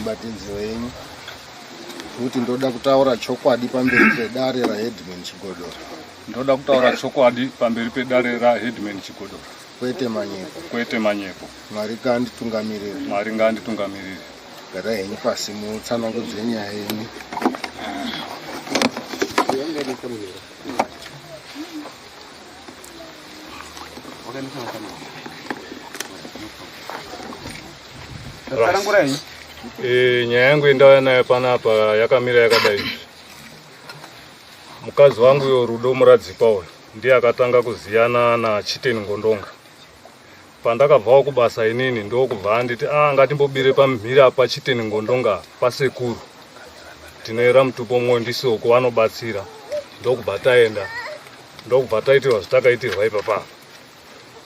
mubatidzi wenyu kuti ndoda kutaura chokwadi pamberi pedare raHeadman Chigodoro. Ndoda kutaura chokwadi pamberi pedare raHeadman Chigodoro. Kwete manyepo. Kwete manyepo. Mwari ngaanditungamirire. Mwari ngaanditungamirire. Garai henyu pasi mutsanangudze nyaya yenyu. Nyaya yangu indauya nayo panapa yakamira yakadai. Mukadzi wangu uyo Rudo Muradzikwa uyo ndiye akatanga kuziyana naChiteni Ngondonga. Pandakabvawo kubasa inini ndokubva nditi ngatimbobire pamhiri paChiteni Ngondonga pasekuru. Tinoera mutupo mwoyo ndisoko vanobatsira. Ndokubva taenda. Ndokubva taitirwa zvatakaitirwa ipapa.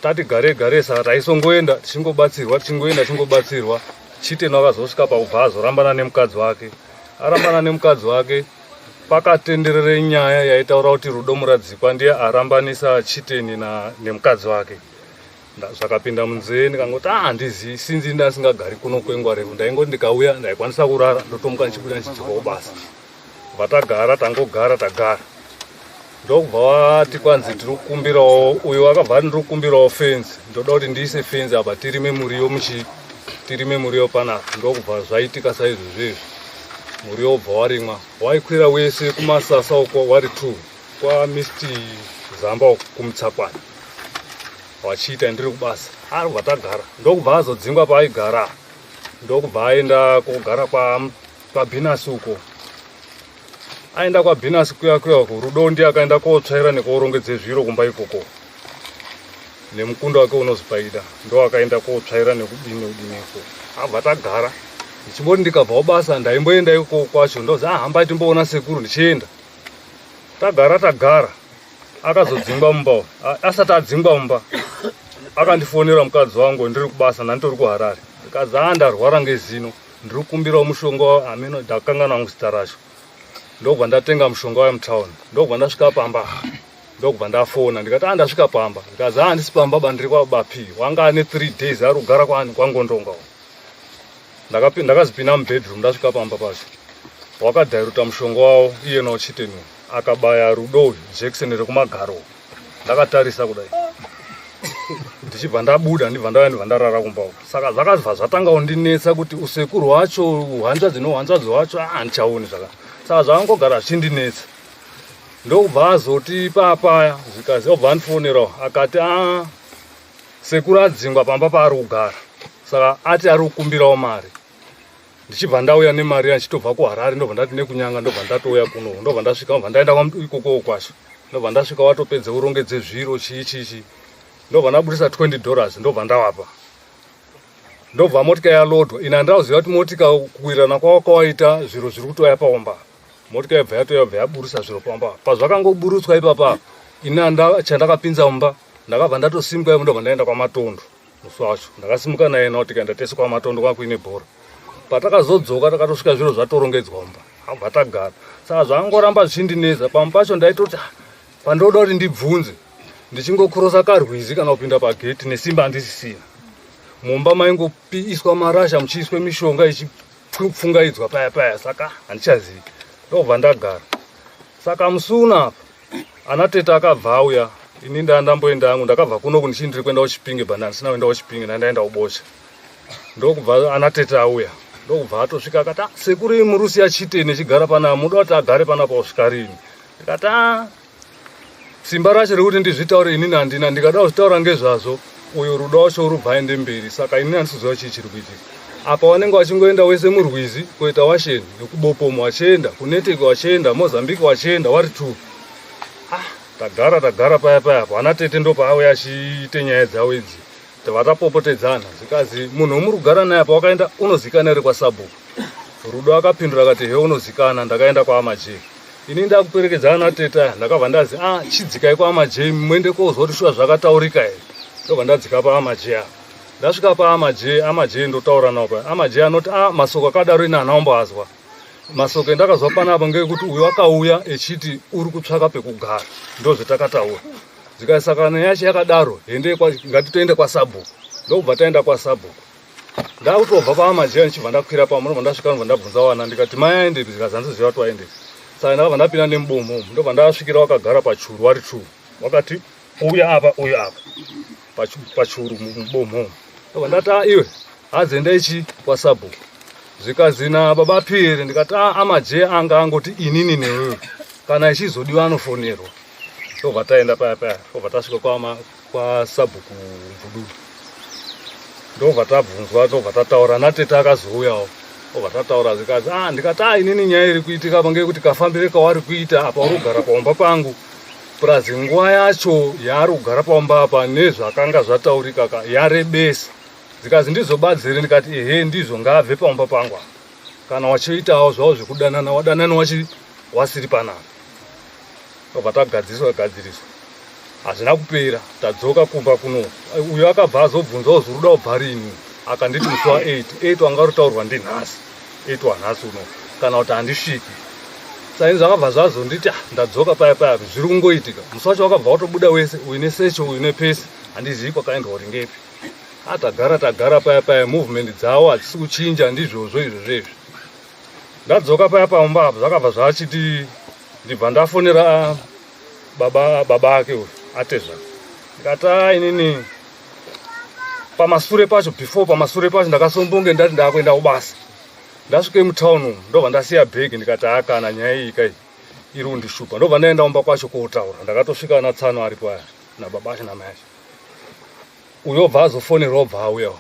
Tati gare saka taisongoenda tichingobatsirwa. Chiteni akazosvika pakubva azorambana nemukadzi wake. Arambana nemukadzi wake pakatenderere nyaya yaitaura kuti Rudo Muradzikwa ndiye arambanisa Chiteni nemukadzi wake. Zvakapinda munzee ndikangoti handizivi sinzi ndasingagari kuno kwenguva refu. Ndaingoti ndikauya ndaikwanisa kurara ndotomuka ndichibuda ndichidzoka kubasa. Vatagara tagara. Ndokubva wati kwanzi tiri kukumbirawo uyo akabva ndiri kukumbirawo fenzi. Ndoda kuti ndiise fenzi apa tirime muriwo panapa. Ndokubva zvaitika saizvozvo. Muriwo wobva warimwa. Waikwira wese kumasasa uko wari 2 kwaMr Zamba kumutsakwana. Wachiita ndiri kubasa. Aribva tagara. Ndokubva azodzingwa paaigara. Ndokubva aenda kugara kwaBinasi uko. Aenda kwaBinasi kuya Rudo ndiye akaenda kotsvaira nekorongedze zviro kumba ikoko. Nemukunda wake unozipaida. Ndo akaenda kotsvaira nekudiniko. Abva tagara. Ndichimboti ndikabvawo basa ndaimboenda ikoko kwacho ndozi hamba timboona sekuru ndichienda. Tagara. Akazodzingwa mumba. Asati adzingwa mumba. Akandifonera mukadzi wangu ndiri kubasa ndanditori kuHarare. Ndikazi ndarwara ngezino. Ndiri kukumbirawo mushonga ameno ndakangana wangu zita racho. Ndokubva ndatenga mushonga wemutaundi. Ndokubva ndasvika pamba. Ndokubva ndafona ndikati ndasvika pamba. Ndikazi handisi pamba bandiri kwaBapi. Wanga ane 3 days ari kugara kwaNgondonga. Ndakazipinda mubedroom ndasvika pamba pacho. Wakadhairuta mushonga wawo iye naChiteni. Akabaya Rudo jekiseni rekumagaro. Ndakatarisa kudai. Ndichibva ndabuda ndibva ndarara kumba uko. Saka zvakabva zvatanga kundinetsa kuti usekuru hwacho uhanzvadzi hwacho handichaoni zvaka. Saka zvangogara zvichindinetsa. Ndokubva azoti papaya zvikazi obva andifonerawo akati sekuru adzingwa pamba paari kugara. Saka ati ari kukumbirawo mari. Ndichibva ndauya nemari achitobva kuHarare ndobva ndati nekunyanga ndobva ndatouya kuno. Ndobva ndasvika ndobva ndaenda ikoko kwacho. Ndobva ndasvika watopedza urongedze zviro chichi. Ndobva ndabudisa $20 ndobva ndawapa. Ndobva motika yalodwa. Ina ndauziva kuti motika kuwirana kwawaita zviro zviri kutoya paomba. Motika yabva yaburisa zviro pamba. Pazvakangoburutswa ipapa ina chandakapinza mumba ndakabva ndatosimuka ndobva ndaenda kwaMatondo. Musi wacho ndakasimuka naye nawo tikaenda tese kwaMatondo kwakuine bhora. Patakazodzoka takatosvika zviro zvatorongedzwa mumba. Abva tagara. Saka zvangoramba zvichindinetsa. Pamwe pacho ndaitoti pandoda kuti ndibvunze ndichingokrosa karwizi kana kupinda pageti nesimba handisisina. Mumba maingoiswa marasha muchiiswa mishonga ichipfungaidzwa paya. Saka handichazivi. Ndobva ndagara. Saka musuna apa anatete akabva auya. Ini ndandamboenda hangu ndakabva kuno ndichindiri kuenda kuChipinge banda ndisina kuenda kuChipinge ndaenda kuBocha. Ndokubva anatete auya. Ndokubva atosvika akati sekuru murusi yaChiteni chigara pana muda kuti agare panapa kusvika rini. Ndikati simba racho rekuti ndizvitaure inini handina. Ndikada kuzvitaura ngezvazvo uyo Rudo wacho urubva aende mberi. Saka inini handisiziva chii chiri kuitika. Apa wanenge wachingoenda wese muRwizi koita Washeni nekuBopomo wachienda kuNeteke wachienda Mozambique wachienda wari 2. Tagara paya apo anatete ndopaauya achiite nyaya dzawo idzi. Vatapopotedzana zvikazi munhu womuri kugara naye apa wakaenda unozikana iri kwaSabhuku. Rudo akapindura akati he unozikana. Ndakaenda kwaAmaJ. Ini ndakuperekedza anatete ndakabva ndazi chidzikai kwaAmaJ muende kozwa kuti shuwa zvakataurika here. Ndobva ndadzika paAmaJ. Ndasvika paAmaJ ndotaura nawo paya. AmaJ anoti masoko akadaro ina hanaomboazwa. Masoko endakazwa panapa ngekuti uyu akauya echiti uri kutsvaka pekugara. Ndozvatakataura. Zvikasakana yacho yakadaro ngatiende kwaSabhuku. Ndokubva taenda kwaSabhuku. ndakutobva paamajea ndichibva ndakwira pamwe ndasvika ndobva ndabvunza wana ndikati mai aendei zvikazanzi wati waendei saka ndakabva ndapinda nemubomo ndobva ndasvikira wakagara pachuru wari churu wakati uya apa pachuru mubomo ndobva ndati iwe hadzendaichi kwasabhuku zvikazina baba Pire ndikati amajee anga angoti inini newewe kana ichizodiwa anofonerwa ndobva taenda paya ndobva tasvika kwasabhuku Mvududu ndobva tabvunzwa ndobva tataura natete akazouyawo ndobva tataura zikazi ndikati inini nyaya iri kuitika apa ngekuti kafambire kawari kuita apa uri kugara paumba pangu purazi nguva yacho yaari kugara paumba apa nezvakanga zvataurika yarebesa zikazi ndizobadzire ndikati ehe ndizvo ngaabve paumba pangu kana wachiitawo zvavo zvekudanana wadanana wasiri panapa ndobva tagadziriswa hazvina kupera tadzoka kumba kuno uyo akabva azobvunzawo zviruda kubva rini akanditi musi wa8 wanga rutaurwa ndinhasi 8 wanhasi uno kana kuti handisviki saka zvakabva zvazonditi ndadzoka paya zviri kungoitika musi wacho wakabva watobuda wese uine secho uine pesi handizivi kwakaendwa uri ngepi tagara paya movement dzawo hadzisi kuchinja ndizvozvo izvozvo ndadzoka paya paumba apo zvakabva zvachiti ndibva ndafonera baba ake uyu atezva ndikati inini pamasure pacho ndakasombonge ndati ndakuenda kubasa ndasvike mutauni umu ndobva ndasiya bhegi ndikati kana nyaya iyi kai iri kundishupa ndobva ndaenda umba kwacho kotaura ndakatosvika natsano ari paya nababa acho namai acho uyo obva azofonerwa obva auyawo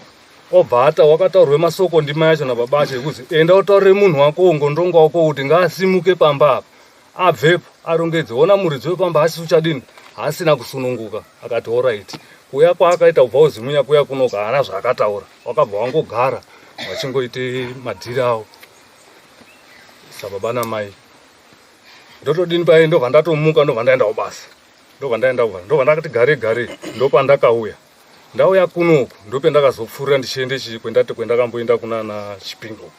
obva ata wakataurirwe masoko ndimai acho nababa acho ekuzi enda utaurire munhu wako ngondonga wako kuti ngaasimuke pamba apa abvepo arongedze ona muridzi wepamba hasisi uchadini haasina kusununguka akati oraiti kuya kwaakaita kubva uzimunya kuya kunoka haana zvaakataura wakabva wangogara vachingoite madhiri avo sababa namai ndotodini pai ndobva ndatomuka ndobva ndaenda kubasa ndobva ndakati gare ndopandakauya ndauya kunoku ndopendakazopfuurira ndichiende kwendakamboenda kunana Chipingo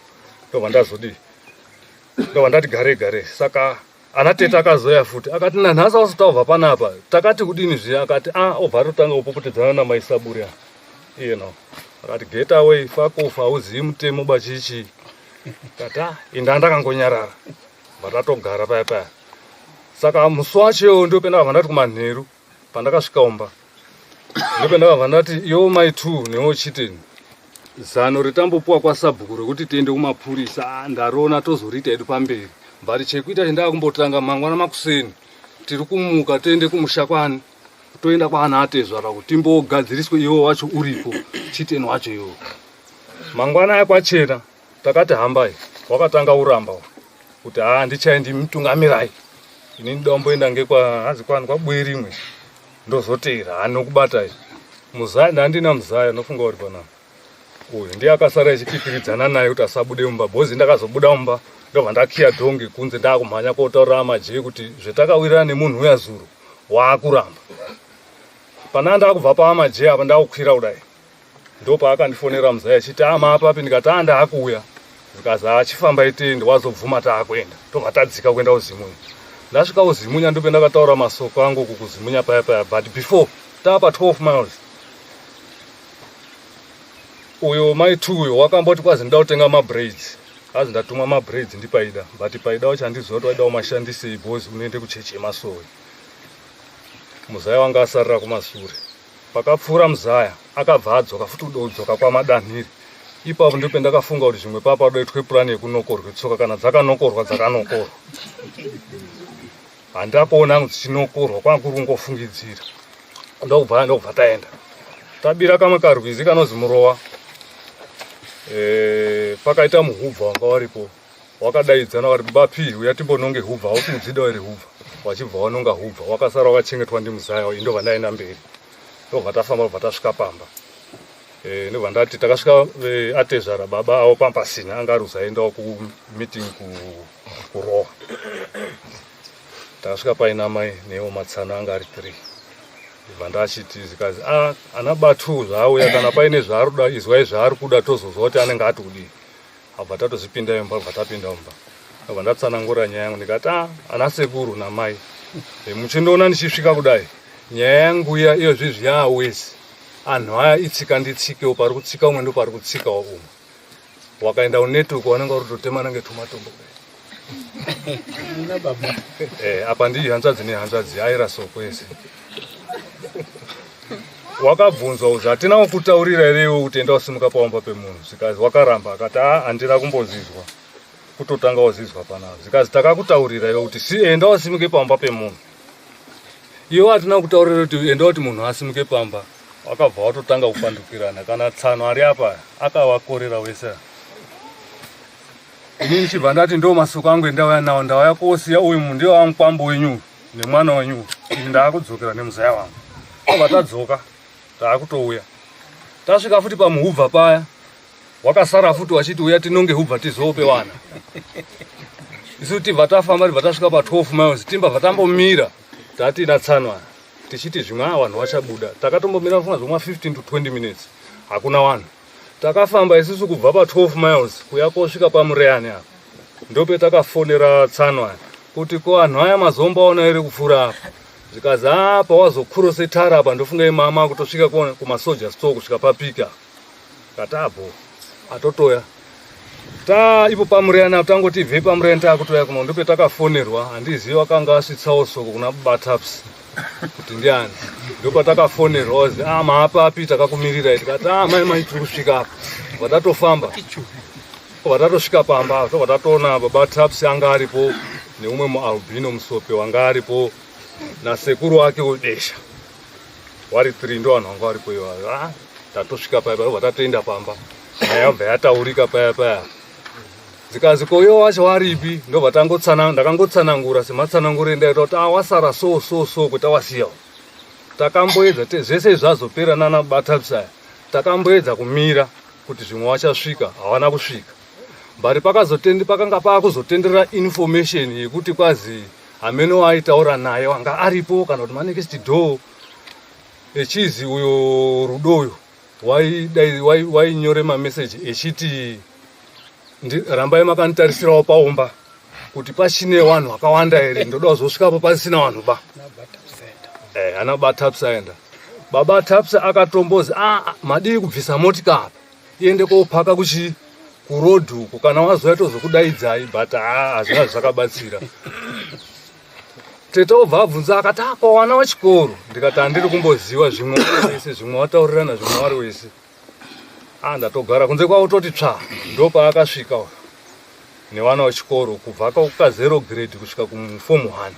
ndobva ndati gare saka ana tete akazoya futi akati nanhasi ausitaubva panapa takati kudini zviya akati obva atotanga kupopotedzana namaisaburi iyeno akati get away fuck off hauzivi mutemo bachichi kati inda ndakangonyarara vatatogara paya saka musi wacho ndopendakabva ndati kumanheru pandakasvika umba ndopendakabva ndati iwo mai 2 newo chiteni zano ritambopuwa kwasabhuku rekuti tiende kumapurisa ndariona tozoriita edu pamberi mbari chekuita chendaakumbotanga mangwana makuseni tiri kumuka toende kumushakwane toenda kwaana atezvara kuti timbogadziriswe iwo wacho uripo chiteni wacho iwo mangwana akwachena takati hambai wakatanga uramba kuti ndichaendi mutungamirai ini ndida kumboenda ngekwahazi kwani kwabwe rimwe ndozoteera hanokubatai muzaya ndandina muzaya nofunga uri panapa uyu ndiye akasara ichipipiridzana naye kuti asabude mumba bhozi ndakazobuda mumba ndobva ndakiya dhongi kunze ndakumhanya kotaurira amajee kuti zvetakawirana nemunhu uya zuro waakuramba pana ndakubva paamajee apa ndakukwira kudai ndopaakandifonera muzaya achiti mapapi ndikati ndaakuuya zikazi achifamba itende wazobvuma taakuenda tobva tadzika kuenda uzimunya ndasvika uzimunya ndope ndakataura masoko angu kukuzimunya paya but before taapa 12 miles uyo mai 2 uyo wakamboti kwazi ndida kutenga mabraids hazi ndatumwa mabraids ndipaida but paida wacho handiziva kuti waida umashandisei bhozi unoende kuchechi yemasowe muzaya wanga asarira kumasure pakapfuura muzaya akabva adzoka futi kudodzoka kwamadanhiri ipapo ndipo ndakafunga kuti zvimwe papa doitwe purani yekunokorwa tsoka kana dzakanokorwa handakuona kuti chinokorwa kwanga kuri kungofungidzira ndokubva taenda tabira kamwe karwizi kanozi Murowa pakaita muhubva wanga waripo wakadaidzana wari bapi uya timbononge hubva wakudzida ere hubva wachibva wanonga hubva wakasara wakachengetwa ndimuzaya indobva ndaenda mberi ndobva tafamba ndobva tasvika pamba ndobva ndati takasvika atezvara baba avo pampasina anga ari uzaendawo kumeeting kuRowa takasvika paina mai newo matsana anga ari 3 ndobva ndachiti zikazi ana batu zvauya kana paine zvaaruda izwai zvaari kuda tozozwa kuti anenge ati kudii abva tatozvipinda imba bva tapinda mumba ndobva ndatsanangura nyaya yangu ndikati ana sekuru namai muchindoona ndichisvika kudai nyaya yangu iya iyo zvizvi yaawesi anhu aya itsika nditsikewo, pari kutsika umwe ndo pari kutsikawo umwe. Wakaenda unetwork wanenge utotemana ngetumatombo apa ndii hanzvadzi nehanzvadzi aira soko ese. Wakabvunzwa uzi hatina kutaurira irewo kuti enda usimuka pawamba pemunhu, zvikazi wakaramba akati handina kumbozizwa, kutotanga wazizwa panapa. Zvikazi takakutaurira iwe kuti enda usimuke pawamba pemunhu, iwe hatina kutaurira kuti enda kuti munhu asimuke pamba. Wakabva watotanga kupandukirana, kana tsano ari apa akavakorera wese. Inini chibva ndati ndo masuku angu endauya nawo, ndauya kosiya uyu munhu ndiye wamukwambo wenyu nemwana wenyu, ini ndaakudzokera nemuzaya wangu. Obva tadzoka taakutouya, tasvika futi pamuhubva paya, wakasara futi wachiti uya tinonge hubva tizope wana. Isu tibva tafamba tibva tasvika pa12 miles, timbabva tambomira tati natsanwa tichiti zvimwe vanhu vachabuda. Takatombomira funga zvoma 15 to 20 minutes hakuna vanhu. Takafamba isusu kubva pa12 miles kuya kosvika pamureyani apa, ndope takafonera tsanwa kuti ko vanhu aya mazombaona ere kupfuura apa. Zvikazi pawazokurose tara apa ndofunga imama kutosvika kumasoja store kusvika papika. Katabo atotoya ipo pamureyani apa, tangoti ibve pamureyani takutoya kuno, ndope takafonerwa. Handizivi wakanga asvitsawo soko kuna Bataps kuti ndiani, ndopa takafonerwa wazi maapapi takakumirira. Tikati mai tiri kusvika apa, vatatofamba vatatosvika pamba, vatatoona Bataps anga aripo neumwe mualbino musope wanga aripo nasekuru wake udesha, wari 3 ndo vanhu vanga varipo ivayo. Tatosvika paya vatatoenda pamba, yabva yataurika paya. Zvikazi ko iwo wacho waripi, ndobva ndakangotsanangura sematsananguro endaita kuti wasara so kuti wasiyawo. Takamboedza zvese zvazopera nana Bataps aya, takamboedza kumira kuti zvimwe wachasvika, hawana kusvika. Bari pakanga paakuzotenderera information yekuti kwazi amene waitaura naye wanga aripo kana kuti manext door echizi uyo Rudoyo wainyore mameseji echiti rambai makanitarisirawo paomba kuti pachine vanhu vakawanda here, ndoda kuzosvikapo pasina vanhu ba. Ana Bataps aenda. Bataps akatombozi madii kubvisa motika apa iende kopaka kurodhi uko, kana wazoya tozokudaidzai, but hazvina zvakabatsira. Tete obva abvunza akati ko wana wachikoro, ndikati handiri kumboziva zvimwe wese, zvimwe wataurirana zvimwe wari wese. Ndatogara kunze kwavo toti tsva, ndopa akasvika nevana vechikoro kubva ka0 grade kusvika kuform 1.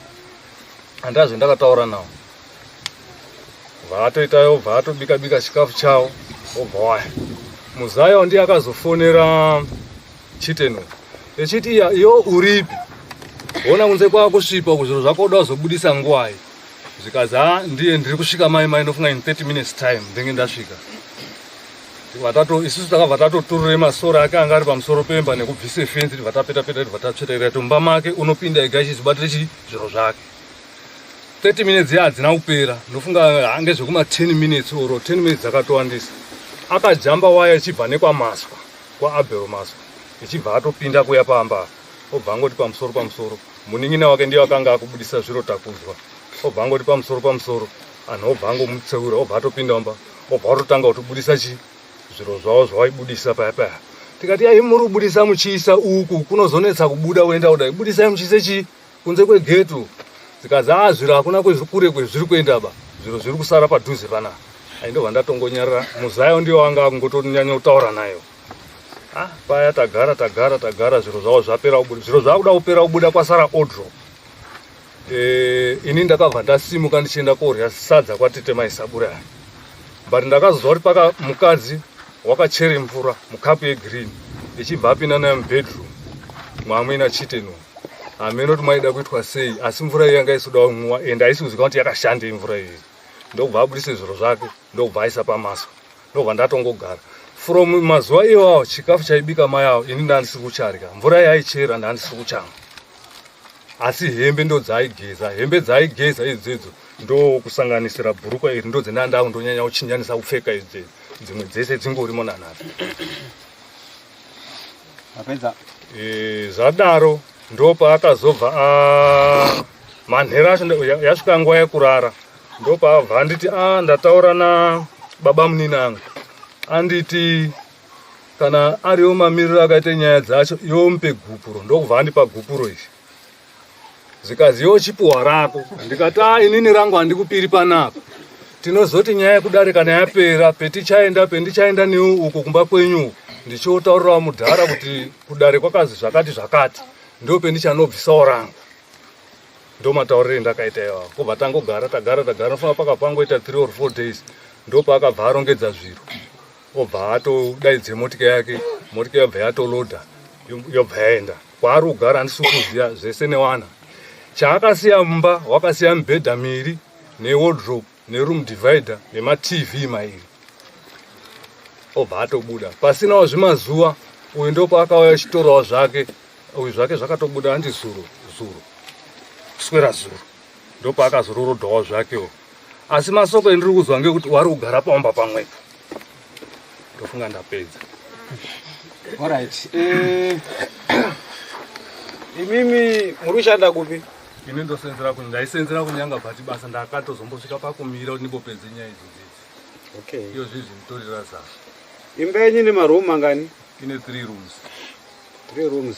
Handazve ndakataura navo. Vatoitayo vatobika chikafu chavo obva waya. Muzayo ndiye akazofonera Chitenu echiti iwo uripi, ona kunze kwakusvipa kuzviro zvako uda kuzobudisa nguwai. Zvikazi ndiye ndiri kusvika mai ndofunga in 30 minutes time ndenge ndasvika. Isusu takabva tatoturure masoro ake anga ari pamusoro pemba nekubvise fenzi, vatapeta vatatsvetaira tumba make unopinda ega achizibatire zviro zvake. 30 minutes hadzina kupera, ndofunga hange zvekuma 10 minutes oro 10 minutes dzakatowandisa. Akajamba waya ichibva nekwaMaswa, kwaAbel Maswa, ichibva atopinda kuya pamba. Obva angoti pamusoro munin'ina wake ndiye akanga akubudisa zviro takunzwa. Obva angoti pamusoro anhu obva angomutseura, obva atopinda mba, obva atotanga kutobudisa zviro zvavo zvawaibudisa paya. Tikati muri kubudisa muchiisa uku kunozonetsa kubuda uenda kudai, budisai muchiise kunze kwegetu. Zvikazi zviro hakuna kure kwezviri kuenda ba, zviro zviri kusara padhuze pana. Ndobva ndatongonyarara. Muzayo ndiye wanga ngotonyanya kutaura nayo. Paya tagara zviro zvavo zvapera kubuda, zviro zvakuda kupera kubuda kwasara odro. Ini ndakabva ndasimuka ndichienda korya sadza kwatete maisabura. But ndakazozwa kuti paka mukadzi wakachere mvura mukapu yegreen ichibva apinda nayo mubedroom mwamwena Chitenu. Amene kuti maida kuitwa sei, asi mvura iyi yanga isuda kumwa ende aisizikanwa kuti yakashande mvura iyi. Ndobva abudise zviro zvake, ndobva aisa paMaswa. Ndobva ndatongogara. From mazuva iwawo chikafu chaibika mai avo ini ndandisi kucharya, mvura yaichera ndandisi kuchamwa. Asi hembe ndo dzaigeza, hembe dzaigeza idzedzo ndo kusanganisira bhurukwa iri ndo dzendanda kundonyanya kuchinjanisa kupfeka idzi, dzimwe dzese dzingorimo nanhasi. Zvadaro ndopa akazobva manhero acho yasvika nguva yekurara, ndopa abva anditi ndataura baba muninangu anditi kana ariwo mamiriro akaita nyaya dzacho yomupe gupuro, ndokubva andipa gupuro izvi. Zvikazi yochipuwa rako, ndikati inini rangu handikupiri panapa. Tinozoti nyaya yekudare kana yapera, pendichaenda newe uko kumba kwenyu ndichiotaurirawo mudhara kuti kudare kwakazi zvakati zvakati, ndo pendichanobvisawo rangu. Ndo matauriro endakaita iwawo. Kubva tangogara nofunga pakapangoita 3 or 4 days ndo paakabva arongedza zviro. Obva atodaidze motika yake, motika yobva yatolodha, yobva yaenda. Kwaari kugara handisi kuziya zvese newana. Chaakasiya mumba, wakasiya mibhedha miri, newardrobe, neroom divider, nema-TV mairi. Obva atobuda. Pasinawo zvimazuva, uyu ndo paakauya achitorawo zvake, uyu zvake zvakatobuda handi zuro. Kuswera zuro. Ndo paakazororodhawo zvakewo. Asi masoko endiri kuzwa ngekuti wari kugara pamba pamwepo. Ndofunga ndapedza. Alright. Imimi muri kushanda kupi? Ini ndaisenzera kunyanga bhati basa ndakatozombosvika pakumira kuti ndibopedze nyaya idzodzi. Okay. Iyo zvizi nditorera zava. Imba yenyu ine maroom mangani? Ine 3 rooms. 3 rooms.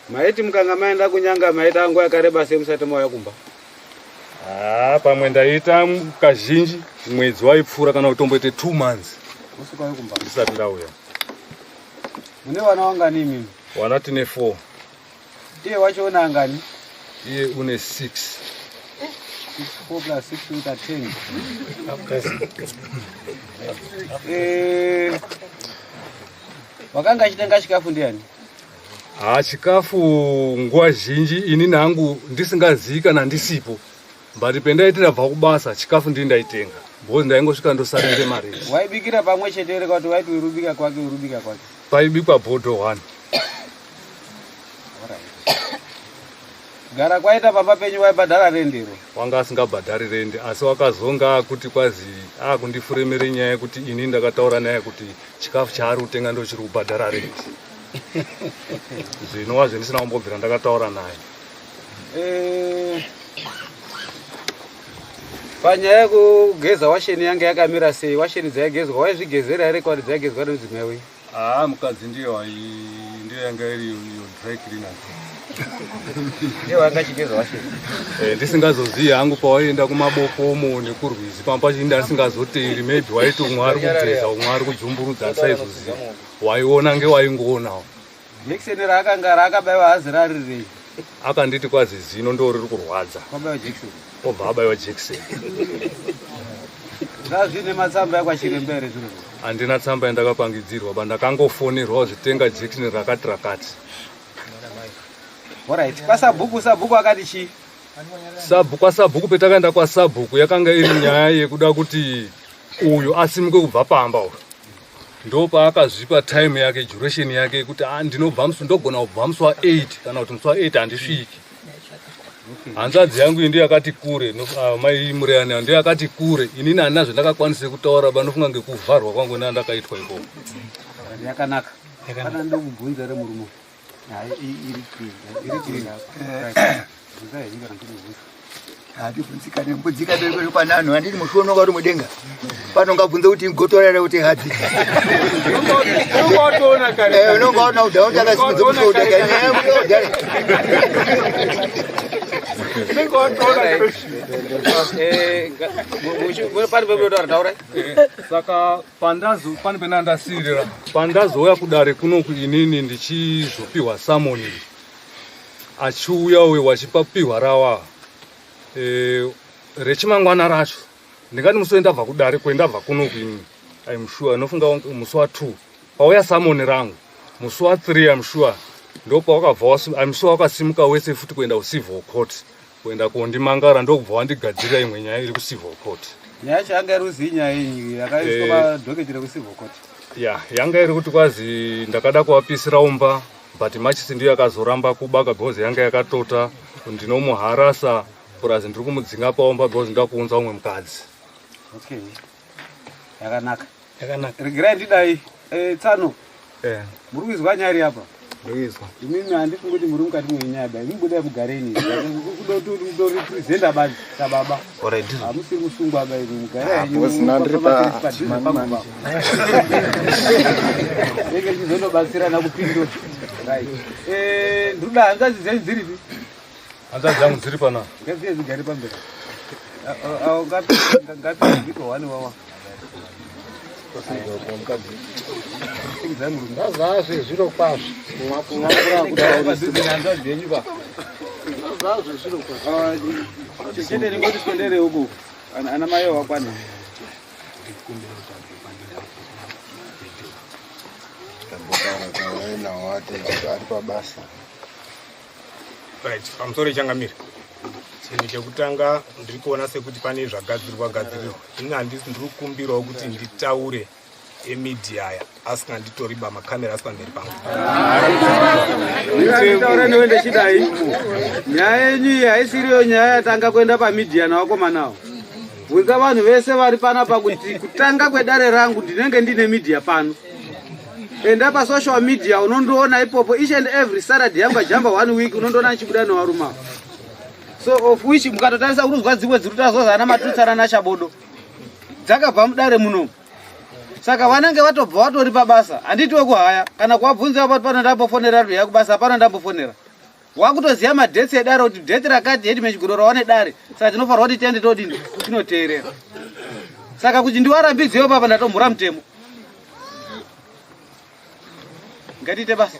Maiti mukanga maenda kunyanga maita nguva yakareba sei musati mauya kumba? Pamwe ndaita kazhinji mwedzi waipfuura kana kutomboite 2 months. Usikuya kumba? Ndisati ndauya. Mune vana vangani imimi? Wana tine 4. Iye wacho una angani? Iye une 6. 4 plus 6 uita 10. Wakanga achitenga chikafu ndiani? Chikafu nguva zhinji ini nangu ndisingazivi kana ndisipo. But pendaiti ndabva kubasa chikafu ndini ndaitenga. Because ndaingosvika ndosarire mari. Waibikira pamwe chete ere kuti waiti urubika kwake? Paibikwa bhodho 1. Gara kwaita pamba penyu waibhadhara rendero? Wanga asingabhadhari rende, asi wakazonga kuti kwazi kundifuremere nyaya yekuti ini ndakataura naye kuti chikafu chaari kutenga ndo chiri kubhadhara rende. Zvinova zvendisina kumbobvira ndakataura naye. Panyaya yekugeza washeni yange yakamira sei? Washeni dzaigezwa waizvigezera ere kwati dzaigezwa nemudzimai wenyu? Mukadzi ndiyo yanga iri yo dry cleaner. Ndiye wanga achigeza washeni? Ndisingazozivi hangu pawaienda kumabokomo nekurwizi pamba chindi asingazoteri, maybe waiti umwe ari kugeza umwe ari kudzumburudza asaizoziva. Waiona ngewaingoonawo. Jekiseni raakanga raakabayiwa hazi rari rei? Akanditi kwazi zino ndo riri kurwadza. Kwabayiwa jekiseni? Obva abayiwa jekiseni. Zvazvine matsamba yakwachirembere zviro? Handina tsamba yandakapangidzirwa, but ndakangofonerwa zvitenga jekiseni rakati rakati. Alright. Sabhuku akati chii? Sabhuku petakaenda kwasabhuku yakanga iri nyaya yekuda kuti uyu asimuke kubva pamba uyu. Ndo paakazvipa time yake, duration yake kuti ndogona kubva musi wa8 kana kuti musi wa8 handisviki. Hanzvadzi yangu ndiyo yakati kure, mai Mureyani ndiyo yakati kure. Inini handina zvandakakwanisa kutaura, banofunga ngekuvharwa kwangu ndandakaitwa ikoko. Yakanaka. Kana ndokubvunza ere murume? Handibvunzika nembudzika berikori pananhu, handiti mushonoka uri mudenga. Pano ungabvunza kuti gotorera kuti hadzi. Unonga waona udhara kuti akasimudza kutoudaka. Saka pane penandasirira, pandazouya kudare kunoku inini ndichizopiwa samoni. Achiuya uye wachipapiwa rawa. Rechimangwana racho ndingati musi wendabva kudare kwendabva kunoku inini. I'm sure nofunga musi wa2 pauya samoni rangu. Musi wa3 I'm sure ndopa wakabva I'm sure wakasimuka wese futi kuenda kucivil court. Kuenda kundimangara ndokubva wandigadzirira imwe nyaya iri kucivil court. Nyaya changa ruzi nyaya yenyu yakaiswa madhoketera kucivil court? Yanga iri kuti kwazi ndakada kuvapisira umba, but machisi ndiyo yakazoramba kubaka because yanga yakatota. Ndinomuharasa purazi ndiri kumudzinga paumba because ndakuunza umwe mukadzi. Okay. Yakanaka. Regerai ndidai. Tsano. Muri kuizwa nyari apa? ndoizwa imimi handifungi kuti muri mukati mwenyaba imubuda mugareni kudorepresenta basi sababa hamusiri musungwa ba iri mugarenge chizondobatsirana kupindo ndoda hanzvadzi dzenyu dziripi hanzvadzi dzangu dziri pana ngaziye dzigari pamberi ngapiko wani wawa Ndazazve zviro kwazvo chete ringoti sondere huku ana mai wakwana ari pabasa. Right, pamusoro ichangamira chinhu chekutanga ndiri kuona sekuti pane zvagadzirirwa ini handisi ndiri kukumbirawo kuti nditaure emidhia aya asinganditoriba makamera asi pamberi pangu taura newe ndechidai nyaya yenyu iyi haisiriyo nyaya yatanga kuenda pamidhia nawakomanawo bvunza vanhu vese vari panapa kuti kutanga kwedare rangu ndinenge ndine midhia pano enda pasocial media unondoona ipopo each and every Saturday yamba jamba 1 week unondoona chibuda newaruma so of which mukatotarisa unozwa dzimwe dzirutazozana matutsara nachabodo dzakabva mudare muno saka vanenge vatobva vatori pabasa handitiwe kuhaya kana kuwabvunza pati pano ndambofonera rwe yakubasa pano ndambofonera wakutoziva madhetsi edare kuti dhethi rakati hedi mechigoro rawane dare saka tinofanirwa kuti tiende todini tinoteerera saka kuti ndiwarambidziwo papa ndatomhura mutemo ngatiite basa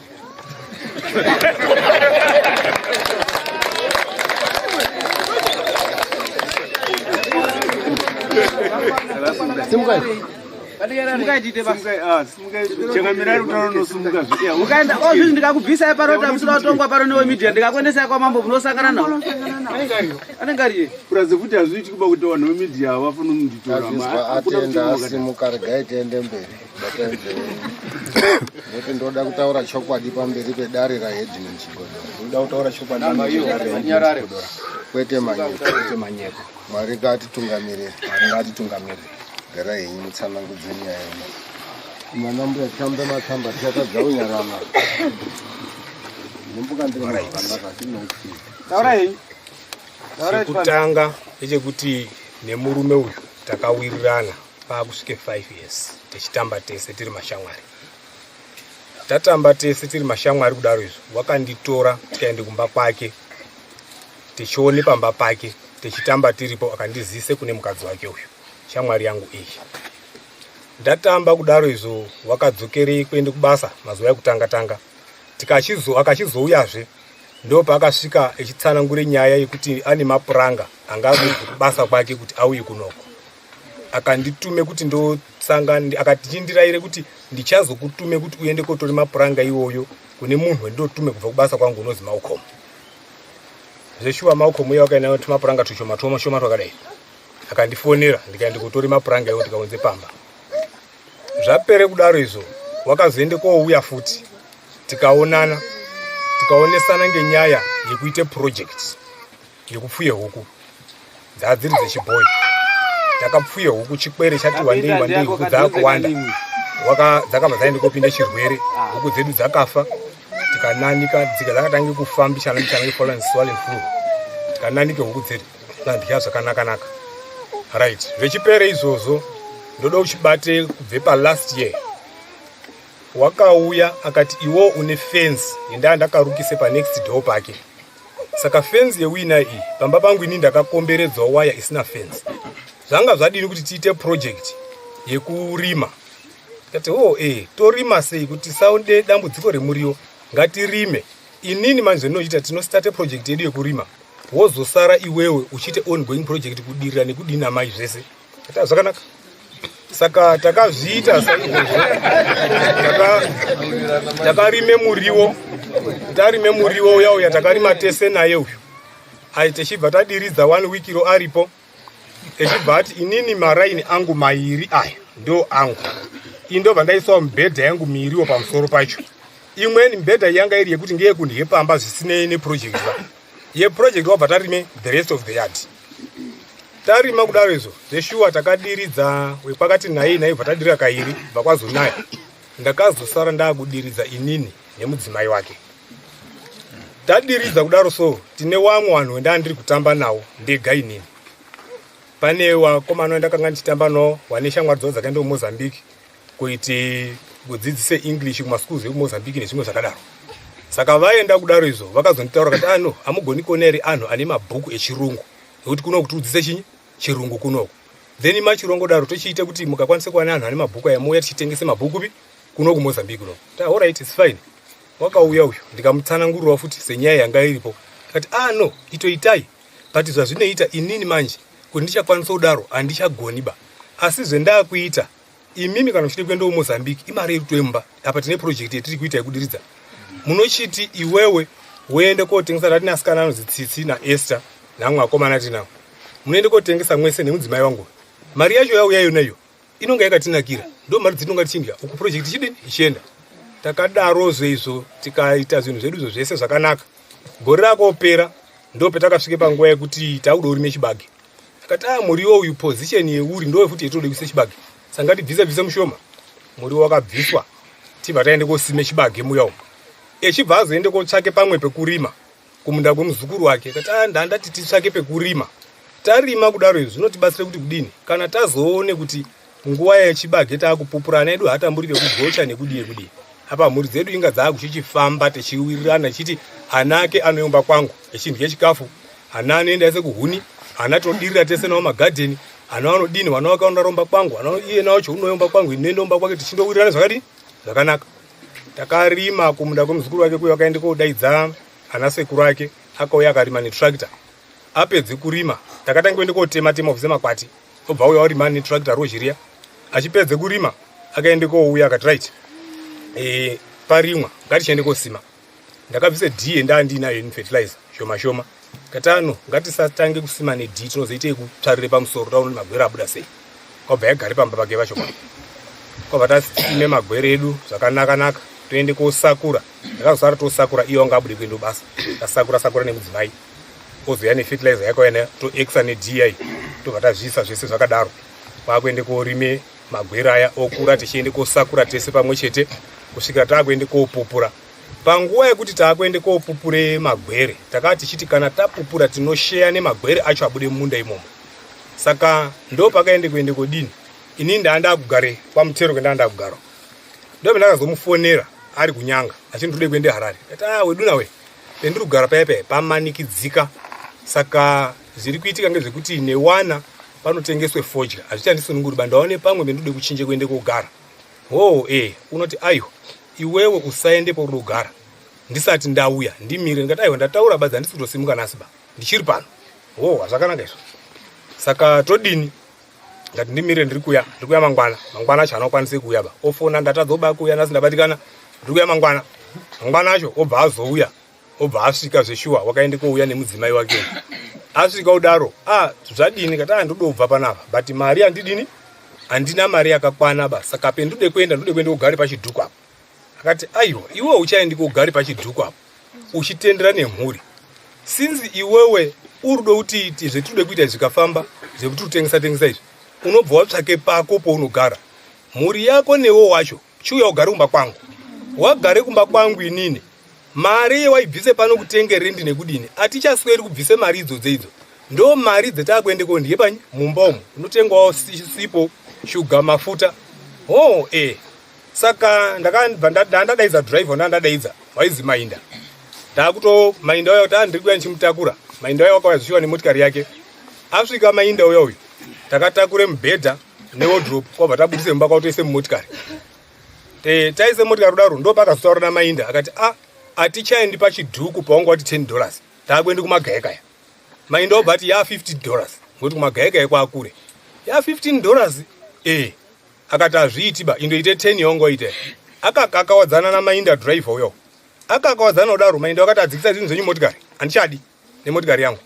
ukaenda ozvizvi ndikakubvisai parota musina kutongwa paro newe midhia ndikakuendesai kwamambo munosangana nawo anenge ariye kuraze kuti hazviiti kuba kuti vanhu vemidhia vafuna atenda asimuka regai tiende mberi nekuti ndoda kutaura chokwadi pamberi pedare rahedhini chigodoro ndoda kutaura chokwadi kwete manyeko mwari ngatitungamirire gara henyu mutsanangudze nyaya yenyu mana mbuya tambe matsamba tichakadzaunyarama nembuka taura henyu chekutanga ndechekuti nemurume uyu takawirirana paakusvike 5 years tichitamba tese tiri mashamwari tatamba tese tiri mashamwari kudaro izvo wakanditora tikaende kumba kwake tichione pamba pake tichitamba tiripo akandizise kune mukadzi wake uyu shamwari yangu iyi ndatamba kudaro izvo wakadzokerei kuende kubasa mazuva ekutanga akachizouyazve ndo paakasvika echitsanangure nyaya yekuti ane mapuranga angazi kubasa kwake kuti auye kunoko akanditume kuti akati chindirayire kuti ndichazokutume kuti uende kotori mapuranga iwoyo kune munhu wendotume kubva kubasa kwangu unozi Malcolm zveshuwa Malcolm uye wakaenda kuti mapuranga tushoma twakadai akandifonera ndikaende kotori mapuranga iwo ndikaunze pamba zvapere kudaro izvo wakazoende kouya futi tikaonana tikaonesana ngenyaya yekuite project yekupfuye huku dzadziri dzechibhoyi takapfuye huku chikwere chati wandei huku dzakuwanda dzakabva dzaende kopinda chirwere huku dzedu dzakafa tikananika dzika dzakatange kufambishana fallen flu tikananike huku dzedu dzandya zvakanaka right zvechipere izvozvo ndoda uchibate kubve palast year wakauya akati iwo une fence enda ndakarukise panext door pake saka fence yewina iyi pamba pangu ini ndakakomberedzawo waya isina fence zvanga zvadini kuti tiite project yekurima kati torima sei kuti saunde dambudziko remuriwo ngatirime inini manje ndinochita tinostate project yedu yekurima wozosara iwewe uchite ongoing project kudirira nekudina mai zvese kati zvakanaka saka takazviita takarime muriwo tarime muriwo uya takarima tese naye uyu ai techibva tadiridza 1 week iro aripo techibva ati inini maraini angu mairi aya ndo angu indobva ndaisawo mibhedha yangu miiriwo pamusoro pacho imweni mibhedha yanga iri yekuti ngeyekundye pamba zvisinei neproject yeproject wabva tarime the rest of the yard tarima kudaro izvo zveshuwa takadiridza wekwakati nai bva tadirira kairi bva kwazonaya ndakazosara ndaakudiridza inini nemudzimai wake. Tadiridza kudaro so tine wamwe vanhu vandandiri kutamba nawo ndega inini. Pane wakomana ndakanga ndichitamba nawo wane shamwari dzawo dzakaenda kuMozambique kuite kudzidzise English kumaschools ekuMozambique nezvimwe zvakadaro. Saka vaenda kudaro izvo vakazonditaura kuti ano hamugoni koneri anhu ane mabhuku echirungu nekuti kuno kutiudzise chinyi chirungu kunoko. Then machirongo daro tochiite kuti mukakwanise kuwana anhu ane mabhuku aya muuya tichitengese mabhuku kuno kuMozambique kuno. All right, it's fine. Wakauya uyu ndikamutsanangurira futi senyaya yanga iripo. Kati no itoitai but zvazvinoita inini manje kuti ndichakwanisa kudaro handichagoni ba. Asi zvendakuita imimi kana uchide kuenda kuMozambique imari iri kutoemba. Apa tine project yetiri kuita yekudiridza. Munochiti iwewe uende kotengesa rati nasikana anonzi Tsitsi naEsther namwe akomana tinawo. Munoende kotengesa mwese nemudzimai wangu. Mari yacho yauya yona iyo inonga yakatinakira. Ndo mari dzinonga tichinga uku project chidini ichienda. Takadaro izvo tikaita zvinhu zvedu zvese zvakanaka. Gore rakopera ndo petakasvike panguva yekuti tauda urime chibage. Akati muriwo uyu position yeuri ndo futi yetode kuise chibage. Sanga tibvise mushoma. Muriwo wakabviswa. Tibva taende kosime chibage muya umu. Echibva azoende kotsvake pamwe pekurima kumunda kwemuzukuru wake. Kati ndandati titsvake pekurima. Tarima kudaro izvo zvinotibatsira kuti kudini kana tazoone kuti nguva yechibage taakupupurana edu hatamburire kugocha nekudii. Apa mhuri dzedu inga dzakuchichifamba techiwirirana chiti ana ake anoyomba kwangu echindye chikafu, ana anoenda ese kuhuni, ana todirira tese nawo magadheni, ana anodini wana wake unoromba kwangu, ana iye nawo chaunoyomba kwangu ine ndomba kwake tichindowirirana zvakadini zvakanaka. Takarima kumunda kwemuzukuru wake kuyo akaende kodaidza ana sekuru ake akauya akarima netractor. Apedze kurima takatanga kuende kotema vise makwati obva uya warima netractor rozhiria. Achipedze kurima akaende kouya akati right parimwa ngatichiende kosima. Ndakabvise D ndandinayo fertilizer shoma. Katano ngatisatange kusima ne D tinozoite kutsvarire pamusoro taone magwere abuda sei. Kwabva yagare pamba pake vacho kwa. Kwabva tasime magwere edu zvakanaka toende kosakura. Ndakazosara tosakura iyo ngabude kuende basa. Tasakura nemudzimai. Ozoya nefertilizer yako yana to exa ne D tobva tazvisa zvese zvakadaro. Kwakuende korime magwere aya okura tichiende kosakura tese pamwe chete kusvikira taakuende kopupura. Panguva yekuti taakuende kopupure magwere takati chiti kana tapupura tinosheya nemagwere acho abude mumunda imomo. Saka ndo pakaende kuende kodini inini ndanda kugare pamutero kwendanda kugara. Ndo ndakazomufonera ari kunyanga achindode kuende Harare. Kati wedu nawe pendiri kugara paya pamanikidzika. Saka zviri kuitika ngezvekuti newana panotengeswe fodya hazvichandisununguri bandaone pamwe pendode kuchinje kuende kogara. Unoti aiwa iwewe usaende pauri kugara ndisati ndauya ndimire. Ndikati aiwa ndataura badza handisi kutosimuka nasi ba ndichiri pano. Hazvakanaka izvo. Saka todini ngati ndimire ndikuya mangwana acho anokwanise kuuya ba ofona ndatadzoba kuuya nasi ndabatikana ndikuya mangwana acho obva azouya obva asvika zveshuwa wakaende kouya nemudzimai wake. Asvika udaro zvadini kati ndodobva panapa but mari handidini handina mari yakakwana ba. Saka pendude kuenda kugare pachidhuku apo. Akati aiwa iwe uchaendi kugare pachidhuku apo uchitendera nemhuri. Since iwewe urudo kuti zvetiri kuita zvikafamba zvekuti utengesa izvi unobva watsvake pako pounogara. Mhuri yako newo wacho chiuya ugare kumba kwangu. Wagare kumba kwangu inini mari waibvise pano kutenge rendi nekudini atichasweri kubvise mari idzodzo. Ndo mari dzatakuende kondiye panyi mumba umu unotengwawo sipo shuga mafuta. Saka ndandadaidza driver ndandadaidza waizi Mainda. Ndakuto Mainda uya kuti ndiri kuya ndichimutakura. Mainda uya wakauya zvishiwa nemotikari yake. Asvika Mainda uya takatakure mubhedha newardrobe kwabva tabudise mumba kwao toise mumotikari. Taise motikari kudaro ndo pakazotaura naMainda akati atichaendi pachidhuku paunga wati $10 taakuende kumagaekaya. Mainda obva ati $50 ngoti kumagaekaya kwakure $15. Akati hazviiti ba indoite 10 yongo ite. Akakawadzana naMainda driver uyo. Akakawadzana kudaro Mainda akati adzikisa zvinhu zvenyu motikari handichadi nemotikari yangu.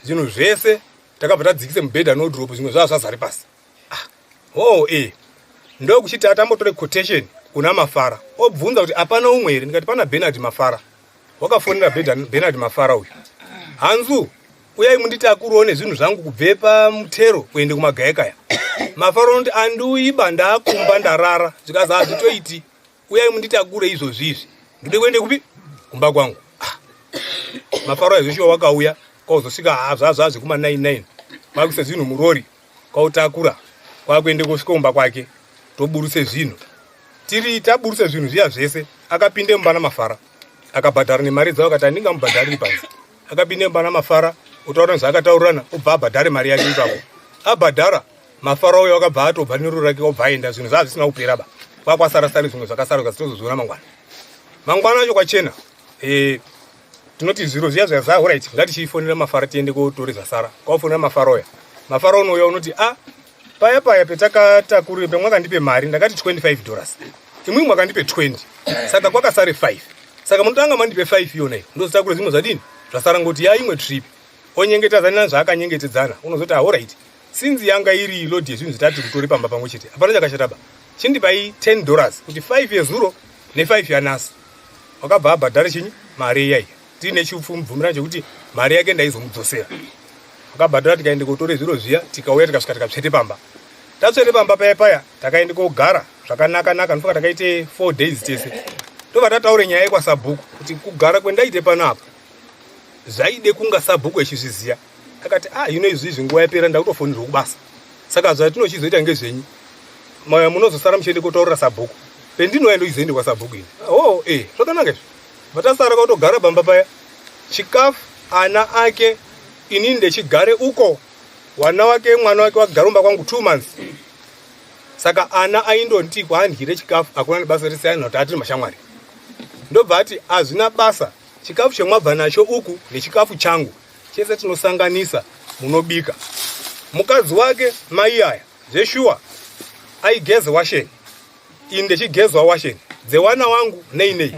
Zvinhu zvese takabva tadzikise mubhedha nodrop zvimwe zvazvazari pasi. Ndo kuchiti atambotore quotation kuna Mafara obvunza kuti apana umwe here. Ndikati pana Bernard Mafara. Wakafonera Bernard Mafara uyu. Hanzu uyai munditi akuruone zvinhu zvangu kubve pamutero kuende kumagaekaya. Mafara unoti andiuiba ndakumba ndarara zvikazi hazvitoiti uyai munditi akure izvo zvizvi. ndode kuende kupi kumba kwangu. Mafaro ezvisho wakauya kwauzosvika hazvazvazvi kuma 99 kwakuise zvinhu murori kwautakura kwakuende kusvika kumba kwake toburuse zvinhu tiri taburuse zvinhu zviya zvese akapinde mumba namafara akabhadhara nemari dzavo akati handingamubhadhariri panze akapinde mumba namafara utaura nezvaakataurirana obva abhadhare mari yake ipapo abhadhara mafara uyo akabva atobva neruro rake obva aenda zvinhu zvaa zvisina kuperaba kwakwasarasari zvimwe zvakasara ukazitozozviona mangwana acho kwachena tinoti zviro zviya zvazaa right ngatichifonera mafara tiende kotore zvasara kwafonera mafara uya mafara unouya unoti paya petakatakurire pemwakandipe mari ndakati $25 imwi mwakandipe 20 saka kwakasare 5 saka munotanga mandipe 5 iyonayo ndozitakure zvimwe zvadini zvasara ngoti imwe trip onyengetedzana zvaakanyengetidzana unozoti alright sinzi yanga iri load yezvinhu zvitatu kutore pamba pamwe chete hapana chakashataba chindipai $10 kuti 5 yezuro ne5 yanasi wakabva abhadhare chinyi mari iyai tiine chibvumirano chekuti mari yake ndaizomudzosera wakabhadhara tikaende kotore zviro zviya tikauya tikasvika tikapsvete pamba tapsvete pamba paya takaende kogara zvakanaka ndofa takaite 4 days tese ndobva tataure nyaya yekwasabhuku kuti kugara kwendaite pano apa zvaide kunga sabhuku echizviziya akati izvi nguva yapera ndakutofonirwa kubasa saka zvatinochizoita ngezvenyu munozosara muchiende kotaurira sabhuku pendinouya ndochizoende kwasabhuku ini zvakanaka izvi vatasara kwautogara pamba paya chikafu ana ake ini ndechigare uko mwana wake wagara umba kwangu 2 months saka ana aindonti kwaandyire chikafu hakuna nebasa risiyana kuti atiri mashamwari ndobva ati hazvina basa chikafu chemwabva nacho uku nechikafu changu chese tinosanganisa munobika mukadzi wake mai aya zveshuwa aigeze washeni ini ndechigezwa washeni dzewana wangu nei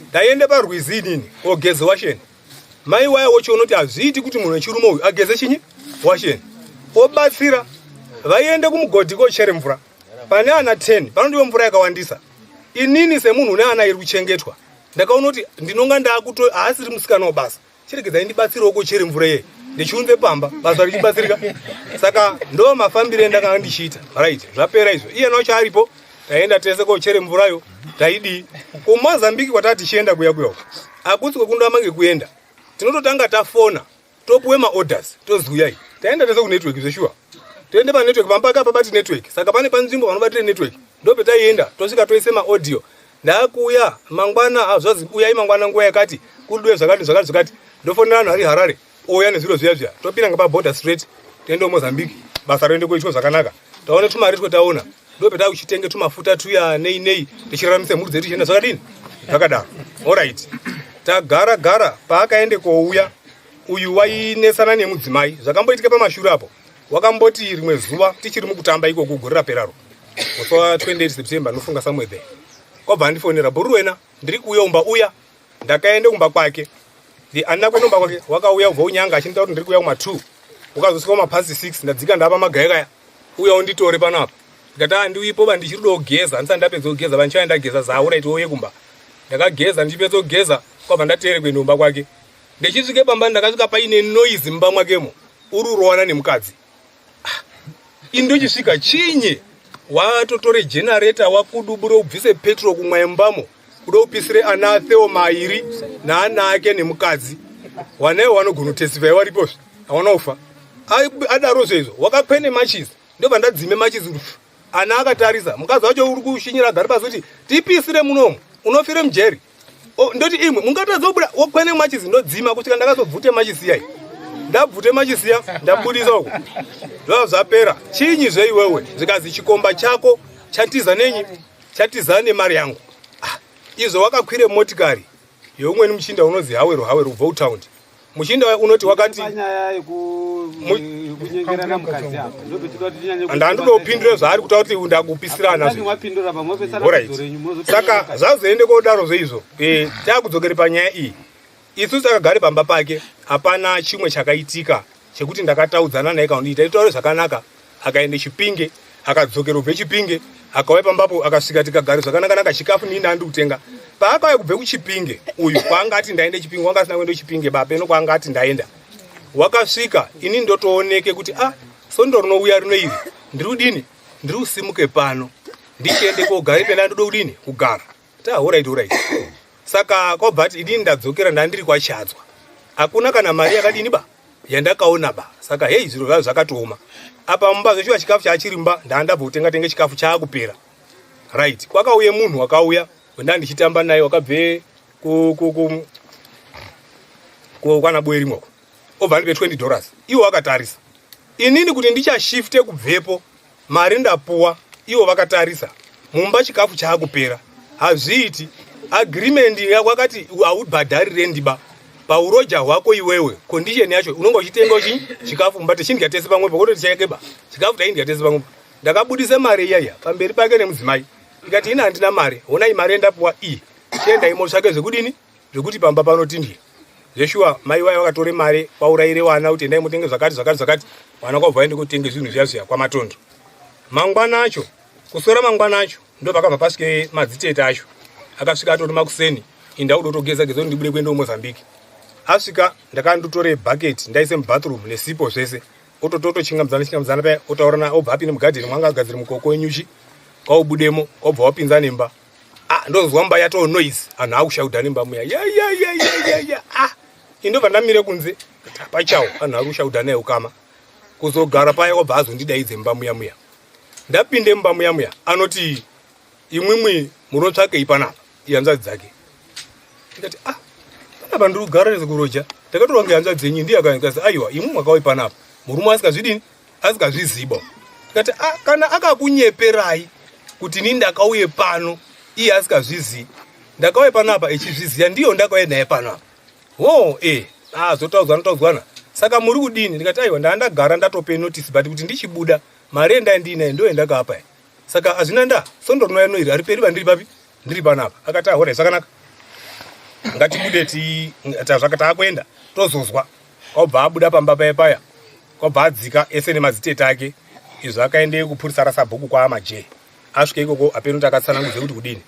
ndaiende parwizi inini ogeze washeni mai waya wochionoti hazviiti kuti munhu wechirume uyu ageze chinyi washeni obatsira vaiende kumugodhi kochere mvura pane ana 10 panodiwe mvura yakawandisa inini semunhu une ana iri kuchengetwa ndakaona kuti ndinonga haasiri musikana wabasa chiregedzai ndibatsirewo kochere mvura yeye ndichiunze pamba basa richibatsirika saka ndo mafambiro endakanga ndichiita right zvapera izvo iyena wacho aripo taenda tese kochere mvurayo taidii kumozambiki kwatati tichienda kuya akusi kwekundama ngekuenda tinototanga tafona topuwe maorders tozuyai taenda tese kunetwork zveshuwa toende panetwork pambaka pabati network saka pane panzvimbo panobatire network ndope taienda tosvika toise maaudio ndakuya mangwana hazvazi uyai mangwana nguva yakati kudiwe zvakati ndofonera vanhu ari Harare ouya nezviro zviya topinda paborder straight toende kumozambiki basa roende koitwa zvakanaka taone tumari taona ndope takuchitenge tumafuta tuya nei tichiraramisa mhuri dzedu tichienda zvakadini zvakadaro alright tagara paakaende kouya uyu wainesana nemudzimai zvakamboitika pamashure apo wakamboti rimwe zuva tichiri mukutamba iko kugore raperaro musi wa 28 September nofunga somewhere there kwabva ndifonera Boruwena ndiri kuuya umba uya ndakaende kumba kwake andina kuenda kumba kwake wakauya ubva unyanga achinda kuti ndiri kuuya kuma2 ukazosvika kuma6 ndadzika ndapa magayakaya uya unditore pano apa ndikati ndiuyipo bandichiri kugeza ndisati ndapedza kugeza vanchaya ndageza zao right ouye kumba ndakageza ndichipedza kugeza kwabva ndateere kuenda kumba kwake ndichisvike pamba ndakasvika paine noise mumba mwakemo ururowana nemukadzi indochisvika chinye watotore generator wakudubure ubvise petrol kumwa mbamo kuda upisire ana Theo mairi naana ake nemukadzi wanayo wanogona kutestify waripo hawana ufa adaro zvezvo wakapene matches ndobva ndadzime matches ana akatarisa mukadzi wacho uri kushinyira gari pasi kuti tipisire munomu unofire mujeri ndoti imwe mungatadza kubuda wokwene matches ndodzima kusvika ndakazobvute matches iyai ndabvute matches iya ndabudisa uko zvava zvapera chinyi zveiwewe zvikazi chikomba chako chatiza nenyi chatiza nemari yangu izvo wakakwire motikari yeumweni muchinda unozi haweru ubva utaundi muchinda unoti wakati handandodopindure zvaari kutaura kuti ndakupisirana saka zvazoende kodaro zveizvo takudzokere panyaya iyi isu takagare pamba pake hapana chimwe chakaitika chekuti ndakataudzana naye kaundi taitaure zvakanaka akaende Chipinge akadzokera ubve Chipinge akauya pambapo akasvika tikagare zvakanaka chikafu nini ndikutenga paakauya kubve kuChipinge uyu kwaangati ndaende Chipinge wangasina kuenda Chipinge bapeno kwaangati ndaenda wakasvika ini ndotooneke kuti sondo rinouya rino iri ndiri kudini ndiri kusimuke pano ndichiende kogare pena ndodo kudini kugara alright Saka kwabvati idini ndadzokera ndandiri kwachadzwa. Hakuna kana mari yakadini ba yandakaona ba. Saka hey zviro zvazvo zvakatooma. Apa mumba zveshuwa chikafu chachirimba ndandabva kutenga tenge chikafu chaakupera. Right. Kwakauye munhu wakauya wenda ndichitamba naye wakabve kwana Bwerimwo. Obva ndipe $20. Iwo wakatarisa. Inini kuti ndichashifte kubvepo mari ndapuwa iwo vakatarisa. Mumba chikafu chaakupera. Hazviiti agreement yakati aubhadhari rendiba. Pauroja hwako iwewe condition yacho unonga uchitenga chikafu mumba techingatese pamwepo kuti tichekeba. Chikafu taingatese pamwepo. Ndakabudisa mari yaya pamberi pake nemudzimai. Ikati ina handina mari, honai mari ndapuwa iyi. Chenda imotsvake zvekudini? Zvekuti pamba panotindira. Zveshuwa mai wayo vakatore mari pauraire wana kuti endai mutenge zvakati. Wana kwabva aende kutenge zvinhu zviya kwamatondo. Mangwana acho, kusora mangwana acho ndo pakabva pasvike madzitete acho. Akasvika atori makuseni, inda kudotogeza kuti ndibude kuenda kuMozambique. Asvika ndakandotore bucket ndaise mubathroom nesipo zvese. Otototo chingamdzana paya otaurana obva apinde mugarden mwanga agadzira mukoko wenyuchi. Kwaubudemo obva wapinza nemba. Ndozwa mba yato noise anhu akushaudha nemba muya. Ya. Indobva ndamire kunze pachawo anhu akushaudha naye ukama. Kuzogara paya obva azondidaidze mba muya. Ndapinde mba muya anoti imwimwi munotsvake ipanapa ihanzvadzi dzake. Ndikati panapa ndiri kugara nezekuroja ndakatorwa ngehanzvadzi dzenyu ndiye akazi aiwa imwe mwakauya panapa murume asikazvidini asikazviziba. Ndikati kana akakunyeperai kuti ini ndakauye pano iye asikazvizivi ndakauye panapa echizviziya ndiyo ndakauye naye panapa. Zotaudzwana. Saka muri kudini? Ndikati aiwa ndandagara ndatope notice but kuti ndichibuda mari endandinaye ndo endakapa. Saka hazvina ndaa sondorinoya noiri ariperi vandiri papi ndiri panapa. Akati hora zvakanaka ngatibude zvakatakwenda tozozwa. Kwabva abuda pamba paya kwabva adzika ese nemadzitete ake. Izvo akaende kupurisa rasabhuku kwaamajee. Asvika ikoko apeno takatsanangudze kuti kudini.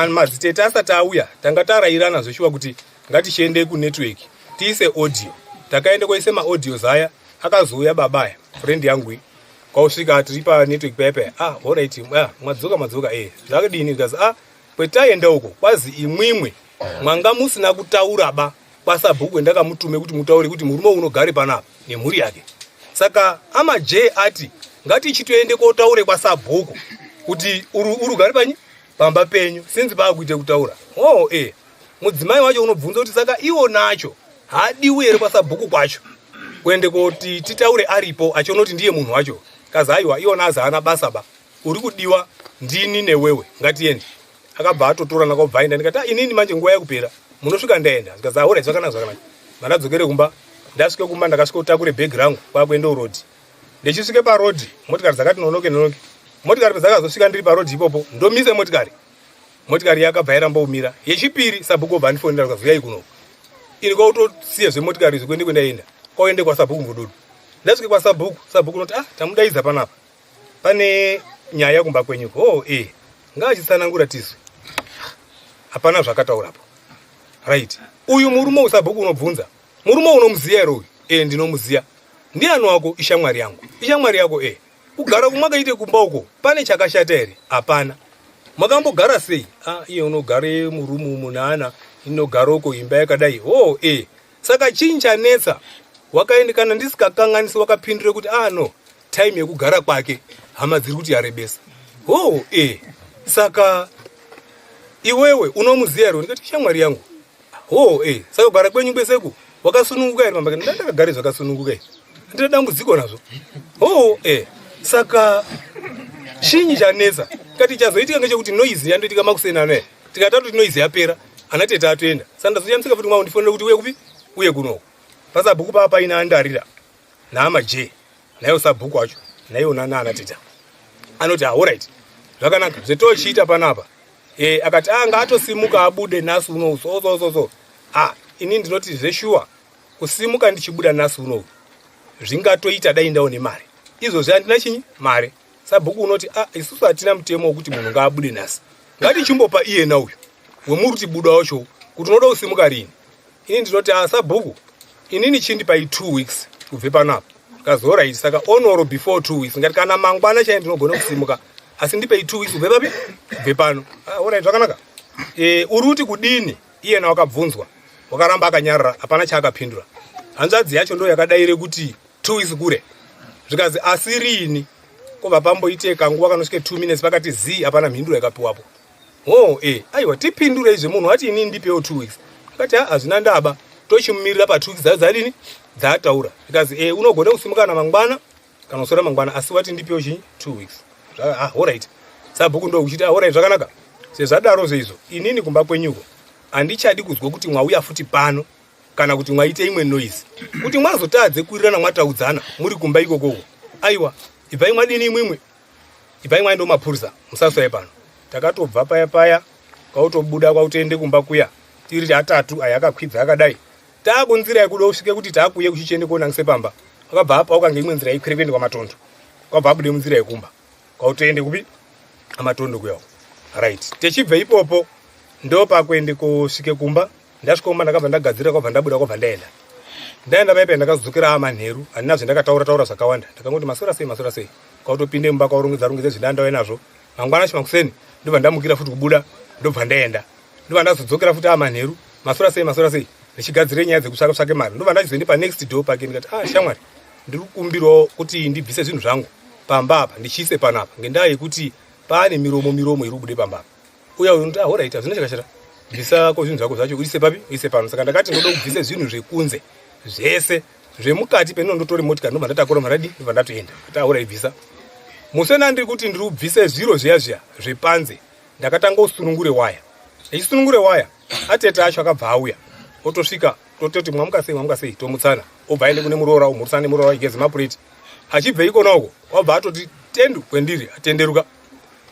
Madzitete asati auya tanga tarayirana zveshuwa kuti ngatichiende kunetwork tiise audio. Takaende koise maaudios aya akazouya babaya friend yangu kwausvika tiri panetwork paya alright madzoka zvakadini ndikazi kwetaenda uko kwazi imwimwe mwanga musina kutaura ba kwasabhuku ndakamutume kuti mutaure kuti murume unogare panapa nemhuri yake. Saka amajee ati ngatichitoende kotaure kwasabhuku kuti urugari panyi pamba penyu sinzi paakuite kutaura. Mudzimai wacho unobvunza kuti saka iwo nacho hadiwi here kwasabhuku kwacho kuende kuti titaure aripo achionoti ndiye munhu wacho. Kazi aiwa iwona haana basa ba uri kudiwa ndini newewe ngatiende. Akabva atotora nakabva aenda. Ndikati inini manje nguva yakupera munosvika ndaenda. Ndikazi ahora zvakanaka. Mandadzokere kumba. Ndasvike kumba ndakasvika kutakure bhegi rangu kwakuenda road. Ndichisvike paroad motikari dzakati nonoke. Motikari pedzakazosvika ndiri paroad ipopo ndomise motikari yakabva yarambomira. Yechipiri sabhuku obva andifonera kuti vuyai kuno. Ini kwautosiya zvemotikari izvi kwenda kwaende kwasabhuku mududu. Ndasvike kwasabhuku noti tamudaidza panapa pane nyaya kumba kwenyuko. Ngaachitsanangura tisu. Hapana zvakataurapo. Right. Uyu murume usabhuku unobvunza. Murume unomuziya ero uyu? Ndinomuziya. Ndiani wako? Ishamwari yangu. Ishamwari yako kugara kumwakaite kumba uko pane chakashata here? Hapana. Makambogara sei? Iye unogare murumu munana inogara uko imba yakadai. Saka chinyi chanetsa wakaende kana ndisikakanganisi wakapindure kuti no time yekugara kwake hama dziri kuti yarebesa. Saka iwewe unomuziya ero? Ndikati shamwari yangu. Saka kugara kwenyu kweseku wakasununguka here? Mambaka ndakagare zvakasununguka here. Ndine dambudziko nazvo. Saka chinyi chanetsa? Kati chazoitika ngechekuti noise yandoitika makusena naye. Tikatatu kuti noise yapera anatete atoenda. Saka ndazoyamsika kuti ndifonere kuti uye kupi? Uye kunoko. Pasabhuku papa ina andarira naamajee nayo sabhuku wacho naiona naanateta anoti alright zvakanaka zvetochiita panapa. Akati ngaatosimuka abude nhasi unowu so. Ini ndinoti zveshuwa kusimuka ndichibuda nhasi unowu zvingatoita dai ndaone mari. Izvozvi handina chinyi mari. Sabhuku unoti isusu hatina mutemo wekuti munhu ngaabude nhasi. Ngatichimbopa iye nauyu wemuruti buda wacho kuti unoda kusimuka rini. Ini ndinoti sabhuku inini chindipai 2 weeks kubve panapa. Kazora iti saka onoro before 2 weeks ngati kana mangwana chai ndinogona kusimuka asi ndipei 2 weeks kubve papi kubve pano. Alright zvakanaka. Uri kuti kudini iyena wakabvunzwa wakaramba akanyarara, hapana chaakapindura. Hanzvadzi yacho ndo yakadaire kuti 2 weeks kure. Zvikazi asirini kobva pamboite kanguva kanosvike 2 minutes pakati zii hapana mhinduro yakapiwapo. Aiwa tipindure izve munhu wati inini ndipewo 2 weeks. Akati hazvina ndaba, tochimumirira pa2 weeks dzadini dzataura. Zvikazi unogona kusimuka mangwana kana kusora mangwana, asi wati ndipewo chinyi 2 weeks. Alright. Sabhuku ndo uchiti alright zvakanaka. Sezvadaro zveizvo inini kumba kwenyuko handichadi kuzwa kuti mwauya futi pano kana kuti mwaite imwe noise. Kuti mwazotadze kuwirirana mwataudzana muri kumba ikokoko. Aiwa, ibvai mwadini imwimwe. Ibvai mwaenda mapurisa, musaswai pano. Takatobva paya kwautobuda kwautoende kumba kuya. Tiri 3 ayakakwidza akadai. Takunzira yekuda usvike kuti takuye kuchichende konangise pamba. Wakabva apa ukange imwe nzira ikwire kuende kwamatondo. Kwabva abude munzira yekumba. Kwautoende kupi? Amatondo kuyawo. Right. Techibve ipopo ndo pakuende kusvike kumba. Ndasvika ndakabva ndagadzira kwabva ndabuda kwabva ndaenda. Ndaenda paipa ndakazokera amanheru, handina zvandakataura zvakawanda. Ndakangoti masora sei. Kwautopinde mumba kwaurongedza zvindandauya nazvo. Mangwana chimakuseni ndobva ndamukira futi kubuda ndobva ndaenda. Ndobva ndazodzokera futi amanheru, masora sei. Ndichigadzire nyaya dzekutsvake mari. Ndobva ndachizoende pa next door pake ndikati shamwari ndiri kukumbirawo kuti ndibvise zvinhu zvangu pamba apa ndichiise panapa ngendaa yekuti pane miromo iri kubude pamba apa. Uya unoti alright hazvina chakashata. Bvisa ko zvinhu zvako zvacho uise papi? Uise pano. Saka ndakati ndoda kubvisa zvinhu zvekunze zvese zvemukati penondotori motikari ndobva ndatakura maradi ndobva ndatoenda. Kuti alright bvisa. Musena ndiri kuti ndiri kubvisa zviro zviya zvepanze. Ndakatanga usunungure waya. Echisunungure waya atete acho akabva auya. Otosvika tototi mwamuka sei tomutsana. Obva aende kune muroora umutsana nemuroora igeze mapureti. Achibve ikona uko wabva atoti tendu kwendiri atenderuka.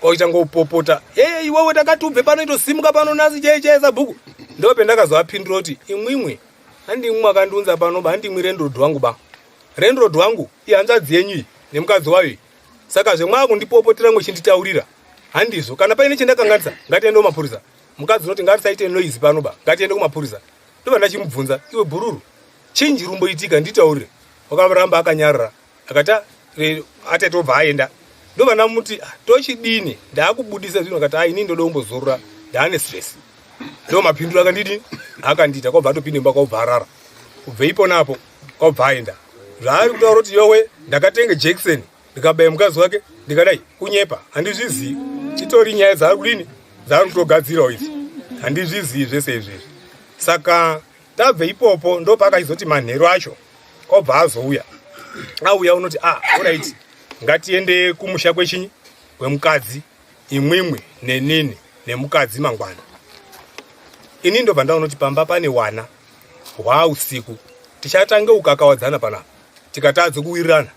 Kwaitanga upopota. Iwewe takati ubve pano itosimuka pano nasi chaichaisa bhuku. Ndope ndakazovapindura kuti imwimwe handimwe akandiunza pano handimwe rendroad wangu ba. Rendroad wangu ihanzvadzi yenyu nemukadzi wayo. Saka zvemwakundipopotera mwechinditaurira handizvo. Kana paine chendakanganisa ngatiende kumapurisa. Mukadzi unoti ngatisaite noise pano ba. Ngatiende kumapurisa. Ndobva ndachimubvunza, iwe bhururu chinji rumboitika nditaurire. Wakaramba akanyarara. Akati atete obva aenda. Ndobva ndamuti tochidini ndaakubudisa zvinhu akati ini ndoda kumbozorora ndaane stress. Ndo mapinduro akandidini akandiita kwabva atopinde mumba kwabva arara. Kubve iponapo kwabva aenda. Zvaari kutaura kuti yowe ndakatenge Jackson ndikabaya mukadzi wake ndikadai kunyepa handizvizii. Chitori nyaya dzaari kudini dzaari kutogadzirawo idzi handizvizii zvese izvezvi. Saka tabve ipopo ndo pakachizoti manheru acho kwabva azouya. Auya unoti alright ngatiende kumusha kwechinyi kwemukadzi imwimwe nenini nemukadzi mangwana. Ini ndobva ndaona kuti pamba pane wana hwausiku tichatange ukakawadzana panapa tikatadze kuwirirana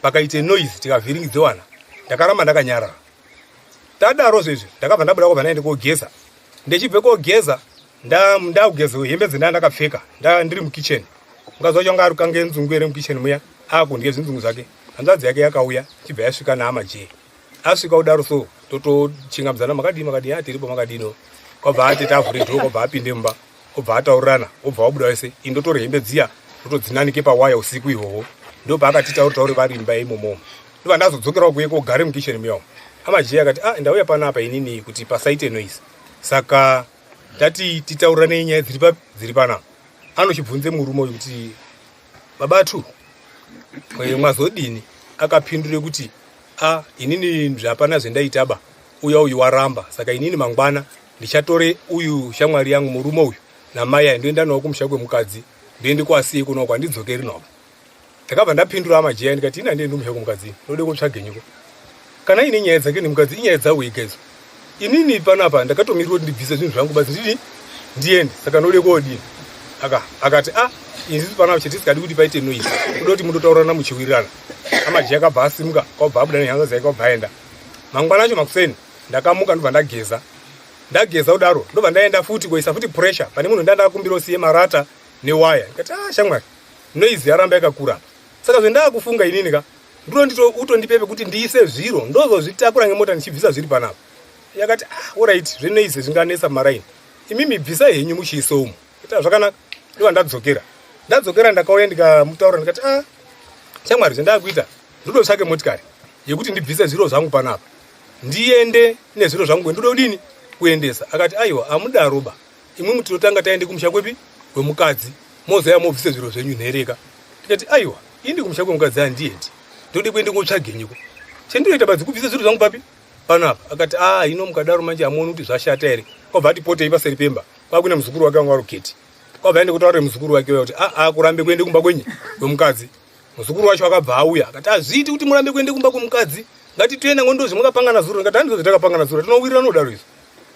pakaite noise tikavhiringidze wana. Ndakaramba ndakanyarara. Tadaro zvezvi ndakabva ndabuda kwabva ndaende kogeza. Ndechibve kogeza ndakugeza hembe dzandakapfeka ndiri mukitchen. Mukadzi wacho anga ari kange nzungu ere mukitchen muya akundye zvinzungu zvake. Hanzvadzi yake yakauya chibva yasvika naama je. Asvika kudaro so totochingambidzana makadini tiripo makadino. Kwabva atete avhure dhoo kwabva apinde mumba. Kwabva ataurirana obva wabuda wese indotora hembe dziya ndotodzinanike pawaya usiku ihwohwo. Ndo paakatitauri vari imba imomo. Ndobva ndazodzokerawo kuye kogare mukitchen muyawo. Amaje akati ndauya panapa inini kuti pasaite noise. Saka tati titaurirane nyaya dziri panapa. Anochibvunze murume uyu kuti babatu mwazodini? Akapindure kuti inini zvapana zvendaitaba uyu waramba. Saka inini mangwana ndichatore uyu shamwari yangu murume uyu namai ndoenda nawo kumusha kwemukadzi ndoende kwasiye kuno kwandidzokeri nawo. Ndakabva ndapindura amajeya ndikati ina ndiende kumusha kwemukadzi ndode kutsvage nyuko. Kana ine nyaya dzake nemukadzi inyaya dzawo ega. Inini panapa ndakatomirira kuti ndibvise zvinhu zvangu basi ndidini ndiende. Saka ndode kodini. Akati izvi panapa chetisikadi kuti paite noise. Kuda kuti mundotaurana muchiwirirana. Amajeya akabva asimuka kwabva abuda nehanzvadzi dzake kwabva aenda. Mangwana acho makuseni ndakamuka ndobva ndageza kudaro ndobva ndaenda futi kuisa futi pressure pane munhu ndandakakumbira usiye marata newaya. Ndikati shamwari noise yaramba yakakura. Saka zvendakakufunga inini ndiro utondipepe kuti ndiise zviro ndozozvitakura ngemota ndichibvisa zviri panapa. Yakati alright zvenoise zvinganesa maraini imimi bvisa henyu muchiise umu. Kuti zvakanaka. Ndobva ndadzokera ndakauya ndikamutaura ndikati shamwari zvendakuita ndodotsvake motikari yekuti ndibvise zviro zvangu panapa ndiende nezviro zvangu ndode kudini kuendesa. Akati aiwa amudaroba imwe tinotanga taende kumusha kwepi kwemukadzi mozoya mobvise zviro zvenyu nhereka. Tikati aiwa indi kumusha kwemukadzi handiendi ndode kuende kotsvagenyiko chendinoita badzi kubvise zviro zvangu papi panapa. Akati hino mukadaro manje hamuoni kuti zvashata here. Kwabva ati potei paseri pemba kwakune muzukuru wake wanga waruketi. Kwabva aende kutaura muzukuru wake kuti kurambe kuende kumba kwenyu kwemukadzi. Muzukuru wacho akabva auya akati hazviiti kuti murambe kuende kumba kwemukadzi, ngatitoenda ngondozvi mwakapangana zuro. Ngati handizvo takapangana zuro tinowirira nodaro izvo.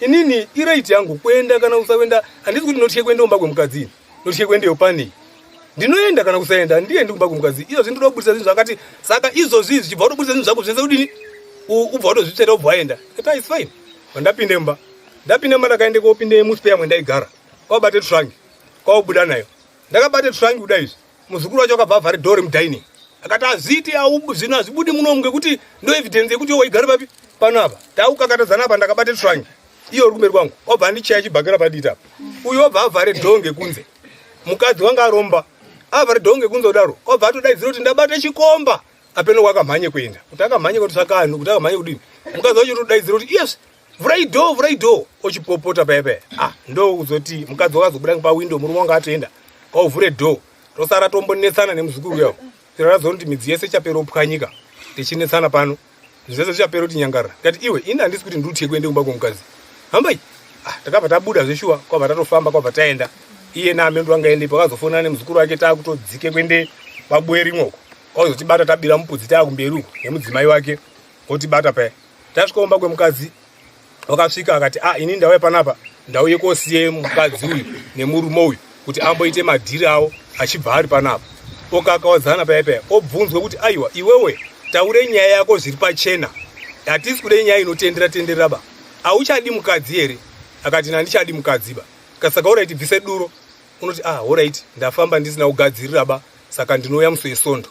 Inini iraiti yangu kuenda kana kusaenda, handisi kuti ndotye kuende kumba kwemukadzi, ndotye kuendeyo panei. Ndinoenda kana kusaenda handiendi kumba kwemukadzi. Izvo zvindoda kubudisa zvinhu zvakati saka izvozvi zvichibva kutobudisa zvinhu zvako zvese kudini ubva watozvitsveta ubva waenda. Kati is fine. Ndapinde mba ndakaende kopinde muspeya mwendaigara kwabate tsvangi kwabuda nayo. Ndakabate tsvangi kuda izvi muzukuru wacho akabva avhare dhori mudining akati haziti zvinhu hazvibudi munomu ngekuti ndo evidence yekuti waigara papi panapa. Taukakatadzana apa ndakabate tsvangi iyo uri kumberi kwangu wabva andichaya chibhakera paditi apa. Uyu wabva avhare dhoo ngekunze. Mukadzi wanga aromba avhare dhoo ngekunze kudaro wabva atodaidzira kuti ndabate chikomba apeno kwakamhanye kuenda kuti akamhanye kuti sakanhu kuti akamhanye kudini. Mukadzi wacho todaidzira kuti yes vurai dhoo ochipopota payapaya. Ndo kuzoti mukadzi wakazobuda pawindo murume wanga atoenda kwauvhure dhoo tosara tombonetsana nemuzukuru yavo. Tirazoona kuti midzi yese chapera opwanyika tichinetsana pano zvese zvichapera kuti nyangarira. Kati iwe ini handisi kuti ndutye kuende kumba kwemukadzi hambai. Takabva tabuda zveshuwa kwabva tatofamba kwabva taenda. Iye naamendo wanga endepo akazofonana nemuzukuru wake takutodzike kuende pabuwe rimwoko kwakuzotibata tabira mupudzi taakumberi uko nemudzimai wake otibata paya. Tasvika kumba kwemukadzi wakasvika akati ini ndauya panapa ndauye kosiye mukadzi uyu nemurume uyu kuti amboite madhiri awo achibva ari panapa. Okakawadzana payapaya obvunzwe kuti aiwa iwewe taure nyaya yako zviri pachena hatisi kude nyaya inotendera ba. Auchadi mukadzi here? Akati nandichadi mukadzi ba. Kasaka oraiti bvise duro. Unoti oraiti ndafamba ndisina kugadzirira ba saka ndinouya musi wesondo.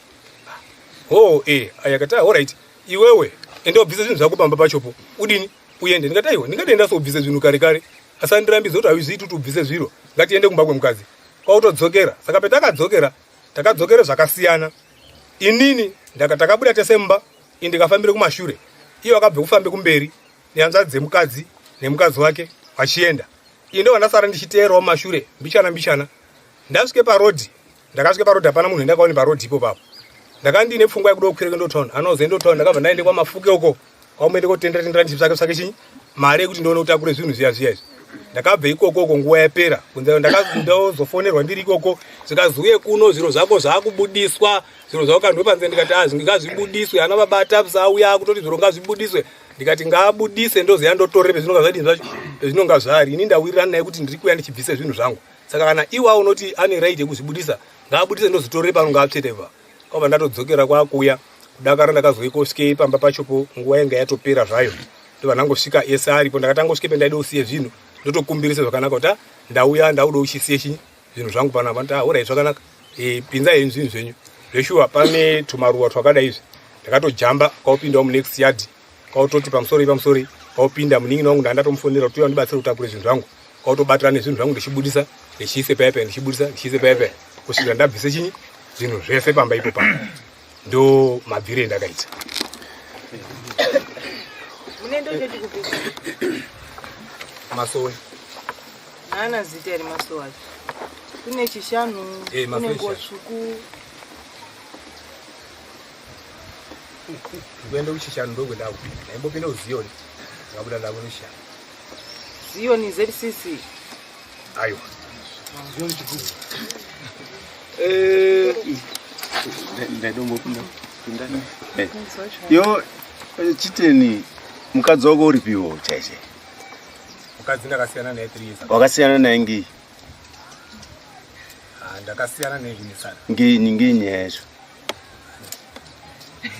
Akati oraiti iwewe ende ubvise zvinhu zvako pamba pachopo udini uende. Ndikati aiwa ndingatoenda sobvise zvinhu kare asandirambidze kuti hazviziiti kuti ubvise zviro ngatiende kumba kwemukadzi. Kwautodzokera saka petakadzokera takadzokera zvakasiyana. Inini takabuda tesemba ndikafambire kumashure iyo akabve kufambe kumberi nehanzvadzi dzemukadzi nemukadzi wake vachienda. Ndo vandasara ndichiteerawo mashure mbichana. Ndasvike parodhi hapana munhu ndakaone parodhi ipo papo. Ndakandine pfungwa yekuda kukwira ndotaunda anoze ndotaunda ndakabva ndaende kwamafuke uko kwaumende kotendera ndichitsvake chinyi mari yekuti ndione kutakure zvinhu zviya izvi. Ndakabve ikoko nguva yapera kunze ndazofonerwa ndiri ikoko zvikazouye kuno zviro zvako zvakubudiswa zviro zvako kandwe panze. Ndikati ngazvibudiswe ana babata sauya kutoti zviro ngazvibudiswe. Ndikati ngaabudise ndozoya ndotorere pezvinonga zvadini zvacho pezvinonga zvari. Ini ndawirirana naye kuti ndiri kuya ndichibvise zvinhu zvangu. Saka kana iwawo unoti ane right yekuzvibudisa ngaabudise ndozotorere pano ngaapsveteva. Kwabva ndatodzokera kwakuya kudakara ndakazoye kosvike pamba pachopo nguva yanga yatopera zvayo. Ndobva ndangosvika ese aripo ndakatangosvike pendaida kusiye zvinhu ndotokumbirise zvakanaka kuti ndauya ndauda uchisiye zvinhu zvangu panapa. Ndati orai zvakanaka pinza henyu zvinhu zvenyu zveshuwa. Pane tumaruwa twakada izvi ndakatojamba kwaupindawo munext yard kwautoti pamusori kwaupinda munin'ina wangu ndandatomufonera kuti ndibatsire kutakure zvinhu zvangu kwautobatira nezvinhu zvangu ndichibudisa ndichiise payapaya ndichiise payapaya kusvikira ndabvise zvinhu zvese pamba ipo pano. Ndo mabvire endakaita. Masoni ana zita eri masowa kune chishanu kune ngotsvuku kuenda kuchishanu ndokwendako ndaimbopinda kuziyoni ndakabuda ndako nechishanu ziyoni ZCC. aiwa yo chiteni mukadzi wako uripiwo chaiche? mukadzi ndakasiyana naye 3 years. Wakasiyana naye ngii? Ndakasiyana naye kunesana. Ngii nyaya yacho?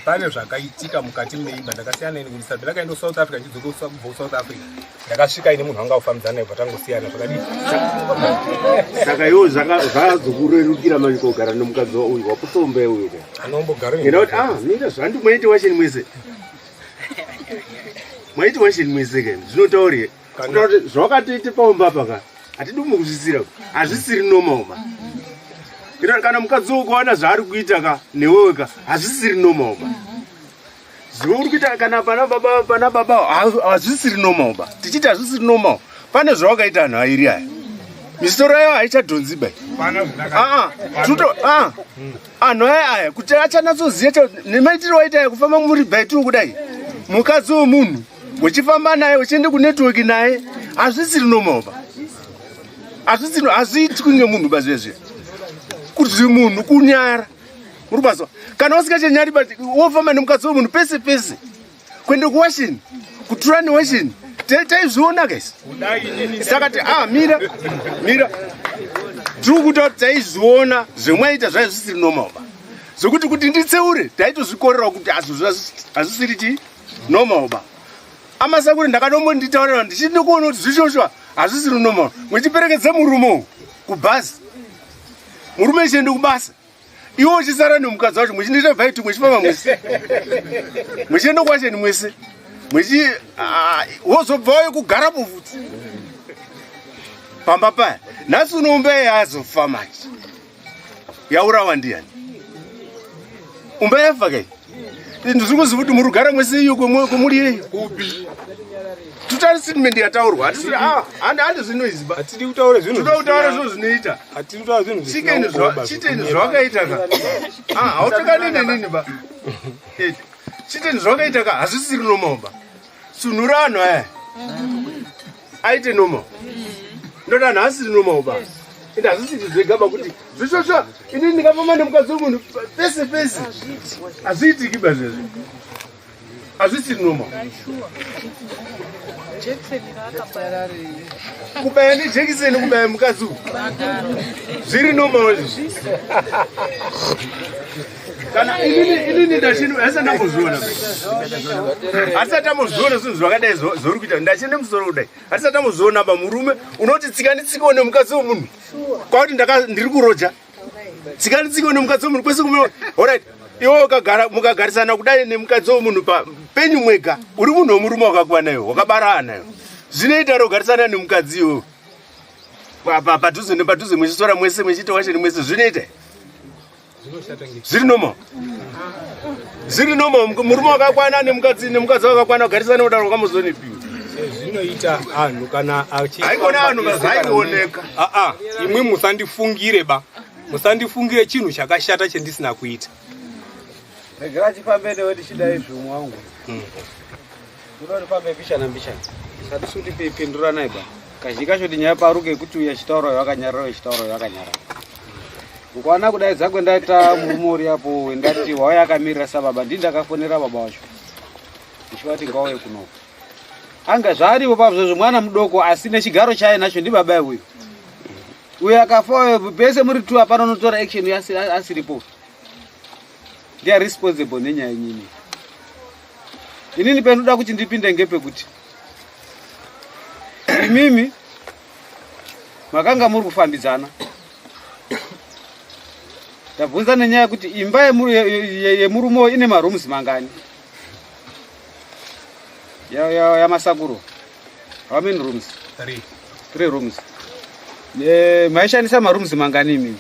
Pane zvakaitika mukati meimba ndakasiyana naye kunesana. Ndakaenda South Africa ndidzoka kubva South Africa. Ndakasvika ine munhu wanga ufambidzana naye patangosiyana zvakadii. Saka iwo zvakazokurerukira manje kugara nomukadzi uyu wakusombe uyu. Anombogara. Ngekuti nita zvandimwaiti wacheni mwese. Mwaiti wacheni mwese ke. Zvinotauriye. Kuti zvakatiite paumba paka. Atidi mukuzvisira. Hazvisiri noma. Ira kana mukadzi ukaona zvaari kuita ka newewe ka hazvisiri noma. Zviro uri kuita kana pana baba hazvisiri noma. Tichiti hazvisiri noma. Pane zvawakaita anhu airi aya. misoro yayo haichadhonzi bai. Anhu aya kuti achanatsoziva nemaitiro waita kufamba muri baitu kudai. Mukadzi womunhu uchifamba naye uchiende kunetwork naye hazvisiri nomoba. Hazviitwi ngemunhu bazvezve. Kuti munhu kunyara. Urubazwa. Kana usingachanyari bati wofamba nemukadzi womunhu pese pese. Kuende kuwashini. Kutura newashini. Taizviona guys. Saka mira. Tiri kuta kuti taizviona zvemwaita zvaizvisiri nomoba. Zvokuti kuti nditseure taitozvikorera kuti hazvisiri chi nomoba. Amasakuri ndakatombonditaurira ndichinde kuona kuti zvishoshwa hazvisiri nomoba. Mwechiperekedza murume kubhazi. Murume chiende kubasa. Iwo uchisara nemukadzi wacho mwechinoita bhaitu mwechifamba mwese. Mwechiende kwasheni mwese. Wozobvayo kugara buvutsi. Pamba paya. Nhasi unombe yazofa manje. Yaurawa ndiani. Umbe yafa kai. Ndiri kuziva kuti muri kugara mwese iyo kwemuri yeyo. Kupi. Tutari statement yataurwa. Handi zvinoiziba. Hatidi kutaura zvinhu. Tuda kutaura zvinhu zvinoita. Hatidi kutaura zvinhu. Chiteni zvawakaita ka. Hautakane nenini ba. Chiteni zvawakaita ka hazvisiri nomoba. Sunura anhu aya. Aite nomo. Ndoda nhasiri nomoba. Ende hazvisiri zvegaba kuti zvishosha ini ndikafamba nemukadzi womunhu pese pese. Hazviitiki bazvezve. Hazvisiri nomoba. Kubaya nejekiseni kubaya mukadzi uyu. Zviri nomoba izvi. Kana inini ndachino asandambozviona. Asandambozviona zvinhu zvakadai zori kuita. Ndachende musoro kudai. Asandambozviona murume unoti tsika nditsike nemukadzi womunhu. Kwauti ndiri kuroja. Tsika nditsike nemukadzi womunhu kwese kumwe. Alright. Iwo mukagarisana kudai nemukadzi womunhu penyu mwega. Uri munhu womurume wakakwana iwo, wakabara ana iwo. Zvinoita rogarisana nemukadzi iwo. Padhuze nepadhuze mwechisora mwese mwechita washeni mwese zvinoita. Zviri nomo. Murume wakakwana nemukadzi wakakwana kugarisana kudaro kwamuzonipiwa. Zvinoita anhu kana haikona anhu vazaioneka. Imwe musandifungire ba. Musandifungire chinhu chakashata chendisina kuita. Regera chifambe newe tichida izvo wangu. Kuda ndifambe mbishana. Sati suti pindura naye ba. Kazhinji kacho tinyaya paruke kuti uya chitauro yakanyarara chitauro yakanyarara. Ukwana kudaidza kwendaita murumuri apo ndati wauya akamirira sababa ndindakafonera baba wacho. Ndichivati ngauye kunoko. Anga zvariwo pazvo mwana mudoko asina chigaro chaye nacho ndi baba uyu. Uyu akafa pese muri tu apana unotora action asiripo. They are responsible nenyaya nyinyi. Inini penoda kuti ndipinde ngepekuti. Mimi makanga muri kufambidzana. Tabvunza nenyaya kuti imba yemurumo ine marooms mangani? Ya masakuro. How many rooms? 3 rooms. Maishandisa marooms mangani mimi?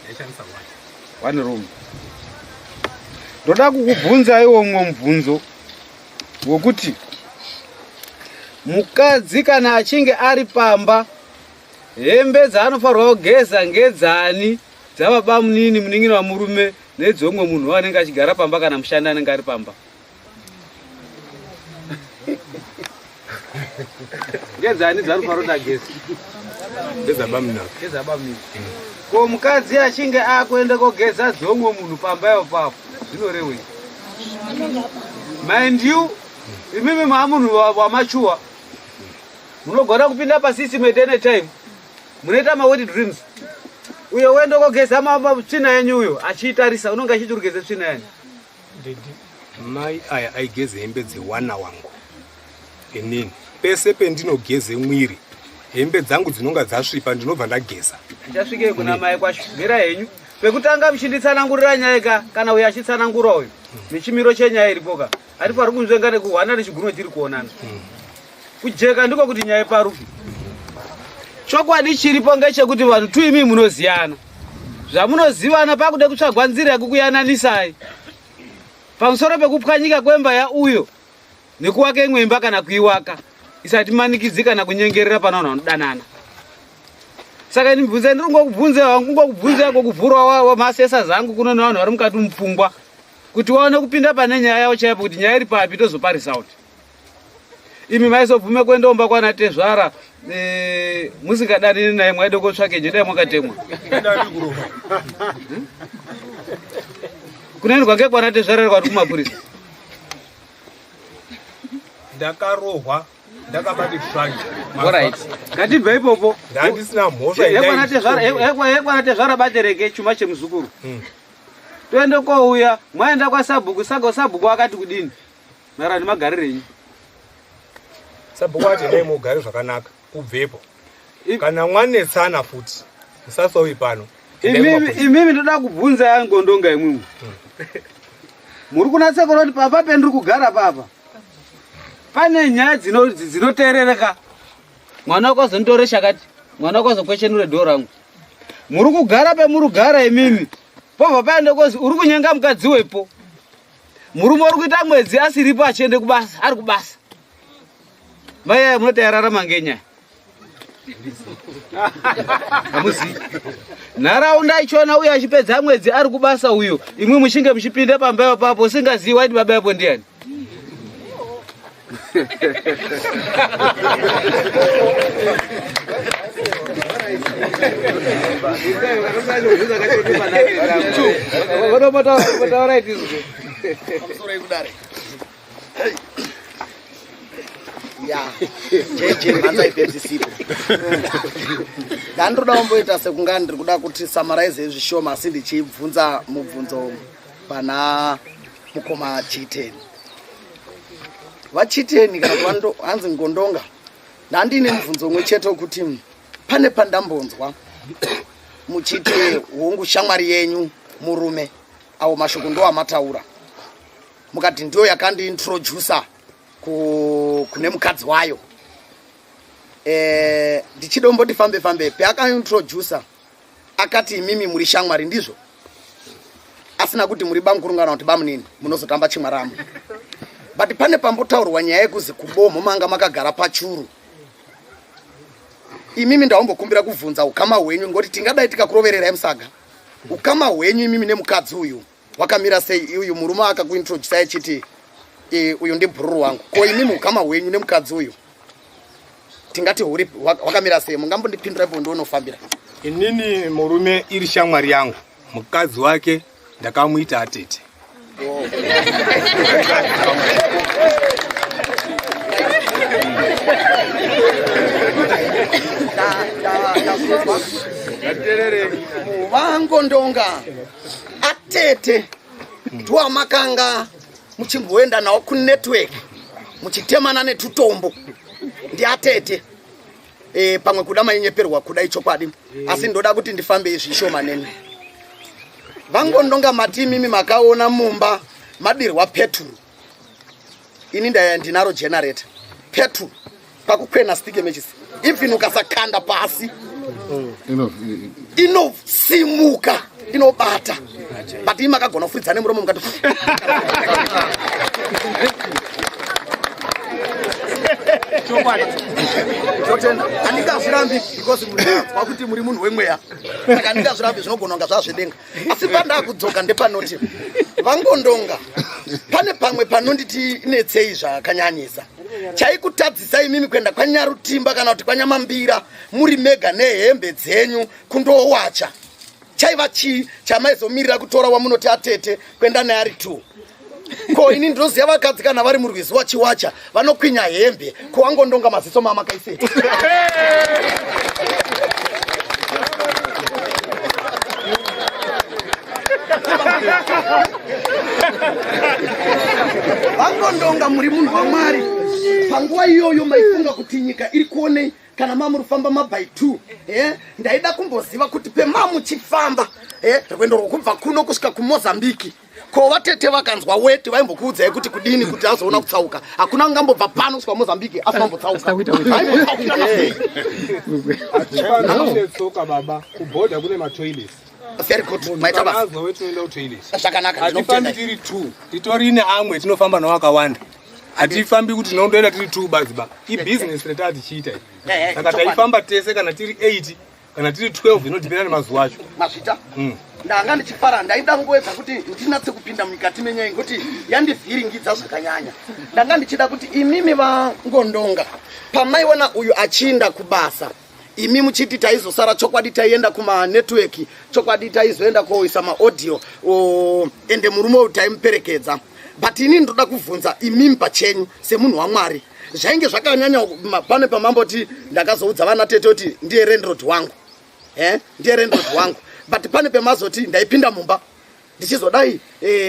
Maishandisa 1 room. Ndoda kukubvunza iwo mumwe mubvunzo wokuti mukadzi kana achinge ari pamba hembe dzaanofanirwa kugeza ngedzani dzababa munini muningiri wa murume nedzomwe munhu anenge achigara pamba kana mushandi anenge ari pamba. Ngedzani dzanofanirwa kugeza? Ngedzababa munini. Ko mukadzi achinge akuenda kogeza dzomwe munhu pamba ipapo zvinorewe. Mind you, imimi maamunhu wamachuwa munogona kupinda pasisi medene time munoita mawet dreams. Uyo wendo kogeza tsvina yenyu uyo achiitarisa unonga achiti urigeze tsvina yani. Mai aya aigeze hembe dzewana wangu. Inini pese pendinogeze mwiri hembe dzangu dzinonga dzasvipa ndinobva ndageza. Ndichasvike kuna mai kwacho mira henyu pekutanga muchinditsanangurira nyaya kana uyo achitsanangura uyo nechimiro chenyaya iripoka ari pari kunzvenga nekuhwana nechiguno chiri kuonana. Kujeka ndiko kuti nyaya parufi. Chokwadi chiripo ngechekuti vanhu tuimi munoziyana. Zvamunozivana pakude kutsvagwa nzira yekukuyananisai. Pamusoro pekupwanyika kwemba ya uyo nekuwaka imwe imba kana kuiwaka isati manikidzika kana kunyengerera pana vanhu vanodanana. Saka ndibvunze ndingokubvunza wangu ngokubvunza kokuvhurwa wa masesa zangu kuno navanhu vari mukati mupfungwa kuti waone kupinda pane nyaya yavo chaipo kuti nyaya iri papi tozoparisa kuti imi maizobvume kuendaomba kwana Tezvara musingadanini naye mwaide kotsvake jenda yamwakatemwa kunoendwa ngekwana Tezvara kwati kumapurisa ndakarohwa ndakabati tsvangi. Alright. Ngatibve ipopo. Ndandisina mhosva yekwana Tezvara batereke chuma chemuzukuru. Toende kouya mwaenda kwaSabhuku Sabhuku akati kudini mara nemagarirenyu Sabhuku ati ndai mugare zvakanaka kubvepo kana mwanetsana futi musasauyi pano. Imimi ndoda kubvunza Ngondonga imwimwe muri kunatsa kuona kuti papa pendiri kugara papa pane nyaya dzinoteerereka. Mwana wakazondore shakati, mwana wakazokweshenure dhoo rangu. Muri kugara pemuri gara imimi pobva paende kozi uri kunyenga mukadzi wepo. Murume uri kuita mwedzi asiripo achiende kubasa, ari kubasa. Mai munotayararama ngenyaya hamuzivi nharaunda ichona uyo achipedza mwedzi ari kubasa uyo imwe muchinge muchipinde pamba papo usingazivi waiti baba yapo ndiani. Ndandoda kumboita sekunga ndiri kuda kuti summarize zvishoma asi ndichibvunza mubvunzo pana mukoma Chiteni. Vachiteni kana kwando hanzi Ngondonga ndandine mubvunzo umwe chete kuti pane pandambonzwa muchiti hongu shamwari yenyu murume awo mashoko ndo amataura mukati ndio yakandiintroducer kune mukadzi wayo. Ndichidomboti fambe peakaintroducer akati imimi muri shamwari ndizvo asina kuti muri bamkurungana kuti bamunini munozotamba chimwaramu. But pane pambotaurwa nyaya yekuzi kubomo manga makagara pachuru. Imimi ndaombokumbira kubvunza ukama hwenyu ngoti tingadai tikakuroverera musaga. Ukama hwenyu imimi nemukadzi uyu wakamira sei uyu murume akakuintroduce achiti uyu ndi bhururu wangu. Ko imimi ukama hwenyu nemukadzi uyu tingati huri wakamira sei mungambondipindura ipo ndonofambira. Inini murume iri shamwari yangu mukadzi wake ndakamuita atete. Ngondonga atete ndiwa makanga muchimboenda nawo ku network muchitemana netutombo ndi atete pamwe kuda mainyeperwa kuda ichokwadi asi ndoda kuti ndifambe izvishoma nene. Vangondonga mati mimi makaona mumba madirwa petrol ini ndinaro generator petrol pakukwena stike mechisi even ukasakanda pasi inosimuka inobata but ima kagona kufridza nemuromo mukati andingazvirambi because kuti muri munhu wemweya saka andingazvirambi zvinogona kunga zvazvedenga asi pandakudzoka ndepanoti Vangondonga pane pamwe panonditi netsei zvakanyanyisa chaikutadzisa imimi kuenda kwaNyarutimba kana kuti kwaNyamambira muri mega nehembe dzenyu kundowacha chaiva chii chamaizomirira kutora wamunoti atete kwenda naye ari 2. Ko ini ndinoziva vakadzi kana vari murwizi wachiwacha vanokwinya hembe ko Vangondonga maziso mama kaise. Vangondonga muri munhu waMwari panguva iyoyo maifunga kuti nyika iri kuonei kana mamurufamba maby 2 ndaida kumboziva kuti pemamuchifamba rwendo rwokubva kuno kusvika kuMozambique ko vatete vakanzwa weti vaimbokuudzai kuti kudini kuti azoona kutsauka hakuna ungambobva pano kusvika Mozambique asambotsauka tsoka baba kubhodha kune matoilets. Very good. Maita basa. Zvakanaka ndinotenda. Tiri 2. Titori neamwe tinofamba nawo akawanda. Atifambi kuti tinondoenda tiri 2 baziba. Business reta tichiita. Saka taifamba tese kana tiri 8 kana tiri 12 inodhibirana mazuva acho mazvita ndanga ndichifara ndaida ngoedza kuti ndinatse kupinda mukati menyaya ngekuti yandivhiringidza zvakanyanya. Ndanga ndichida kuti imimi vangondonga pamaiona uyu achinda kubasa imi muchiti taizosara chokwadi taienda kumanetwork chokwadi taizoenda koisa maaudio ende murume uyu taimuperekedza. But ini ndoda kubvunza imimi pachenyu semunhu waMwari zvainge zvakanyanya pane pamamboti ndakazoudza vana tete kuti ndiye landlord wangu ndiye landlord wangu, but pane pemazoti ndaipinda mumba ndichizodai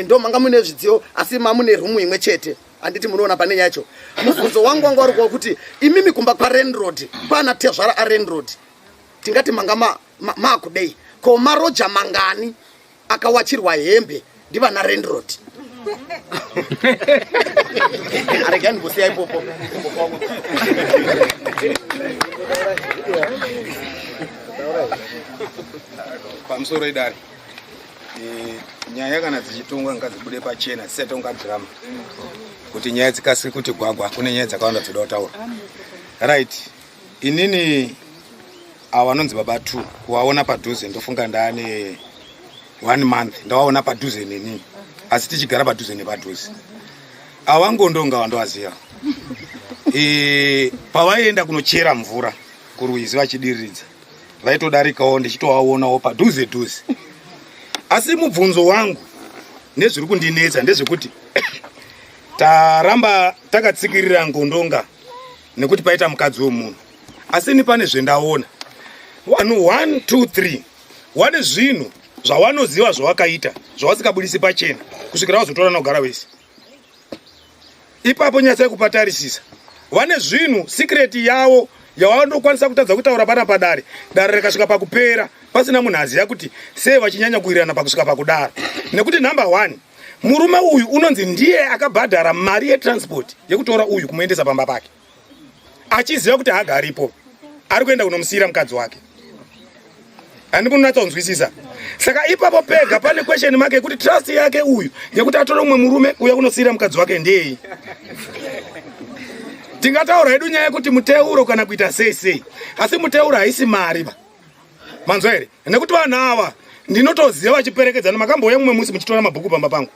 ndo manga mune zvidziyo asi mamune rumu imwe chete. Anditi munoona pane yacho mubvunzo wangu wanga wari kuti imimi kumba kwalandlord kwana tezvara alandlord tingati manga makudei ko maroja mangani akawachirwa hembe ndivana landlord. Aregani kusiya ipopo pamusoro idari nyaya kana dzichitongwa ngadzibude pachena dzisatonga drama kuti nyaya dzikasiri kuti gwagwa kune nyaya dzakawanda dzoda kutaura right. Inini awanonzi baba 2 kuwaona padhuze ndofunga ndane 1 month ndawaona padhuze nini asi tichigara padhuze nepadhuze awangondonga wandowaziva pavaienda kunochera mvura kurwizi vachidiriridza vaitodarikawo ndichitowaonawo padhuze dhuze. Asi mubvunzo wangu nezviri kundinetsa ndezvekuti taramba takatsikirira ngondonga nekuti paita mukadzi wemunhu, asi ni pane zvendaona vanhu 1 2 3 wane zvinhu zvawanoziva zvawakaita zvawasikabudisi pachena kusvikira wazotora nogara wese. Ipapo nyatsai kupatarisisa wane zvinhu sikreti yavo yawanokwanisa kutadza kutaura pana padare dare rikasvika pakupera pasina munhu aziva kuti sei vachinyanya kuwirirana pakusvika pakudaro. Nekuti number 1 murume uyu unonzi ndiye akabhadhara mari yetransport yekutora uyu kumuendesa pamba pake achiziva kuti haagaripo ari kuenda kunomusiyira mukadzi wake. Handi munatsaunzwisisa. Saka ipapo pega pane question mark yekuti trust yake uyu yekuti atore umwe murume uya kunosiyira mukadzi wake ndei. Tingataura hedu nyaya yekuti muteuro kana kuita sei asi muteuro haisi mari manzwa here. Nekuti vanhu ava ndinotoziva vachiperekedzana makambouya mumwe musi muchitora mabhuku pamba pangu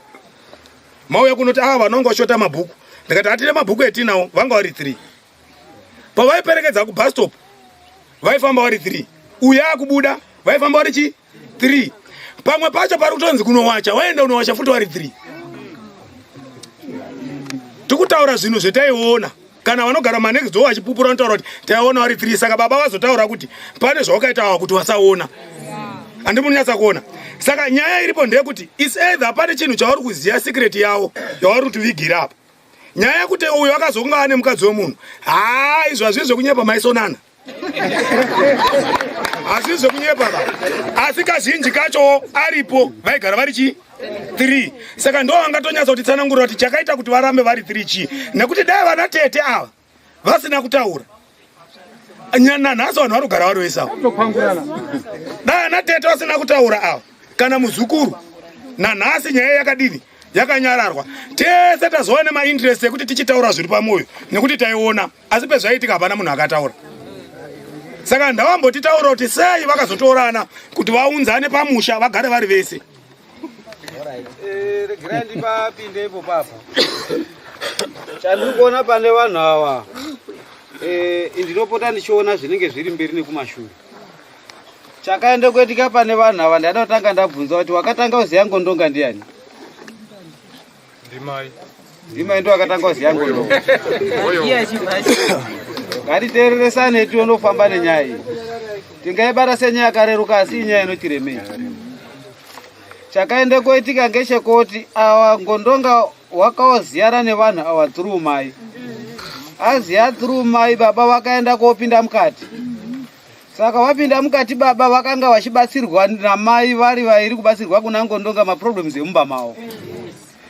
mauya kunoti ava vanonga vashota mabhuku ndikati atine mabhuku etinawo vanga vari 3 pavaiperekedza kubus stop vaifamba vari 3 uya akubuda vaifamba vari chi 3 pamwe pacho pari kutonzi kunowacha waenda unowacha futi vari 3. Tikutaura zvinhu zvetaiona kana vanogara manext door vachipupura vanotaura kuti taiona vari 3 saka baba vazotaura kuti pane zvawakaitawa kuti wasaona handi munonyatsa kuona. Saka nyaya iripo ndeyekuti is either pane chinhu chavari kuziva secret yavo yavari kutivigira apa. Nyaya yekuti uyu akazonga ane mukadzi wemunhu izvo hazvii zvekunyepa maisonana hazvii zvekunyepa asi kazhinji kacho aripo vaigara vari chi 3. Saka ndo vangatonyatsa kuti tsanangurira kuti chakaita kuti varambe vari 3 chi nekuti dai vana tete ava vasina kutaura nanhasi vanhu vari kugara vari vese ava dai vana tete vasina kutaura ava kana muzukuru nanhasi nyaya yakadini yakanyararwa tese tazova nemainterest ekuti tichitaura zviri pamwoyo nekuti taiona asi pezvaitika hapana munhu akataura. Saka ndavambotitaura kuti sei vakazotorana kuti vaunzane pamusha vagare vari vese. Regerai ndipapinde ipo papa chandiri kuona pane vanhu ava ndinopota ndichiona zvinenge zviri mberi nekumashure. Chakaenda kuitika pane vanhu ava ndada kutanga ndabvunza kuti wakatanga kuziva ngondonga ndiani? Ndimai ndo akatanga kuziva ngondonga. Ngatiteereresane tionofamba nenyaya iyi. Tingaibata senyaya yakareruka asi inyaya inotiremera. Chakaenda kuitika ngechekuti awa ngondonga wakaoziyana nevanhu ava through mai. Aziya through mai baba vakaenda kopinda mukati. Saka vapinda mukati baba vakanga vachibatsirwa namai vari vairi kubatsirwa kuna ngondonga maproblems emumba mavo.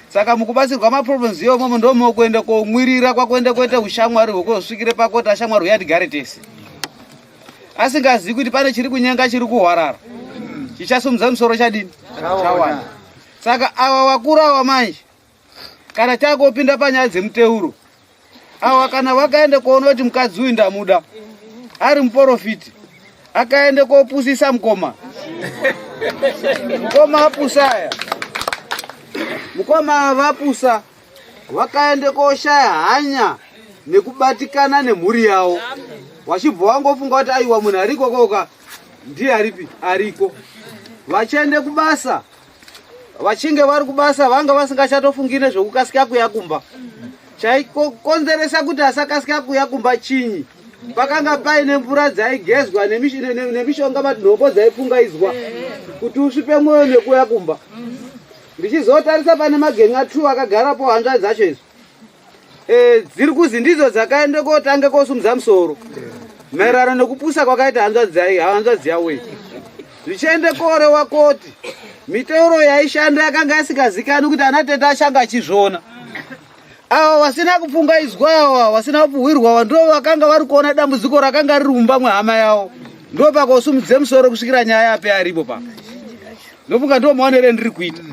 Saka mukubatsirwa maproblems iyomo ndo mokuenda komwirira kwakuenda kuita ushamwari hwekuzosvikire pakoti ashamwari yatigare tese. Asingazivi kuti pane chiri kunyenga chiri kuhwarara. Chichasumudza musoro chadini? Chawanda. Saka ava vakuru ava manje kana chakopinda panyaya dzemuteuro ava kana vakaenda kuona kuti mukadzi uyu ndamuda ari muprofiti akaende kopusisa mukoma. Mukoma apusaya. Mukoma vapusa vakaende koshaya hanya nekubatikana nemhuri yavo. Wachibva wangofunga kuti aiwa munhu ariko koka ndiye aripi ariko. Vachiende kubasa. Vachinge vari kubasa vanga vasingachatofungire zvokukasika kuya kumba. Chaikokonzeresa kuti asakasika kuya kumba chinyi. Pakanga paine mvura dzaigezwa nemishonga matinhombo dzaipfungaidzwa kuti usvipe mwoyo nekuya kumba. Ndichizotarisa pane magenga 2 akagarapo hanzva dzacho izvo. Dziri kuzi ndidzo dzakaende kotange kosumudza musoro maererano nekupusa kwakaita hanzva dziyawe. Zvichiende korewa koti miteuro yaishanda yakanga isingazikani kuti ana tete achanga achizvona. Ava vasina kupfungaidzwa ava vasina kupuhwirwa ndo vakanga vari kuona dambudziko rakanga riri mumba mwehama yavo. Ndo pakosumudze musoro kusvikira nyaya yape aripo pa. Ndofunga ndo maonero endiri kuita.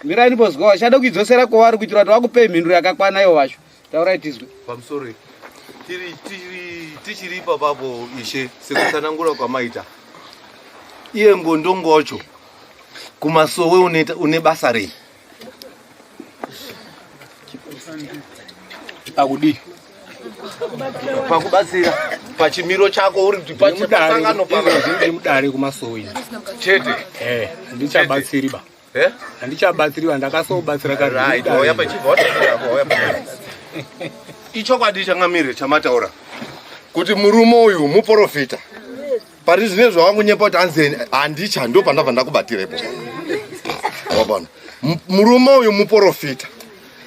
Mirai mbozwa wachada kuidzosera kwavari kuitira kuti vakupe mhinduro yakakwana ivo vacho. Taurai tizwe. Pamusoro tichiri papapo ishe sekutsanangura kwamaita. Iye ngondongo wacho kumasowe une basa rei? Akudi. Pakubatsira pachimiro chako uri kuti pachipasangano pamwe mudare kumasowe. Chete. Ndichabatsiri ba. Handichabatsiriwa ndakasobatsira kare. Right, oya pachibva oya pachibva. Ichokwadi changamire chamataura kuti murume uyu muprofita. Pari zvine zvawangunyepa kuti anzeni handicha ndo pandabva ndakubatirepo. Wabona. Murume uyu muprofita.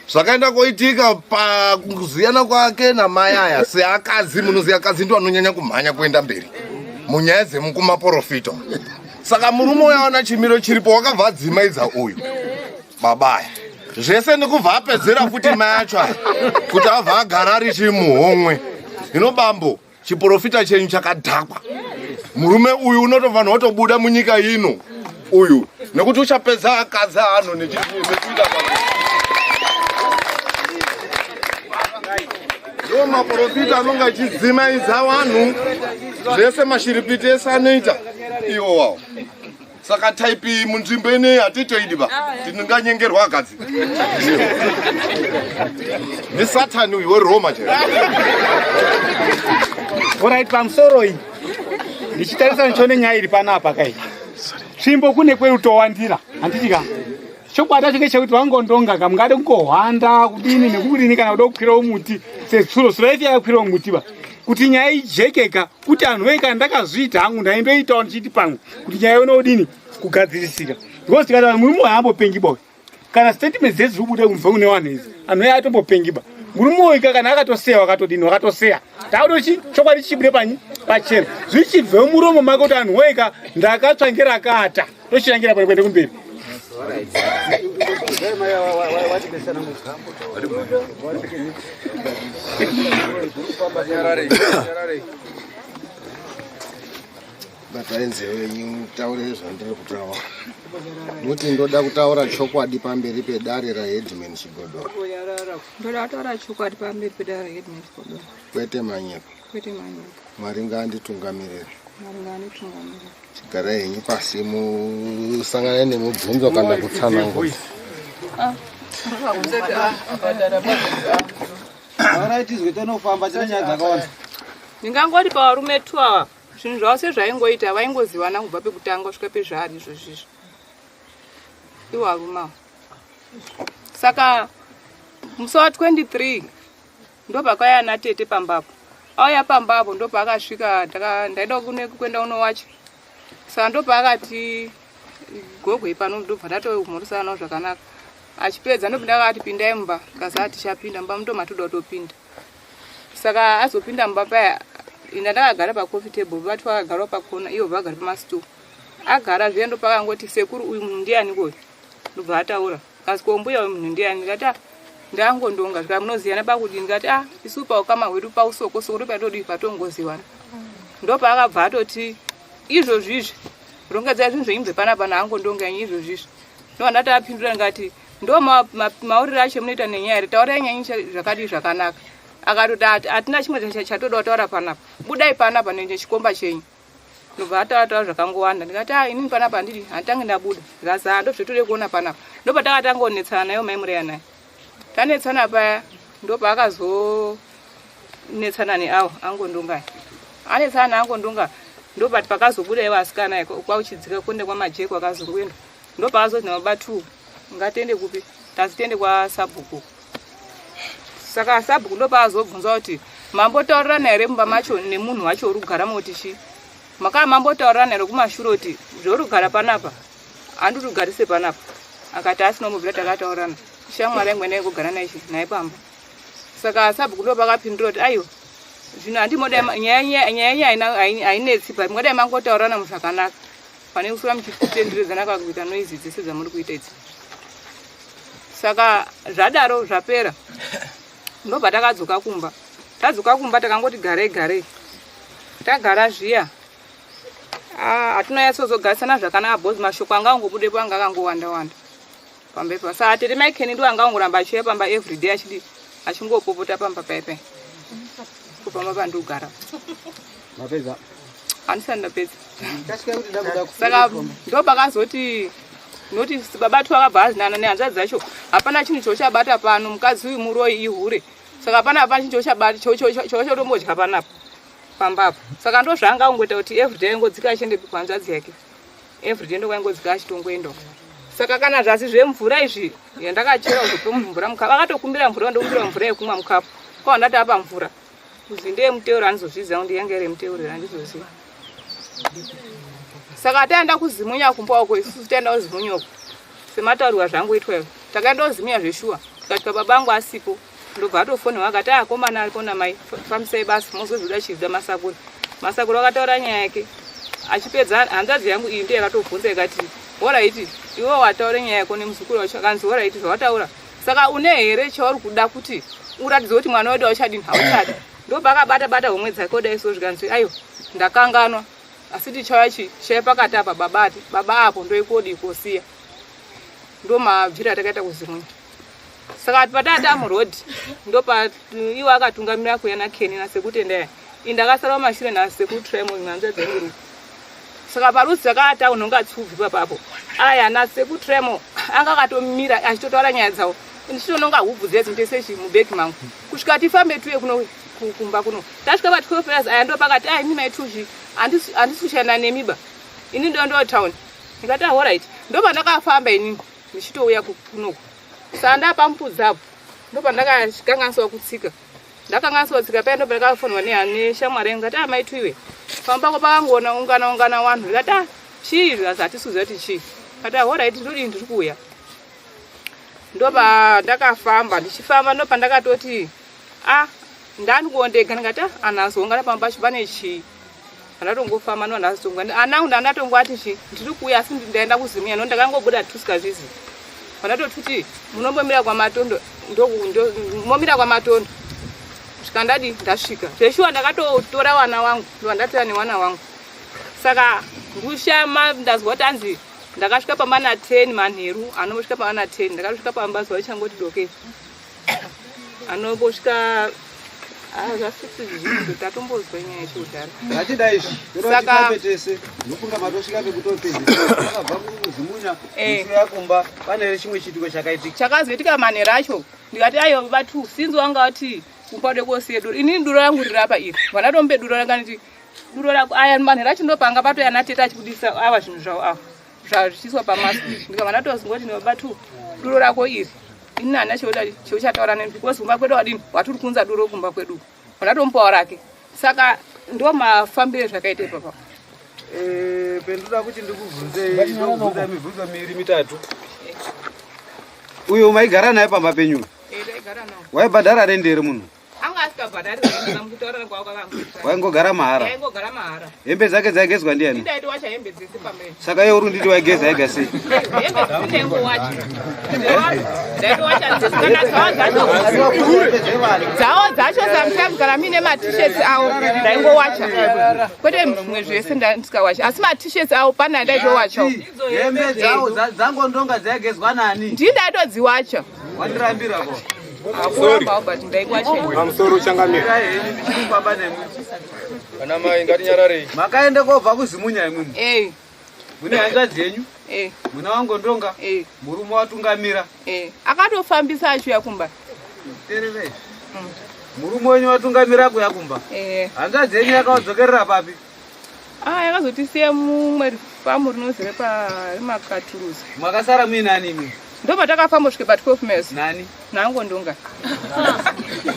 Zvakaenda koitika pakuziyana kwake namai aya seakadzi munoziya akadzi ndo anonyanya kumhanya kuenda mberi munyaya dzemukumaprofita. Saka murume uyu aona chimiro chiripo wakabva adzimaidza uyu babaya zvese nekubva apedzera futi mai acho kuti abva agara ari chimuhomwe. Hino bambo chiprofita chenyu chakadhakwa. Murume uyu unotofanira kutobuda munyika ino uyu nekuti uchapedza akadzi anhu nechikuita ndo maprofita anonga achidzimaidza vanhu zvese mashiripiti ese anoita iwo wawo. Saka taipi munzvimbo ineyi hatitoidi ba tinonganyengerwa akadzi nesatani uyu weroma chero. Alright, pamusoro iyi ndichitarisa nechone nyaya iri panapa kai tsvimbo kune kwerutowandira handitika chokwata chinge chekuti vangondonga kamungade kungohwanda kudini nekudini kana kuda kukwirawo muti setsuro suraiti yakwirawo muti ba kuti nyaya ijekeka kuti anhu weka ndakazviita hangu ndaindoitawo ndichiti pamwe kuti nyaya inodini kugadzirisika because tikati murume haambopengiba kana statement dzedzi dzikubuda kubva kune vanhu idzi anhu aya atombopengiba murume uyu kana akatoseya wakatodini wakatoseya taudochi chokwadi chichibude panyi pachena zvichibve muromo make kuti anhu weka ndakatsvangira akata tochirangira pano kuende kumberi. Bataenzewenyu taure zvandiri kutaura muti ndoda kutaura chokwadi pamberi pedare raHeadman Chigodoro. Ndoda kutaura chokwadi pamberi pedare raHeadman Chigodoro. Kwete manyika. Kwete manyika. Mwari ngaanditungamirire. Mwari ngaanditungamirire. Chigarai henyu pasi musangane nemubvunzo kana kutsanangura. Araitizwe tonofamba chine nyaya dzakawanda. Ndingangoti pavarume 2 ava zvinhu zvavo sezvaingoita vaingoziwana kubva pekutanga kusvika pezvaari izvozvizvo iwo varume avo. Saka musi wa23 ndo pakauya natete pambapo auya pambapo ndo paakasvika ndaida kuenda unowacha saka ndo paakati gogwe pano ndobva ndatomhoresana nawo zvakanaka achipedza ndobva ndakati pindai mumba kazi atichapinda mumba ndo matoda kutopinda. Saka azopinda mumba paya ina ndakagara pacoffee table vati vakagara pakona ivo vagara pamasitow agara zviya ndo pakangoti sekuru uyu munhu ndiani koyi ndobva ataura kazi kombuya uyu munhu ndiani ndikati ndangondonga zvika munoziyana pakudini ndikati isu paukama hwedu pausoko soko ndo patodii patongoziwana ndo paakabva atoti izvozvizvi rongedzai zvinhu zveimbe panapa naangondonga yenyu izvozvizvi ndo andati apindura ndikati ndo mauriro acho munoita nenyaya iri taurai nyanyi zvakadii zvakanaka akatoti hatina chimwe chatoda kutaura panapa, budai panapa nechikomba chenyu. Ndobva ataura zvakangowanda. Ndikati inini panapa handidi, handitange ndabuda. Ndikazaa ndozvetode kuona panapa. Ndobva takatanga kunetsana nayo mai Mureya naye. Tanetsana paya ndobva akazonetsana neavo angondunga. Anetsana neangondunga ndobva pakazobuda ivo asikana kwauchidzika kuende kwamajeko akazongwenda. Ndobva akazoti namabatu ngatiende kupi? Tazi tiende kwaSabhuku. Saka Sabhuku ndobva akazobvunza kuti mambotaurirana here mumba macho nemunhu wacho uri kugara moti chii? Makava mambotaurirana here kumashure kuti zvauri kugara panapa handiri kugarise panapa? Akati asina mubvira takataurana. Shamwari yangu yandai kugara naye pamba. Saka Sabhuku ndobva akapindura kuti aiwa zvino handimoda nyaya hainetsi pa mwadai mangotaurirana munhu zvakanaka pane kusura muchitenderedzana kakuita noizi dzese dzamuri kuita idzi. Saka zvadaro zvapera ndobva takadzoka kumba. Tadzoka kumba takangoti garei. Tagara zviya hatinonyatsozogarisana zvakanaka bhozi mashoko anga angobudepo anga akangowanda pambepo. Saka tete Maikeni ndiwo anga angoramba achiuya pamba everyday achingopopota pamba paipai kupamba pandogara. Mapedza? Handisati ndapedza. Saka ndopakazoti noti babatu akabva azinana nehanzvadzi dzacho hapana chinhu chochabata pano, mukadzi uyu muroi ihure. Saka hapana chinhu chochotombodya panapa pambapo. Saka ndozvaanga kungoita kuti everyday aingodzika achiende kuhanzvadzi yake, everyday ndokwaingodzika achitongoendawo. Saka kana zvasi zvemvura izvi yandakachera kuzope munhu mvura mukapu, akatokumbira mvura ndokumbira mvura yekumwa mukapu, kwa ndati apa mvura kuzi ndeye muteuro handizozviziva kuti yange iri muteuro handizoziva. Saka taenda kuzimunya kumba uko, isusu taenda kuzimunya uko semataurirwa zvangoitwa ivo. Takaenda kuzimunya zveshuwa, tikasvika baba angu asipo. Ndobva atofonera akati akomana aripo namai, fambisai basi mozozvida chidza Masakuri. Masakuri akataura nyaya yake. Achipedza hanzvadzi yangu iyi ndiye akatobvunza ikati oraiti iwe wataura nyaya yako nemuzukuru wacho, akanzi oraiti zvawataura. Saka une here chauri kuda kuti uratidze kuti mwana wedu auchadini hauchadi. Ndobva akabata homwe dzake odai so zvikanzi aiwa ndakanganwa asi tichauya chishaya pakati apa babati baba apo ndoikodi kosiya. Ndomabvira takaita kuzimunya. Saka patata murodhi ndopa iwo akatungamira kuya naKeni naSekuti ndaya indakasara mumashure naSekutremo nyanza dzenguru. Saka parudzi dzakaata unonga tsuvhi papapo aya naSekutremo anga akatomira achitotaura nyaya dzawo. Ndichononga hubvu dzedzi ndese mubhegi mangu kusvika tifambe tuye kuno kumba kuno. Tasvika pa 12 hours aya ndopakati ini maituzvi handisushana nemiba ini ndo town. Ndikati alright ndopa ndakafamba ini ndichitouya kunoko. Saka ndapamupudzapo ndopa ndakakanganiswa kutsika. Ndakanganiswa kutsika paya ndopa ndakafonwa neshamwari yangu ngati maitu iwe pambako pakangoona ungana vanhu. Ndikati chii zvikazi hatisuziva kuti chii. Ndikati alright ndodini ndiri kuuya. Ndopa ndakafamba ndichifamba ndopa ndakatoti ndandikondega. Ndikati anazongana pamba pacho pane chii. Andatongofamba ndoandazotongwa anangu ndandatongwati chii ndiri kuuya asi ndaenda kuzimunya no ndakangobuda tusikazvizivi. Pandatoti munombomira kwamatondo momira kwamatondo kusvika ndadi ndasvika zveshuwa ndakatotora wana wangu ndovandatoya newana wangu. Saka ngushama ndazwa kuti anzi ndakasvika pamba na 10 manheru anombosvika pamba na 10 ndakasvika pamba zuva richangoti dokei anombosvika zvasisi zvizhinji tatombozwa nyaya yechiudhara. Ngatida izvi saka tese nofunga matosvika pekutopedzisa akabva kuzimunya mushure kumba pane chimwe chituko chakaitika chakazoitika manheru acho. Ndikati ayo batu sinzi wanga kuti upade kosiye duro inini duro rangu riri apa iri vanatombe duro rakaniti duro rako aya manheru acho ndopanga patoyana teta achibudisa ava zvinhu zvavo ava zvazviswa pamasi. Ndika vanatozingoti nebatu duro rako iri ini hana cheuchataura neni because kumba kwedu wadini watiri kunza duro kumba kwedu vanatomupawo rake. Saka ndo mafambire zvakaita papa. Penduda kuti ndikubvunzei ndokubvunza mibvunzo miviri mitatu. Uyo maigara naye pamba penyu? Ndaigara nawo. Waibhadhara rende here munhu? Anga asikabhadhari rende ndamutaurira kwako kakanguta. Waingogara mahara? Yaingogara mahara. Hembe dzake dzaigezwa ndiani? Ndaiti wacha hembe dzese pamba. Saka iwe uri nditi waigeza ega sei? Hembe dzitengo wacha. Ndaiti wacha kana dzawo dzacho sometimes kana mine ma-t-shirts awo ndaingowacha. Kwete zvimwe zvese ndisikawacha asi ma-t-shirts awo pana ndaitowachawo. Hembe dzawo dzangondonga dzaigezwa nani? Ndindaitodziwacha. Wandirambira ko? Akuramba but ndaikwache. Pamusoro changamira. Kwamba nemi. Kana mai ngatinyarare. Makaenda kobva kuzimunya imwe. Mune hanzvadzi yenyu? Muna wangondonga? Murume watungamira? Akatofambisa achiuya kumba. Terere. Murume wenyu watungamira kuya kumba? Hanzvadzi yenyu yakadzokerera papi? Yakazotisiya mumwe famu rinozere parimakaturuz. Makasara muinani imi? Ndo patakafamba kusvika pa 12 miles. Nani? Nangondonga.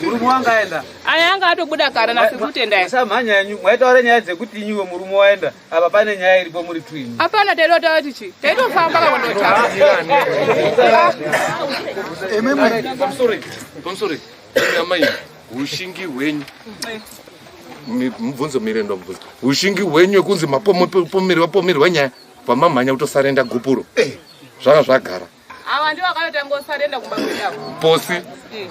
Murume wangaenda? Anga atobuda kara nasikutenda. Samhanya yenyu mwaitaura nyaya dzekuti inyuwe murume waenda apa pane nyaya iripo muri twini. Apana taitota tichi. Taitofamba kakondotamba. Pamusoro. Amai ushingi hwenyu. Mubvunzo mirendo mubvunzo. Ushingi hwenyu kunzi mapomeri wenyaya pamamhanya kutosarenda gupuro. Zvaka zvagara. Ava ndiwo akatotangosarenda kumba kwavo. Posi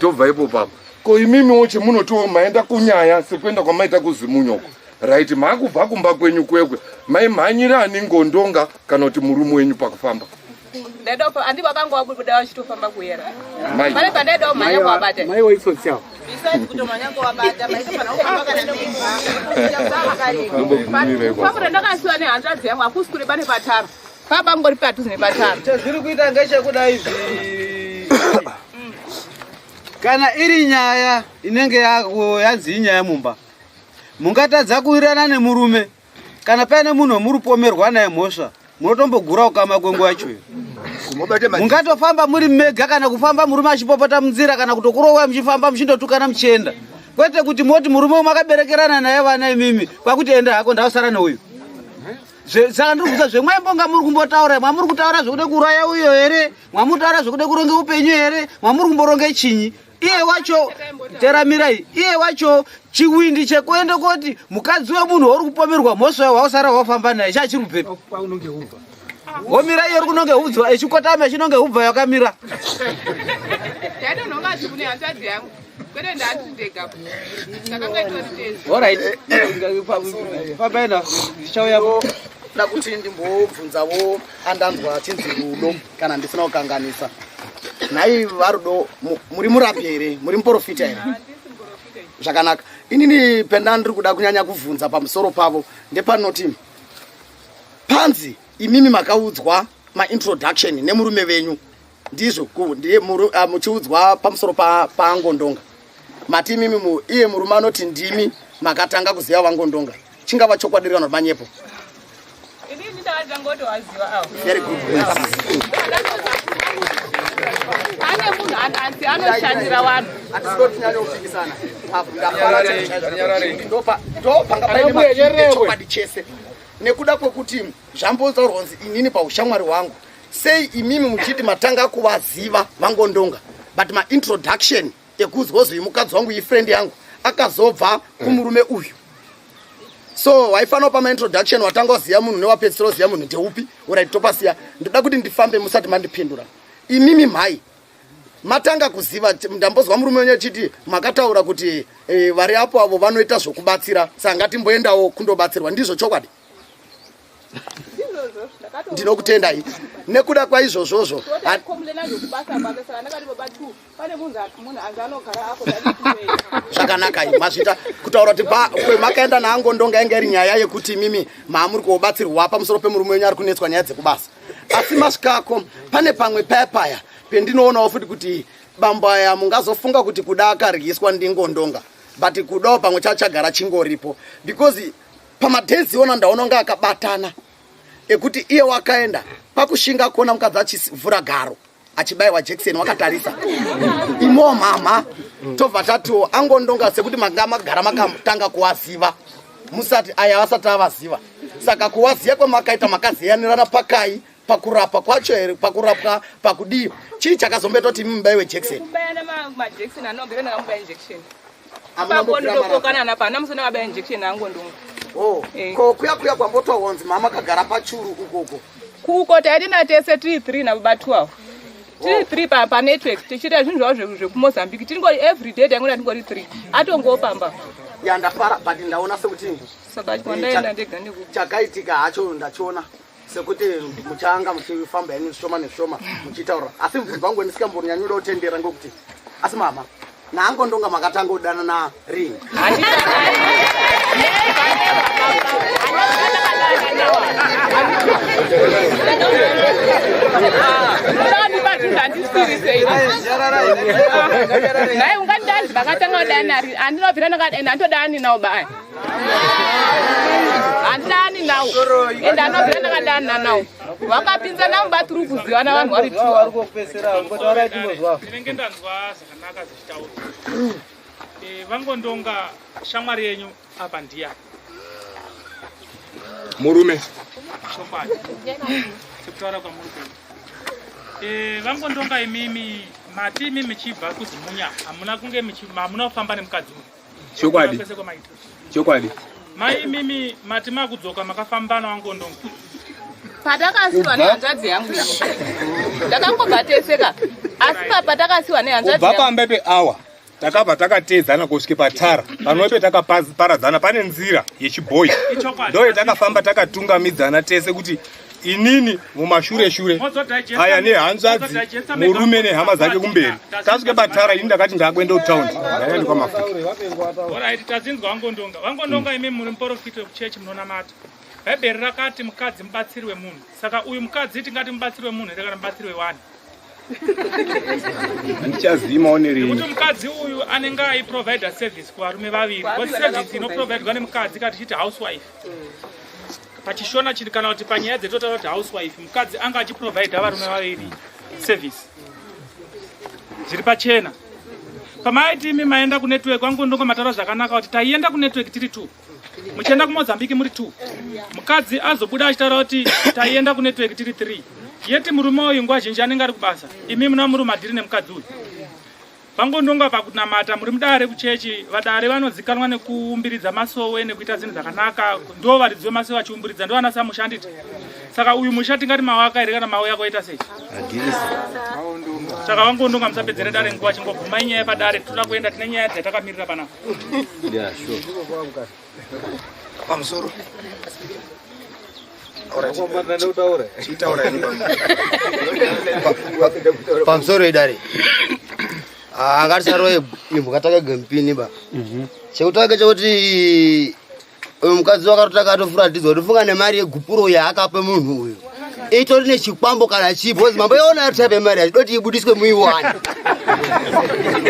tobva ipo papa. Ko imimiwo chemunotiwo maenda kunyaya sekuenda kwamaita kuzimunyoko. Right, makubva kumba kwenyu kwekwe. Maimhanyira ani ngondonga kana kuti murume wenyu pakufamba. Ndadopa andiba kangu wabuda wachitofamba kuyera. Mai. Pale pandedo manya kwabata. Mai waitsotsawo. Besides kutomanya kwabata, mai kana ukubaka nendo kumba. Pamwe ndakasiwa nehanzvadzi yangu akusikure pane pataro. Papa ngori padhuze nepataro. Chezviri kuita ngechekuda izvi. Kana iri nyaya inenge yanzi inyaya mumba. Mungatadza kuirana nemurume. Kana paine munhu murupomerwa naye mhosva, munotombogura ukama kwenguva yacho. Mungatofamba muri mega kana kufamba murume achipopota munzira kana kutokurowa muchifamba muchindotukana muchienda. Kwete kuti moti murume makaberekerana naye vana imimi, kwakuti enda hako ndausara neuyu. Saka ndikuudza zvemwaimbonga muri kumbotaura, mwamuri kutaura zvekude kuraya uyo here, mwamuri kutaura zvekude kuronge upenyu here, mwamuri kumboronge chinyi. Iye wacho teramirai, iye wacho chiwindi chekuenda kuti mukadzi wemunhu uri kupomerwa mhosva wausara wafamba naye chachiri kupepa. Kwaunonge ubva. Womira iye uri kunonge udzwa echikotama echinonge ubva yakamira. Taito nonga achikune hanzvadzi yangu. Kwete ndati ndega. Saka ngaitwa tezi. Alright. Pabaina ndichauyapo. Da kuti ndimbobvunzawo andanzwa chinzi rudo kana ndisina kukanganisa. Nai varudo muri murapi here, muri muprofita here. Zvakanaka. Inini penda ndiri kuda kunyanya kuvhunza pamusoro pavo ndepanoti panzi imimi makaudzwa ma-introduction nemurume venyu ndizvo ndiye muchiudzwa pamusoro paangondonga. Mati imimi iye murume anoti ndimi makatanga kuziva vangondonga. Chingava chokwadi kana manyepo. Inini ndakangotowaziva awo. Very good. Ane munhu anzi anoshandira vanhu. Hatisoti nyanya kufikisana. Ndopanga paine chokwadi chese. Nekuda kwekuti zvambotaurwa kunzi inini paushamwari hwangu sei imimi muchiti matanga kuvaziva vangondonga but ma-introduction ekuzwa zoi mukadzi wangu ifriend yangu akazobva kumurume uyu. So waifanira pama-introduction watanga kuziva munhu newapedzisira kuziva munhu ndeupi urai topasiya. Ndoda kuti ndifambe musati mandipindura. Imimi mhai matanga kuziva, ndambozwa murume wenyu achiti makataura kuti vari apo avo vanoita zvokubatsira saka ngatimboendawo kundobatsirwa. Ndizvo chokwadi? Ndinokutendai nekuda kwaizvozvozvo. Zvakanaka mazvita kutaura kuti makaenda naangondonga yange iri nyaya yekuti mimi maamuri kuobatsirwa pamusoro pemurume wenyu ari kunetswa nyaya dzekubasa. Asi masvikako pane pamwe paya pendinoonawo futi kuti bambo aya mungazofunga kuti kuda akaryiswa ndingondonga but kudawo pamwe chachagara chingoripo because pamadhenzi ona ndaona nga akabatana ekuti iye wakaenda pakushinga kuona mukadzi achivhura garo achibayiwa jekiseni wakatarisa imo mama tobva tatiwo angondonga sekuti manga magara makatanga kuwaziva musati aya vasati avaziva saka kuwaziva kwemakaita makaziyanirana pakai pakurapa kwacho here pakurapwa pakudii chii chakazombetoti mubayiwe jekiseni majekiseni anogere ndakamubaya injection apakondopokanana pana musina wabaya injection angondonga. Ko kuya kwambotaurwa kunzi mama akagara pachuru ukoko kuko taidina tese tiri 3 nababa 12 tiri 3 pa network tichita zvinhu zvavo zvekumozambique tingori everyday taingona tingori 3 atongopamba yandafara but ndaona sekuti saka kwandaenda ndega ndiko chakaitika hacho ndachiona sekuti muchanga muchifamba henyu zvishoma nezvishoma muchitaura asi mubvunzo wangu ndisingambonyanyuda kutendera ngokuti asi mama naangondonga makatanga kudana na rini naye ungadani vakatanga kudanari andinobvira ndandodani nawo baya handidani nawo ende anobvira ndakadana nawo vakapinza navo batiri kuzivana vanhu vari ndinenge ndanzwa zvakanaka zvichitaura vangondonga shamwari yenyu apa ndiya murume chokwadi sekutaura kwamuri kwenyu vangondonga imimi mati imi michibva kuzimunya hamuna kunge hamuna kufamba nemukadzi chokwadi chokwadi mai imimi mati makudzoka makafamba navangondonga patakasiwa nehanzvadzi yangu takangobva teseka asi patakasiwa nehanzvadzi kubva pamba peawa takabva takatedzana kusvike patara panope takaparadzana pane nzira yechibhoyi ndo yetakafamba takatungamidzana tese kuti inini mumashure-shure aya nehanzvadzi murume nehama dzake kumberi tasvike patara ini ndakati ndakwenda kutaundi ndaenda kwamafuta orit tazinzwa vangondonga imi muri muprofita wekuchechi munonamata bhaibheri rakati mukadzi mubatsiri wemunhu saka uyu mukadzi tingati mubatsiri wemunhu here kana mubatsiri wewani handichazimawo nerei kuti mukadzi uyu anenge aiprovidha service kuvarume vaviri but service inoprovidwa nemukadzi kati chiti housewife pachishona chiri kana kuti panyaya dzetotaura kuti housewife mukadzi anga achiprovidha varume vaviri service zviri pachena pamaiti imi maenda kunetwork vangondonga mataura zvakanaka kuti taienda kunetwork tiri 2 muchienda kumozambiki muri 2 mukadzi azobuda achitaura kuti taienda kunetwork tiri 3 yeti murume uyu nguva zhinji anenge ari kubasa imi muna muri madhiri nemukadzi uyu vangondonga pakunamata muri mudare kuchechi vadare vanozikanwa nekuumbiridza masowe nekuita zvinhu zvakanaka ndo varidzi vemasowe vachiumbiridza ndo vana samushanditi saka uyu musha tingati mawaka here kana mawe yako ita sei saka vangondonga musapedzere dare nguva chingobvuma inyaya padare toda kuenda tine nyaya dzatakamirira panapa pamusoro pamusoro idare angatisaro imbwa takagempini ba chekutake chekuti uyu mukadzi wakatotaka atofuratidza kuti funga nemari yegupuro yaakape munhu uyu itori nechikwambo kana chipo mambo yaona yataipe mari achidoti ibudiswe muiwane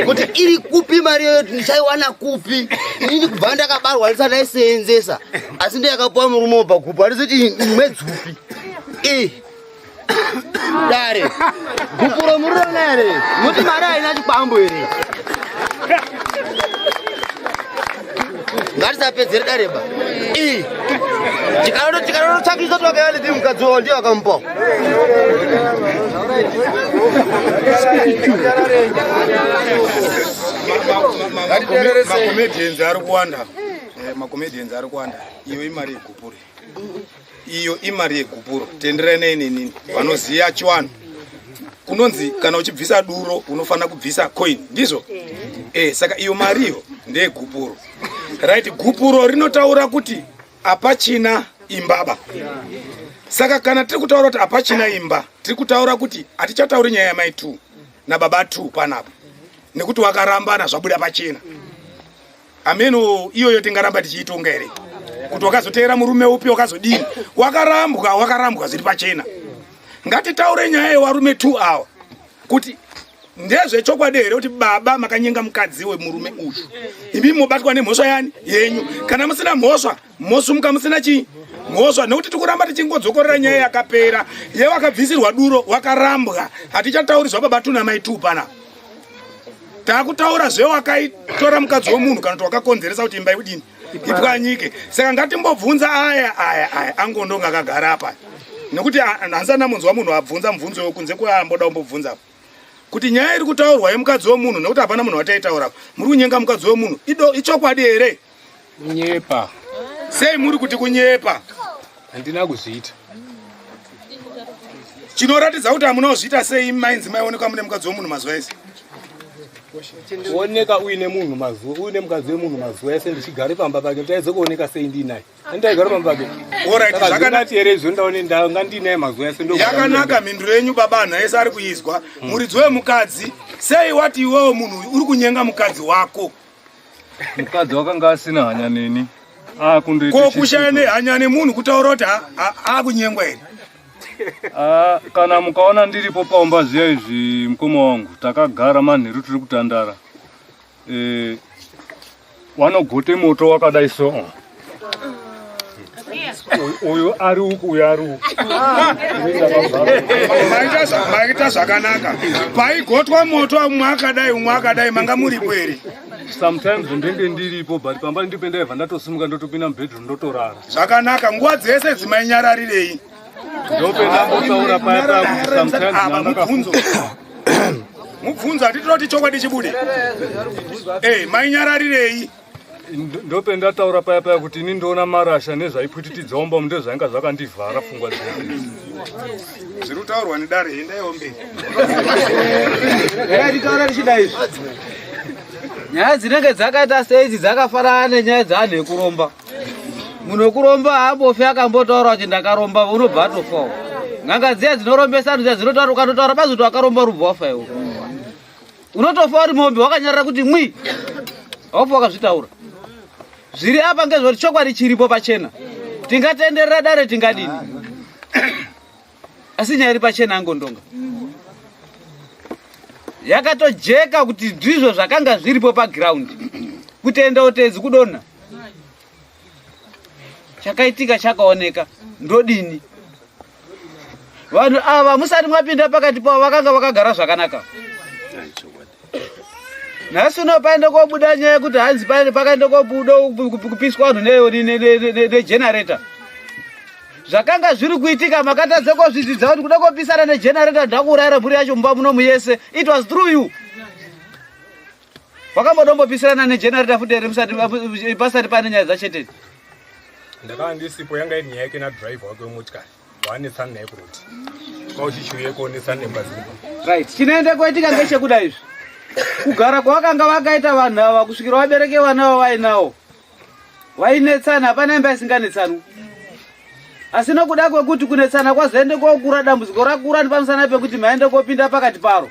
kuti iri kupi mari yoyo ndichaiwana kupi inini kubva ndakabarwa ndisati ndaiseenzesa asi ndeyakapuwa murume pagupu handizoti mwedzupi dare gupuro murona here muti mari haina chikwambo here ngatisapedzere dare ba chikanototsvakisa twakayaliti mukadzi wao ndiyo akamupawo makomedians ari kuwanda iyo imari yegupuro iyo imari yegupuro tenderai neinini vanoziya chiwano kunonzi kana uchibvisa duro unofanira kubvisa coin ndizvo saka iyo mariyo ndeyegupuro right gupuro rinotaura kuti apachina imbaba saka kana tiri kutaura kuti apachina imba tiri kutaura kuti hatichatauri nyaya yamai 2 nababa 2 panapa nekuti wakarambana zvabuda pachena ameno iyoyo tingaramba tichiitonga here kuti wakazoteera murume upi wakazodini wakarambwa zviri pachena ngatitaure nyaya yevarume 2 awa kuti ndezvechokwadi here kuti baba makanyenga mukadzi wemurume uyu imi mobatwa nemhosva yani yenyu kana musina mhosva mosumuka musina chii mhosva nekuti tikuramba tichingodzokorera nyaya yakapera yewakabvisirwa duro wakarambwa hatichatauridzwa baba 2 namai 2 panapa takutaura zvewakaitora mukadzi womunhu kana kuti wakakonzeresa kuti imba ikudini ipwanyike saka ngatimbobvunza aya angondonga akagara apa nekuti hansana munzwa munhu abvunza mubvunzo wekunze kuamboda umbobvunzapo kuti nyaya iri kutaurwa yemukadzi womunhu nekuti hapana munhu wataitaura muri kunyenga mukadzi womunhu ichokwadi here kunyepa sei muri kuti kunyepa handina kuzviita chinoratidza kuti hamuna kuzviita sei mainzi maionekwa mune mukadzi womunhu mazuva ese kuoneka uine munhu mazuva uine mukadzi wemunhu mazuva ese ndichigare pamba pake ndaize kuoneka sei ndiinaye andaigara pamba pake zvakanati here izvo ndanga ndiinaye mazuva ese yakanaka mhinduro yenyu baba anhu ese ari kuizwa muridzi wemukadzi sei wati iwewo munhu uyu uri kunyenga mukadzi wako. Mukadzi wakanga asina hanya neni. Ko kushaya nehanya nemunhu kutaura kuti akunyengwa here. Kana mukaona ndiripo paumba zviya izvi mukoma wangu takagara manheru tiri kutandara. Wanogote moto wakadai so. Uyu ari uku uyu ari uku. Maita zvakanaka. Paigotwa moto umwe akadai manga muripo here. Sometimes ndenge ndiripo but pamba ndipendeva ndatosimuka ndotopinda mubedroom ndotorara. Zvakanaka nguva dzese dzimainyararirei. Ndopenda mbotaura paya kuti sometimes mubvunzo hatitinoti chokwadi chibude. Mainyararirei. Ndopenda taura paya kuti ini ndoona marasha nezvaiputitidzomba munde zvainga zvakandivhara pfungwa dzedu. Zviri kutaurwa nedare endaiwo mberi. Titaura tichida izvi. Nyaya dzinenge dzakaita seidzi dzakafanana nenyaya dzeanhu ekuromba. Munhu wekuromba haambofi akambotaura kuti ndakaromba unobva atofawo. N'anga dziya dzinorombesa anhu dziya dzinotaura ukatotaura bazi kuti wakaromba rubva wafa iwe. Unotofa uri mombe wakanyarara kuti mwi. Haufa wakazvitaura. Zviri apa ngezvoti chokwadi chiripo pachena. Tingatenderera dare tingadini. Asi nyaya iri pachena angondonga. Yakatojeka kuti ndizvo zvakanga zviripo paground. Kutenda utedzi kudonha. Chakaitika chakaoneka ndodini. Vanhu ava musati mwapinda pakati pavo vakanga vakagara zvakanaka. Nhasi unopaenda kobuda nyaya yekuti hanzi pakaenda kobuda kupiswa vanhu negenerator. Zvakanga zviri kuitika makatadza kozvidzidza kuti kuda kopisana negenerator ndakuurayira mhuri yacho mumba muno muyese. It was through you. Wakambodombopisana negenerator futi here musati pasati pane nyaya dzachetete. Ndakanga ndisipo yanga iri nyaya yake nadriver wake wemotikari waanetsana naye kuroti kwauchichiuye kuonetsana nembazimba. Right, chinoende koitika ngechekuda izvi. Kugara kwavakanga vakaita vanhu ava kusvikira vabereke vana ava vainawo vainetsana hapana imba isinganetsanwi. Asi nokuda kwekuti kunetsana kwazoende kokura dambudziko rakura nepamusana pekuti maende kopinda pakati paro.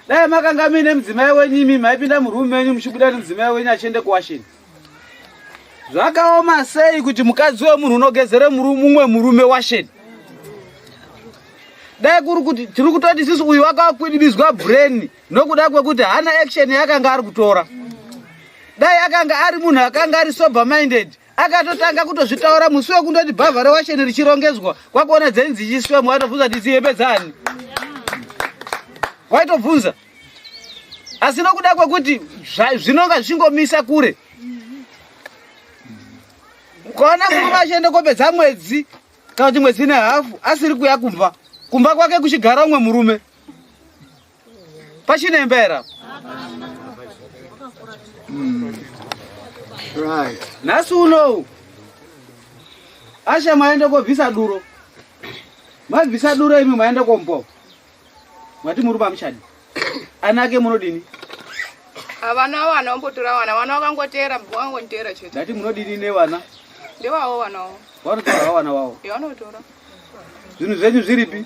Dai makanga muine mudzimai wenyu imi maipinda murume wenyu muchibuda nemudzimai wenyu achiende kuwasheni. Zvakaoma sei kuti mukadzi wemunhu unogezere mumwe murume washeni. Dai kuri kuti tiri kutoti sisi uyu wakakwidibizwa brain nokuda kwekuti hana action yakanga ari kutora. Dai akanga ari munhu akanga ari sober minded akatotanga kutozvitaura musi wekundoti bhavha rewasheni richirongedzwa kwakuona dzenyu dzichiswemo waitobvunza kuti dziyembedzani. Waitobvunza. Asi nokuda kwekuti zvinonga zvichingomisa kure. Ukaona murume achiende kopedza mwedzi kana kuti mwedzi nehafu asiri kuya kumba. Kumba kwake kuchigara umwe murume. Pachinembera. Right. Nhasi uno. Asha maende kobvisa duro. Mabvisa duro imi maende kompo. Mwati murume amuchadi. Anake munodini? Avana wana ombotora wana wakangotera wangondera chete. Ndati munodini newana? Ndewawo wanawo. Wanotora wana wawo. Yanotora. Zvinhu zvenyu zviripi?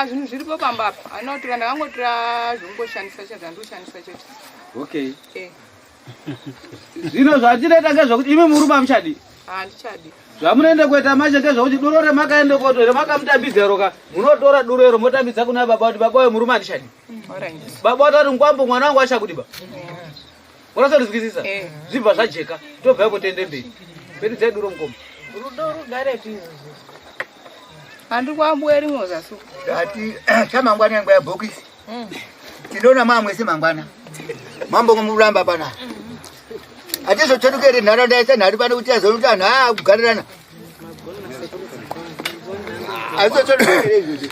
Zvinhu zviripo pambapa. Anotora ndakangotora zvongoshandisa chete ndoshandisa chete. Okay. Zvino zvatinoita ngezvokuti imi murume amuchadi? Handichadi. Zvamunoende kuita manje ngezvokuti duro remakaende kotora makamutambidza roka munotora duro ero motambidza kuna baba kuti baba wewe murume andichadi. Baba watati ngwambo mwana wangu achakudi baba. Unosazvikizisa? Zvibva zvajeka. Tobva kutende mberi. Mberi dzedu romukoma. Rudo rugare pino. Handi kwambweri mozasu. Ati chamangwana yangu ya bokisi. Tinoona mamwe semangwana. Mambo ngomulamba pana. Atizo chodukere nharanda yese nari pana kuti azonta ana kugarirana. Atizo chodukere izvi.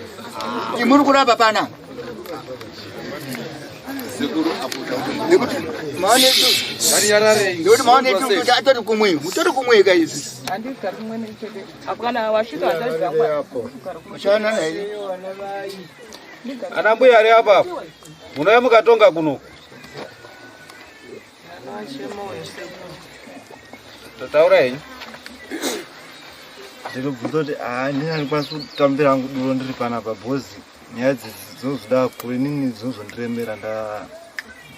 Kimuri kuramba pana. Sekuru aputa. Nekuti maane tu. Ari yarare. Nekuti maane tu kuti atori kumwe. Mutori kumwe guys. Andi kari kumwe nechete. Apana washika atazangwa hapo. Mshana na hii. Ana mbuya ari apa. Munoya mukatonga kuno. Tataura henyu. Ndinobvunza kuti ndinani kwanisa kutambira hangu duro ndiri panapa bhozi nyaya zvinozvida kure nini zvinozondiremera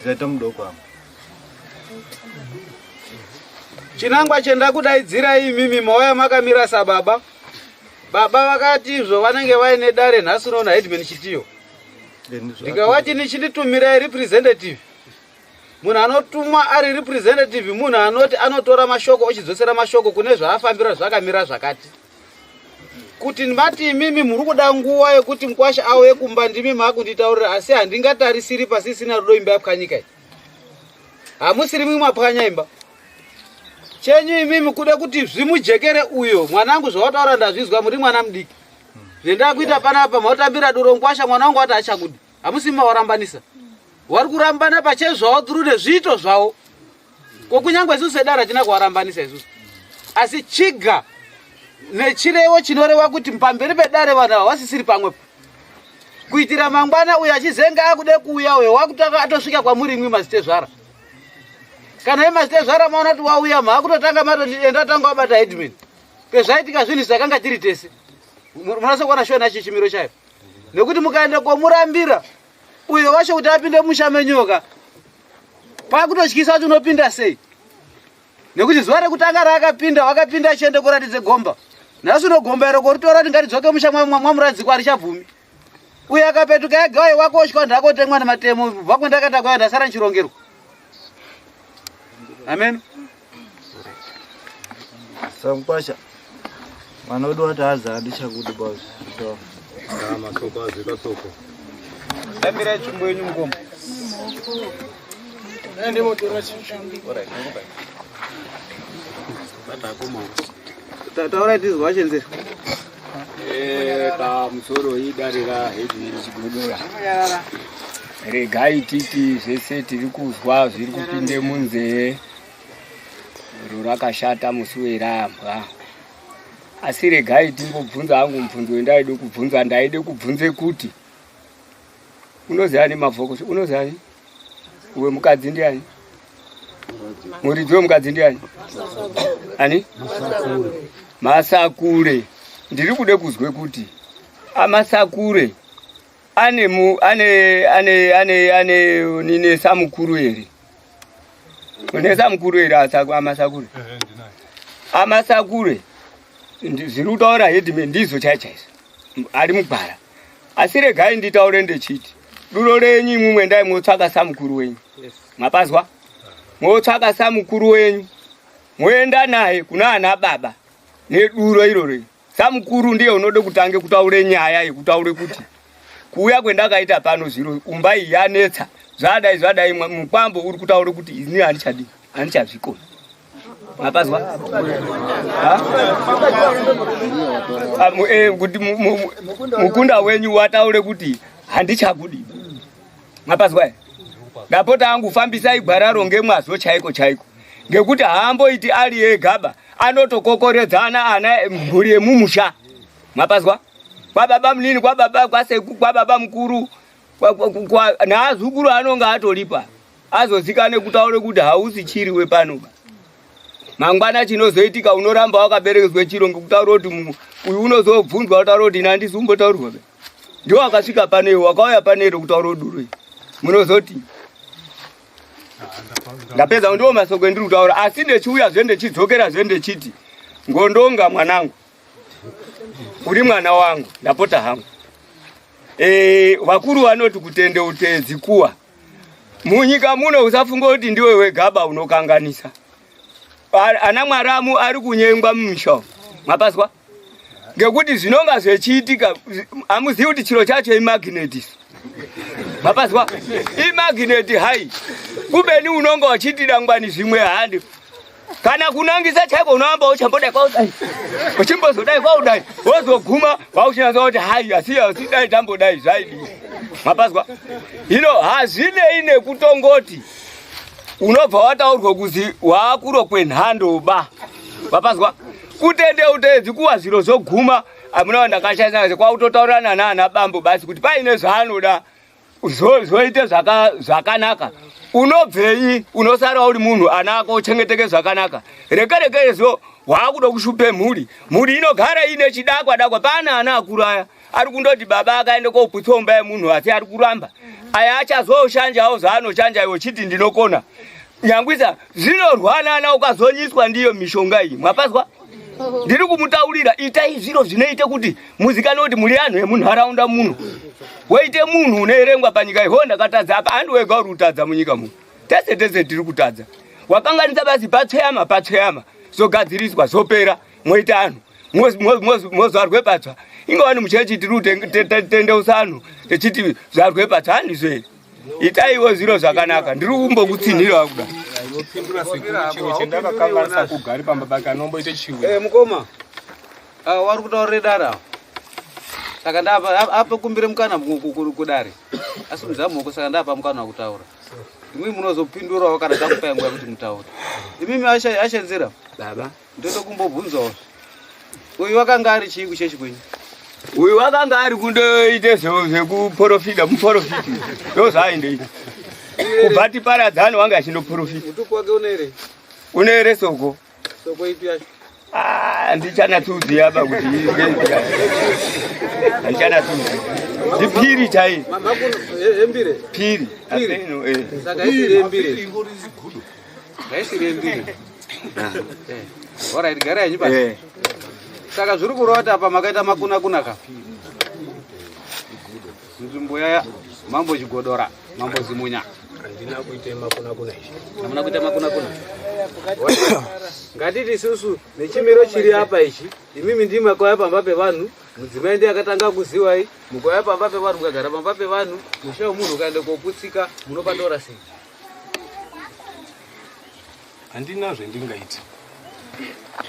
ndaita mudoko amo. Chinangwa chendakudaidzirai imimi mauya makamira sababa. Baba vakati izvo vanenge vaine dare nhasi unoona Headman Chitiyo. Ndikawati nichinditumirai representative. Munhu anotumwa ari representative munhu anoti anotora mashoko ochidzosera mashoko kune zvaafambira zvakamira zvakati. Kuti mati imimi muri kuda nguva yekuti Mkwasha auye kumba ndimi makunditaurira asi handingatarisiri pasisina rudo imba yapwanyika. Hamusiri mimi mapwanya imba. Chenyu imimi kuda kuti zvimujekere uyo mwanangu zvawataura ndazvizwa muri mwana mudiki. Zvendakuita panapa mautambira duro Mkwasha mwana wangu ati achakudi. Hamusima warambanisa. Wari kurambana pachezvawo through zviito zvawo. Kokunyangwe isusu sedara tina kuwarambanisa isusu. Asi chiga nechirevo chinoreva kuti pamberi pedare vanhu vasisiri pamwepo. Kuitira mangwana uyo achizenga akude kuuya uyo wakutanga atosvika kwamuri imwe mazitezvara. Kana mazitezvara maona kuti wauya makutotanga matondenda tanga wabata Headman. Pezvaitika zvinhu zvakanga tiri tese. Munasokuona shona chichimiro chayo. Nekuti mukaenda komurambira uyo wacho kuti apinde mushamenyoka. Pakutotyisa kuti unopinda sei. Nekuti zuva rekutanga raakapinda wakapinda achiende kuratidze gomba. Nhasi unogomba ero kuritora kuti ngaridzoke musha mwamuradzi arichabvumi. Uyo akapetuka agawe wako ochika ndakotemwa nematemo kubva kwendakata kwaya ndasara nchirongerwa. Amen. Mkwasha mwana wedu wati haza handishakudi bosi. Masoko azika soko. Tambira chumbo yenyu mugomba. Ende motora chicho. Alright, taura tizwa chenze. Ta musoro idarira Headman Chigodora. Regai titi zvese tiri kuzwa zviri kupinde munzee. Rakashata musi werambwa. Asi regai timbobvunza hangu mubvunzo wendaide kubvunza ndaide kubvunze kuti unoziva nemavhoko unoziva uwe mukadzi ndiani? Muridzi wemukadzi ndiani? Ani? Masakure. Ndiri kude kuzwe kuti amasakure ane nine samukuru here. Une samukuru here amasakure. Amasakure zviri kutaura Headman ndizvo chaichaizvo ari mugwara. Asi regai nditaure ndechiti duro renyu imwe mwendai motsvaka samukuru wenyu. Mapazwa? Motsvaka samukuru wenyu moenda naye kuna ana baba neduro iroro. Samukuru ndiye unode kutange kutaure nyaya yekutaure kuti kuuya kwendakaita pano zviro umbai yanetsa zvadai mukwambo uri kutaure kuti ini handichazvikoni. Mapazwa? Kuti mukunda wenyu wataure kuti handichakudi. Mapazwa? Ndapota angu fambisai gwararo ngemwazvo chaiko. Ngekuti haamboiti ari egaba anotokokoredzana ana mhuri yemumusha. Mapazwa? Kwababa munini, kwababa kwaseku, kwababa mukuru, naazukuru anonga atolipa. Azozikane kutaure kuti hausi chiriwe panoba. Mangwana chinozoitika unoramba wakaberekezwe chiro ngekutaura kuti uyu unozobvunzwa utaura kuti ina handisi kumbotaurirwa. Ndiwo akasvika paneyo wakauya paneyo kutaura duro. Munozoti ndapedza ndiwo masoko endiri kutaura asi ndechiuya zvendechidzokera zvendechiti ngondonga mwanangu. Uri mwana wangu ndapota hangu. Vakuru vanoti kutende utedzi kuwa. Munyika muno usafunga kuti ndiwe wegaba unokanganisa. Ana mwaramu ari kunyengwa mumisha. Mapazwa? Ngekuti zvinonga zvechiitika amuzivi kuti chiro chacho imagnet. Mapazwa? Imagnet hai. Kubeni unonga wachitira ngwani zvimwe handi. Kana kunangisa chaiko unoamba uchambodai kwaudai. Uchimbozodai kwaudai. Wozoguma wauchinazo kuti hai asiya usidai tambodai zaidi. Mapazwa? Hino hazvinei nekutongoti unobva wataurwa kuzi waakuro kwenhando ba. Mapazwa? Kutende utedzi kuwa zviro zvoguma amuna ndakashaisa kwautotaurana naana bambo basi kuti paine zvaanoda zoite zvakanaka. Unobvei unosara uri munhu ana ako chengeteke zvakanaka. Rekerekezvo waakuda kushupe mhuri. Mhuri inogara ine chidakwa pana ana akuru aya ari kundoti baba akaende koputsomba yemunhu asi ari kuramba aya achazoshanjawo zvaanoshanja iwo chiti ndinokona nyangwisa zvinorwanana ukazonyiswa ndiyo mishonga iyi mwapazwa ndiri kumutaurira itai zviro zvinoite kuti muzikane kuti muri anhu emunharaunda muno weite munhu unoerengwa panyika iho ndakatadza apa handi wega uri kutadza munyika muno tese tese tiri kutadza wakanganisa basi patsveyama zogadziriswa zopera moite anhu mozvarwe patsva ingawani muchechi tiri kutendeusa anhu techiti zvarwe patsva handizvo here itaiwo zviro zvakanaka ndiri kumbokutsinhirawo kuda inopindura sekuchiro chendakakanganisa kugari pamba pake anomboite chiwe mukoma wari kutaurire dara saka ndapa kumbire mukana kudare asi mudzamoko saka ndapa mukana wakutaura imwi munozopindurawo kana takupai nguva kuti mutaure imimi ashenzera baba ndoda kumbobvunzawo uyu wakanga ari chii kuchechi kwenyu uyu wakanga ari kundoite zvekuprofita muprofiti ndozvaaindoita kubva tiparadzano wanga achinoprofita utuku wake uneere uneere soko ipi yacho ndichanatsuziya ba kuti ndichanatsuziya ndipiri chai embire piri saka isiri embire ngaisiri embire alright gara yanyu basi saka zviri kurota apa makaita makuna ka nzvimbo yaya mambo chigodora mambo zimunya handina kuite makuna izvi hamuna kuita makuna ngatiti isusu nechimiro chiri apa ichi imimi ndimi makauya pamba pevanhu mudzimai ndi akatanga kuziwai mukauya pamba pevanhu mukagara pamba pevanhu musha munhu ukaende koputsika munopatora sei handina zvendingaita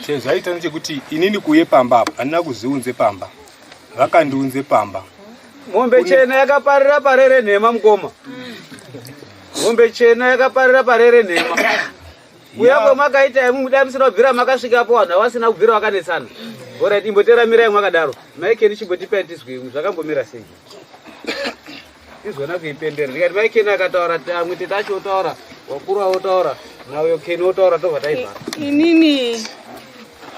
chezvaita nechekuti inini kuye pamba apo handina kuziunze pamba vakandiunze pamba mombe chena yakaparira parere nhema mukoma mombe chena yakaparira parere nhema uyakwe makaita imu mudamisira kubvira makasvikapo vanhu havasina kubvira vakanetsana orit imboteramirai mwakadaro maikeni chimbotipai tizwi zvakambomira sei izvona kuipendera ndikati maikeni akataura amwe tetacho otaura wakuru avotaura nauyo keni otaura tobva taivhara inini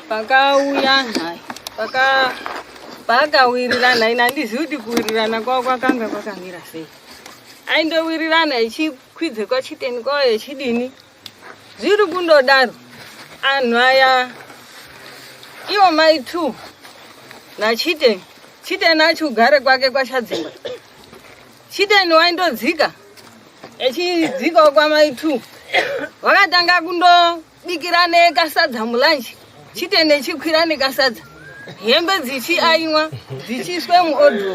pakauya nhai pakawirirana ina handizivi kuti kuwirirana kwavo kwakanga kwakamira sei aindowirirana ichikwidze kwachiteni kwavo yechidini zviri kundodaro anhu aya iwo mai 2 nachiteni chiteni achigare kwake kwachadzimba chiteni waindodzika echidzikawo kwamai 2 vakatanga kundobikira nekasadza mulanji chiteni echikwira nekasadza hembe dzichiaimwa dzichiswe muodro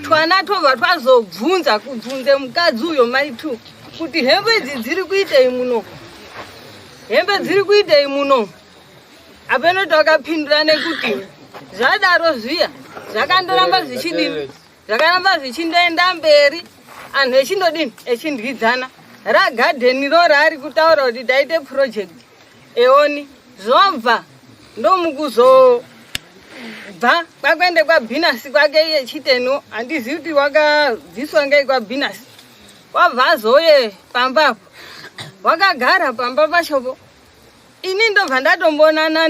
twana tobva twazobvunza kubvunze mukadzi uyo mai 2 kuti hembe idzi dziri kuitei muno hembe dziri kuitei muno apenoti wakapindura nekuti zvadaro zviya zvakandoramba zvichidini zvakaramba zvichindoenda mberi anhu echindodini echindyidzana ragadheni ro raari kutaura kuti taite project eoni zvobva ndomukuzobva kwakwende kwabhinasi kwake iye chiteno handizivi kuti wakabviswa ngei kwabhinasi wabva azoye pambapo wakagara pamba pachopo ini ndobva ndatombonana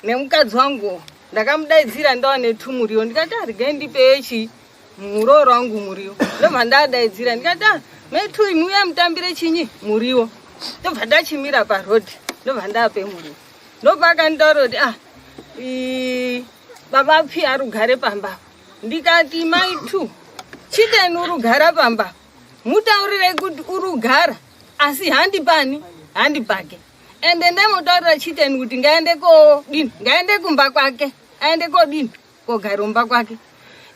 nemukadzi wangu ndakamudaidzira ndawane 2 muriwo ndikati arigai ndipechi muroro wangu muriwo ndobva ndadaidzira ndikati mai 2 imuya mutambire chinyi muriwo ndobva ndachimira parodhi ndobva ndape muriwo ndobva akanitaura kuti baba phi ari ugare pamba ndikati mai 2 chiteni uri kugara pamba mutaurire kuti uri kugara asi handipani handipake ende ndamutaurira chiteni kuti ngaende kodini ngaende kumba kwake aende kodini kogara kumba kwake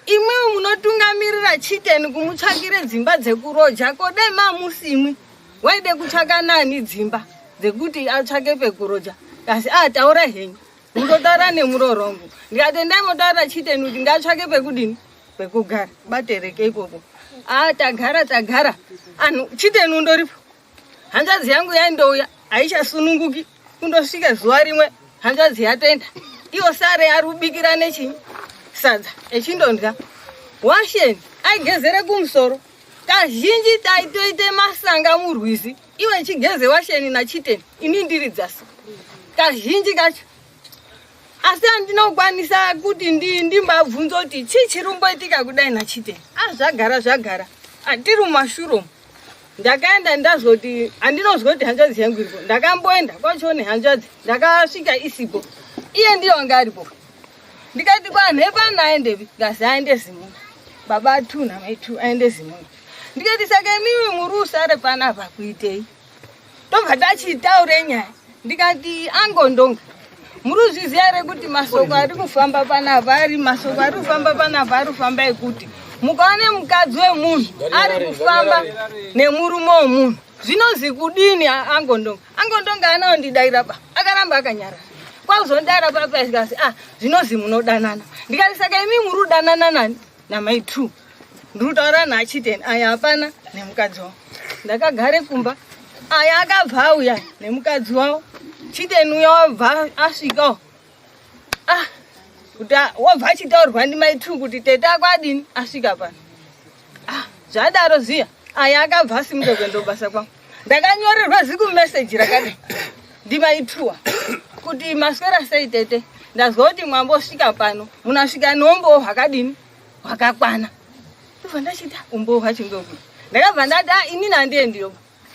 imwewo munotungamirira chiteni kumutsvakire dzimba dzekuroja kodai mamusimwi waide kutsvaka nani dzimba dzekuti atsvake pekuroja kasi taura henyu mutotaura nemuroro wangu ndikati ndaimotaura chiteni kuti ngatsvake pekudini pekugara batereke ipopo tagara anhu chiteni undoripo hanzvadzi yangu yaindouya haichasununguki kundosvika zuva rimwe hanzvadzi yatenda iwo sare ari kubikira nechinyi sadza echindondya washeni aigezere kumusoro kazhinji taitoite masanga murwizi iwe chigeze washeni nachiteni ini ndiri dzasi kazhinji kacho asi andinokwanisa kuti ndimbabvunza kuti chii chiri kumboitika kudai naChiteni. Zvagara atiri mumashure. Ndakaenda ndazoti andinozwa kuti hanzvadzi yangu iripo. Ndakamboenda kwacho nehanzvadzi, ndakasvika isipo. Iye ndiye wanga aripo. Ndikati kwanhepa naendepi? Ngazi aende Zimuna. Baba 2 namai 2 aende Zimuna. Ndikati saka mimi muri usare panapa kuitei. Tobva tachitaure nyaya. Ndikati angondonga. Muruzviziva ere kuti masoko ari kufamba panapa ari masoko ari kufamba panapa ari kufamba ekuti mukaone mukadzi wemunhu ari kufamba nemurume womunhu zvinozi kudini angondonga anaondidaira pa akaramba akanyara kwazondaira papa ikasi zvinozi munodanana. Ndikati saka imi muri kudanana nani namai 2 ndiri kutaura naChiteni aya hapana nemukadzi wavo. Ndakagare kumba aya akabva auya nemukadzi wavo. Chiteni uya wabva asvikawo kuti wabva achitaurwa ndimai 2 kuti tete ako adini asvika pano. Zvadaro ziya aya akabva asimuka kuenda kubasa kwangu. Ndakanyorerwa zikumeseji rakadai ndimai 2 kuti maswera sei tete, ndazwa kuti mwambosvika pano munasvika neumbowo hwakadini hwakakwana. Ndobva ndachita umbowo hwachingokui. Ndakabva ndati inini handiendi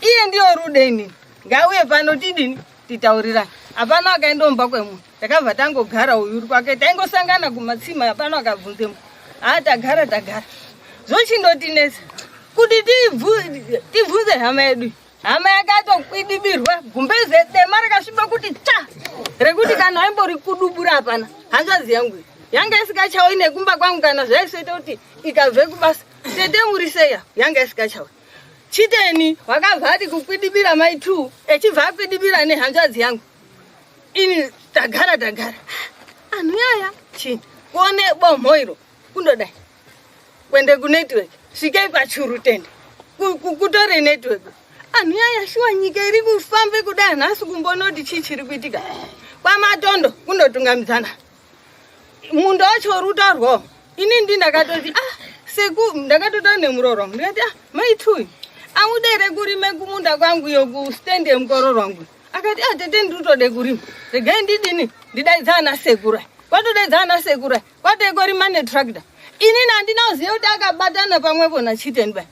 iye ndiyo rude inini ngauye pano tidini titaurirana. Hapana wakaendomba kwemunhu. Takabva tangogara uyu uri kwake taingosangana kumatsima hapana wakabvunzemo. Tagara zvochindotinesa kuti tibvunze hama yedu. Hama yakatokwidibirwa gumbeze dema rakasviba kuti ta rekuti kana waimbori kudubura hapana hanzvadzi yangu yanga isingachawi nekumba kwangu kana zvaisoita kuti ikabve kubasa tete muri seya yanga isingachawi. Chiteni wakabva ati kukwidibira mai 2 echibva akwidibira nehanzvadzi yangu. Ini tagara anhu yaya chini kuone bomhoiro kundodai kwende kunetwork svikei pachuru tende kutore network. Anhu yaya shuwa nyika iri kufambe kudai nhasi kumbonoti chii chiri kuitika. Kwamatondo kundotungamidzana mundu wacho rutaurwawo. Ini ndakatoti seku ndakatotaura nemuroro wangu ndikati mai 2 amudere kurime kumunda kwangu iyo kustende mukororo wangu. Akati tete nditode kurima regai ndidini ndidaidzana sekura kwatodaidzana sekura kwatekorima netractor. Inini handinoziva kuti akabatana pamwepo naChiteni bai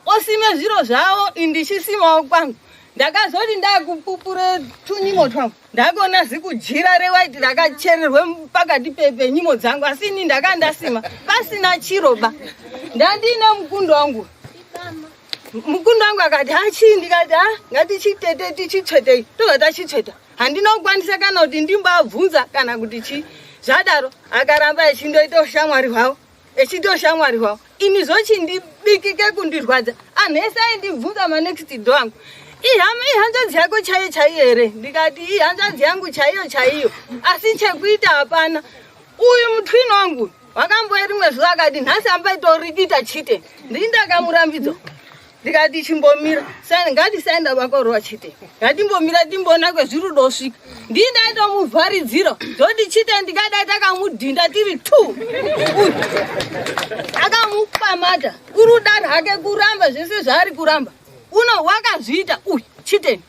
osime zviro zvavo indichisimiwo kwangu. Ndakazoti ndakupupure tunyimo twangu ndakaona zikujira rewaiti rakachererwe pakati penyimo dzangu asi ini ndakandasima pasina chiroba. Ndandine mukundo wangu akati achii ndikati ngatichitete tichitsvetei tobva tachitsveta. Handinokwanisa kana kuti ndimbabvunza kana kuti chii. Zvadaro akaramba echindoita ushamwari hwavo ini zochindibikike kundirwadza. Anhu ese aindibvunza manext door angu ihanzvadzi yako chaiyo here. Ndikati ihanzvadzi yangu chaiyo asi chekuita hapana. Uyu mutwini wangu wakamboe rimwe zuva akati nhasi ambaitoridita Chiteni. Ndini ndakamurambidzwa ndikati chimbomira ngatisaenda vakorwa Chiteni ngatimbomira timboona kwezvirudo svika. Ndini ndaitomuvharidziro zoti Chiteni ndikadai takamudhinda tiri 2 akamupamata kuruda rake kuramba zvese zvaari kuramba uno wakazviita uyu Chiteni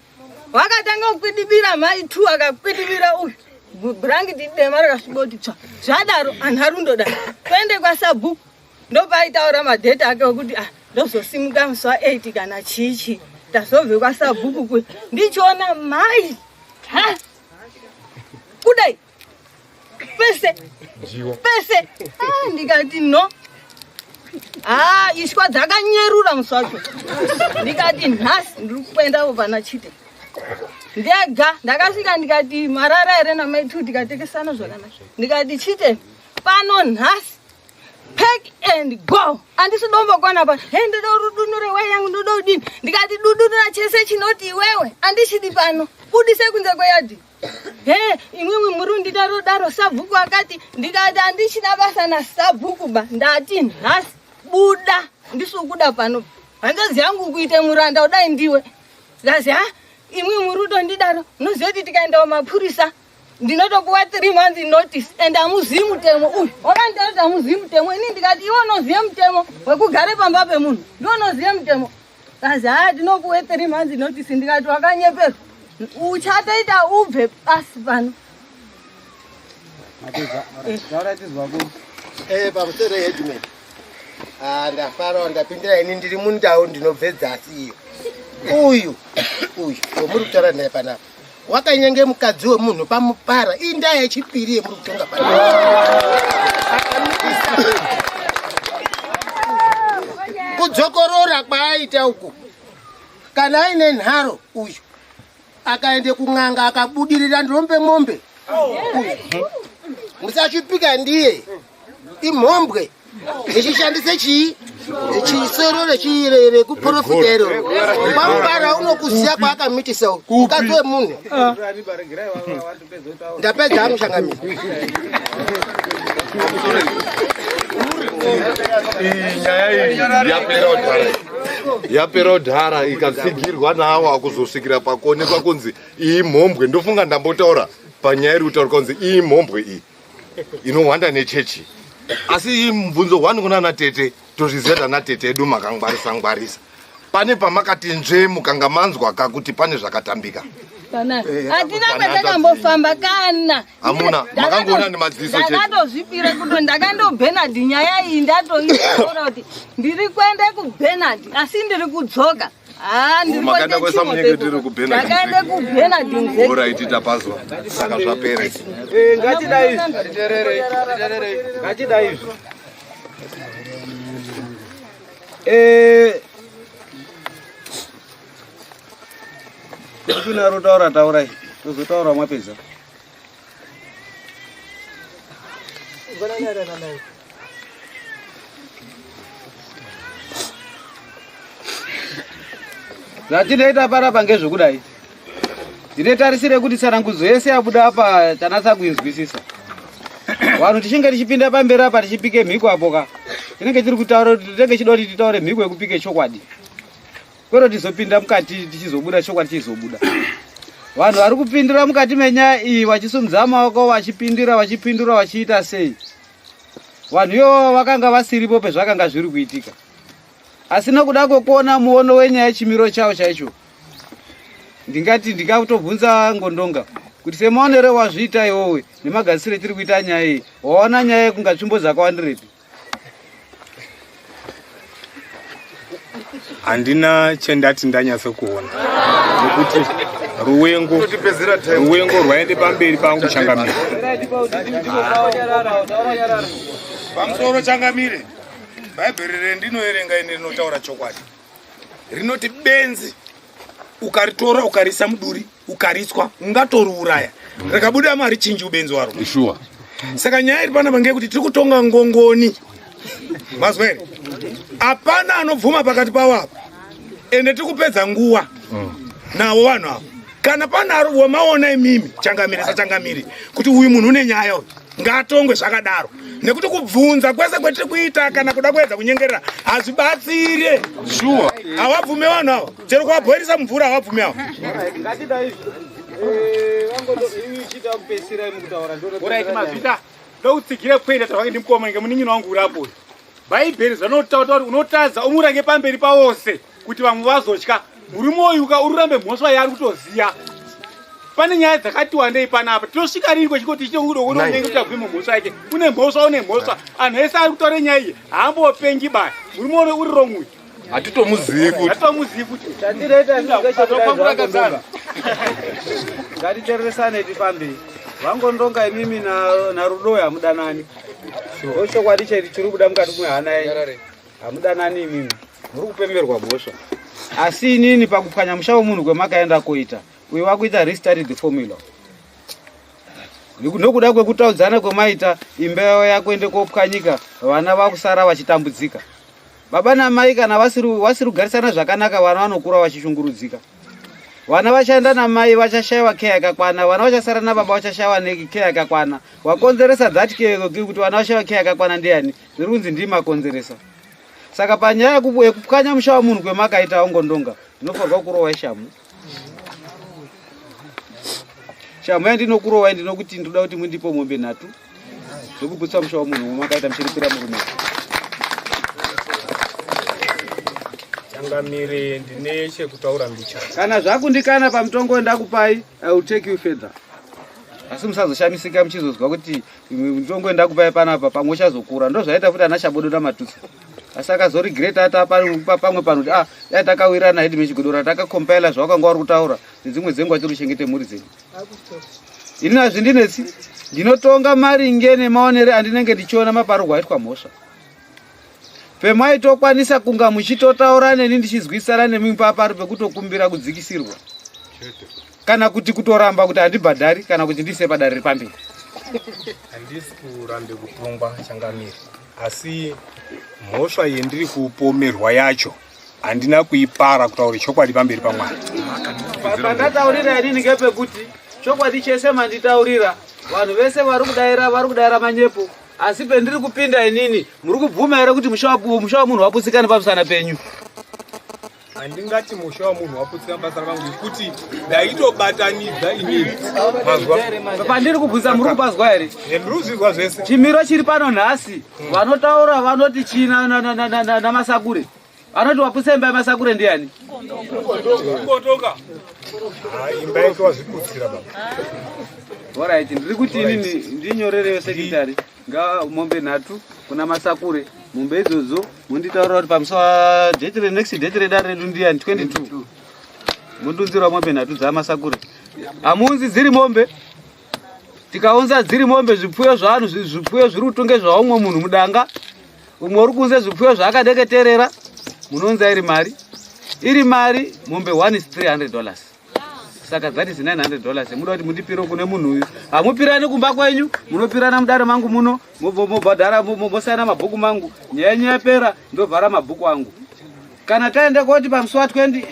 wakatanga kukwidibira mai 2 akakwidibira uyu brangiti dema rakasviboti tsva. Zvadaro anhu arundodai toende kwaSabhuku ndopaitaura madheta ake okuti ndozosimuka musi wa8 kana chichi tazobve kwaSabhuku kwe ndichiona mai kudai pese ndikati no ishwa dzakanyerura musi wacho. Ndikati nhasi ndiri kuendawo pana Chiteni ndega. Ndakasvika ndikati marara here namai 2 ndikatekesana zvakanaka. Ndikati Chiteni pano nhasi pack and go. Andisi dombokwana pa ndoda urudunure waya yangu ndoda udini. Ndikati dudunura chese chinoti iwewe andishidi pano budise kunze kweyadhi. Imwe murundi daro Sabhuku akati ndikati andichina basa naSabhuku ba ndati nhasi buda ndisukuda pano hanzvadzi yangu kuite muranda udai ndiwe. Ngazi imwe murudo ndidaro unoziva kuti tikaendawo mapurisa ndinotopuwa 3 months notice and amuzivi mutemo uyu wakanditaura amuzivi mutemo. Ini ndikati iwe unozive mutemo wekugare pamba pemunhu ndiwe unozive mutemo. Ngazi ndinopuwe 3 months notice. Ndikati wakanyeperwa uchatoita ubve pasi pano pamusoro headman ndafara ndapindira ini ndiri mundau ndinobve dzasi iyo uyu muri kutaura naye panapa wakanyenge mukadzi wemunhu pamupara indaa yechipiri yemuri kutonga kudzokorora kwaaita uku kana aine nharo uyu akaende kun'anga akabudirira ndombe mombe musachipika ndiye imhombwe ichishandise chii chisorore chirere kuprofitero pamupara unokuziya kwaakamitisa mukadzi wemunhu ndapedza amushangamiri nyaya iyi yapera udhara ikatsigirwa nawo akuzosvikira pakuonekwa kunzi iyi mhombwe ndofunga ndambotaura panyaya iri kutaura kunzi iyi mhombwe iyi inohwanda nechechi asi iyi mubvunzo hwani kuna natete tozviziva natete edu makangwarisa ngwarisa pane pamakati nzve mukanga manzwa kakuti pane zvakatambika hatina kwatakambofamba kana hamuna makangoona nemadziso ndakatozvipira kuti ndakandobhenadhi nyaya iyi ndatoiora kuti ndiri kuende kubhenadhi asi ndiri kudzoka ndakaende kubhenadhi nzeraiti tapazwa saka zvapera ngatida izvi tinaro taura taurai tozotaura mwapedza zvatinoita parapa ngezvekudai ndinotarisire kuti tsanangudzo yese yabuda apa tanatsa kuinzwisisa vanhu tichinge tichipinda pamberi apa tichipike mhiko apoka tinenge tiri kutaura kuti tinenge chida kuti titaure mhiko yekupike chokwadi kwero tizopinda mukati tichizobuda chokwadi chizobuda vanhu vari kupindira mukati menyaya iyi vachisumudza maoko vachipindura vachiita sei vanhu ivo vakanga vasiripo pezvakanga zviri kuitika asi nokuda kwekuona muono wenyaya chimiro chavo chaicho ndingati ndingatobvunza ngondonga kuti semaonero wazviita iwowe nemagadzisire tiri kuita nyaya iyi waona nyaya yekunga tsvimbo dzakawandirepi handina chendati ndanyatsokuona nekuti ruwengo rwaende pamberi pangu changamire pamusoro changamire bhaibheri rendinoerenga ine rinotaura chokwadi rinoti benzi ukaritora ukarisa muduri ukaritswa ungatoriuraya rakabuda mari chinji ubenzi waro sure. Saka nyaya iri panapa ngekuti tiri kutonga ngongoni mazwere hapana anobvuma pakati pavo apa ende tiri kupedza nguva navo vanhu avo kana pana wamaona imimi changamire sachangamiri kuti uyu munhu une nyaya uyu ngaatongwe zvakadaro nekuti kubvunza kwese kwetiri kuita kana kuda kuedza kunyengerera hazvibatsire sure. havabvume vanhu avo chero kuvabhoirisa mvura havabvume avo ndokutsigire kuenda tavake ndimukoma nge munin'ino wangu urapo bhaibheri zvanotaura kuti unotadza umurange pamberi pavose kuti vamwe vazotya murume uyu ururambe mhosva yaari kutoziya pane nyaya dzakati wandei panapa tinosvika rini kwechikoti tichiunenge kuti abvime mhosva yake une mhosva anhu ese ari kutaura nyaya iyi haambopengi baya murume uno uri romwe hatitomuzivi kuti ngatitereresane tifambei vangondonga imimi narudo hamudanani ochokwadi cheti chiri kuda mukati mwehana yenyu hamudanani imimi muri kupemberwa mhosva asi inini pakupwanya musha wemunhu kwemakaenda kuita uye wakuita restart the formula nokuda kwekutaudzana kwemaita imba yavo yakuende kopwanyika vana vakusara vachitambudzika baba namai kana vasiri kugarisana zvakanaka vana vanokura vachishungurudzika vana vachaenda namai vachashayiwa keya yakakwana vana vachasara nababa vachashayiwa keya yakakwana wakonzeresa that keya kuti vana vashayiwa keya yakakwana ndiani zviri kunzi ndimakonzeresa saka panyaya yekupwanya musha wamunhu kwemakaita ongondonga ndinofanirwa kurowa shamu yandinokurowa ndinokuti ndoda kuti mundipo mombe 3 zvekuputsa musha wamunhu wemakaita muchiripira murume changamire ndine chekutaura mbicha kana zvakundikana pamutongo ndakupai I will take you further asi musazoshamisika muchizozwa kuti ndongoenda kupai panapa pamwe uchazokura. Ndozvaita futi ana Shabodo naMatutsi. Asi akazorigreta ata pamwe pano kuti dai takawirana hedu mechigodora takakompaila zvawakanga uri kutaura nedzimwe dzenguva tiri kuchengete mhuri dzenyu. Ini hazvindinetsi, ndinotonga maringe nemaonere andinenge ndichiona maparurwa aitwa mhosva. Pemaitokwanisa kunga muchitotaura neni ndichizwisana nemi pari pekutokumbira kudzikisirwa. Kana kuti kutoramba kuti handibhadhari kana kuti ndise padare ripamberi. Handisi kurambe kutongwa Changamire, asi mhosva yendiri kupomerwa yacho handina kuipara kutaura chokwadi pamberi paMwari. Pandataurira inini ngepekuti chokwadi chese manditaurira vanhu vese vari kudaira manyepo, asi pendiri kupinda inini muri kubvuma here kuti musha wa munhu waputsikana pamusana penyu? Handingati musha wa munhu waputsikana pamusana pangu kuti ndaitobatanidza inini. Pandiri kubvunza muri kupazwa here? Ndinozvizwa zvese. Chimiro chiri pano nhasi vanotaura vanoti china naMasakure vanoti waputsemba yaMasakure ndiani? Kungotoka. Imba yake wazviputsira baba. Alright, ndiri kuti inini ndinyorerewo sekretary mombe 3 kuna Masakure. Mombe idzodzo munditaurira kuti pamusa next date redare redu ndiani 22. Mundunzira mombe 3 dzaMasakure. Hamunzi dziri mombe. Tikaunza dziri mombe zvipfuyo zvanhu zvipfuyo zviri kutonge zvaumwe munhu mudanga. Umwe uri kunze zvipfuyo zvaakadeketerera munonza iri mari mombe 1 is $300. Saka that is $900. Muda kuti mundipire kune munhu uyu. Hamupirani kumba kwenyu, munopirana mudare mangu muno, mobhadhara mosayana mabhuku mangu. Nyaya yenyu yapera ndobvara mabhuku angu. Kana taende koti pamusi wa 20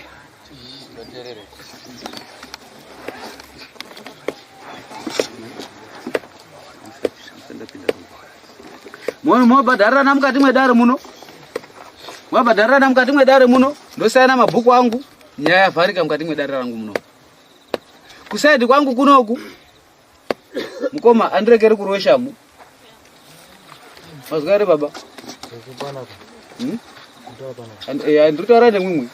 mobhadharana mukati mwedare muno. Mwabhadharana mukati mwedare muno, ndosayana mabhuku angu, nyaya yavharika mukati mwedare rangu muno. Kusaidi kwangu kunoku mukoma andirekere kurweshamu. Mazware baba. Ndiri kutaura nemumwe.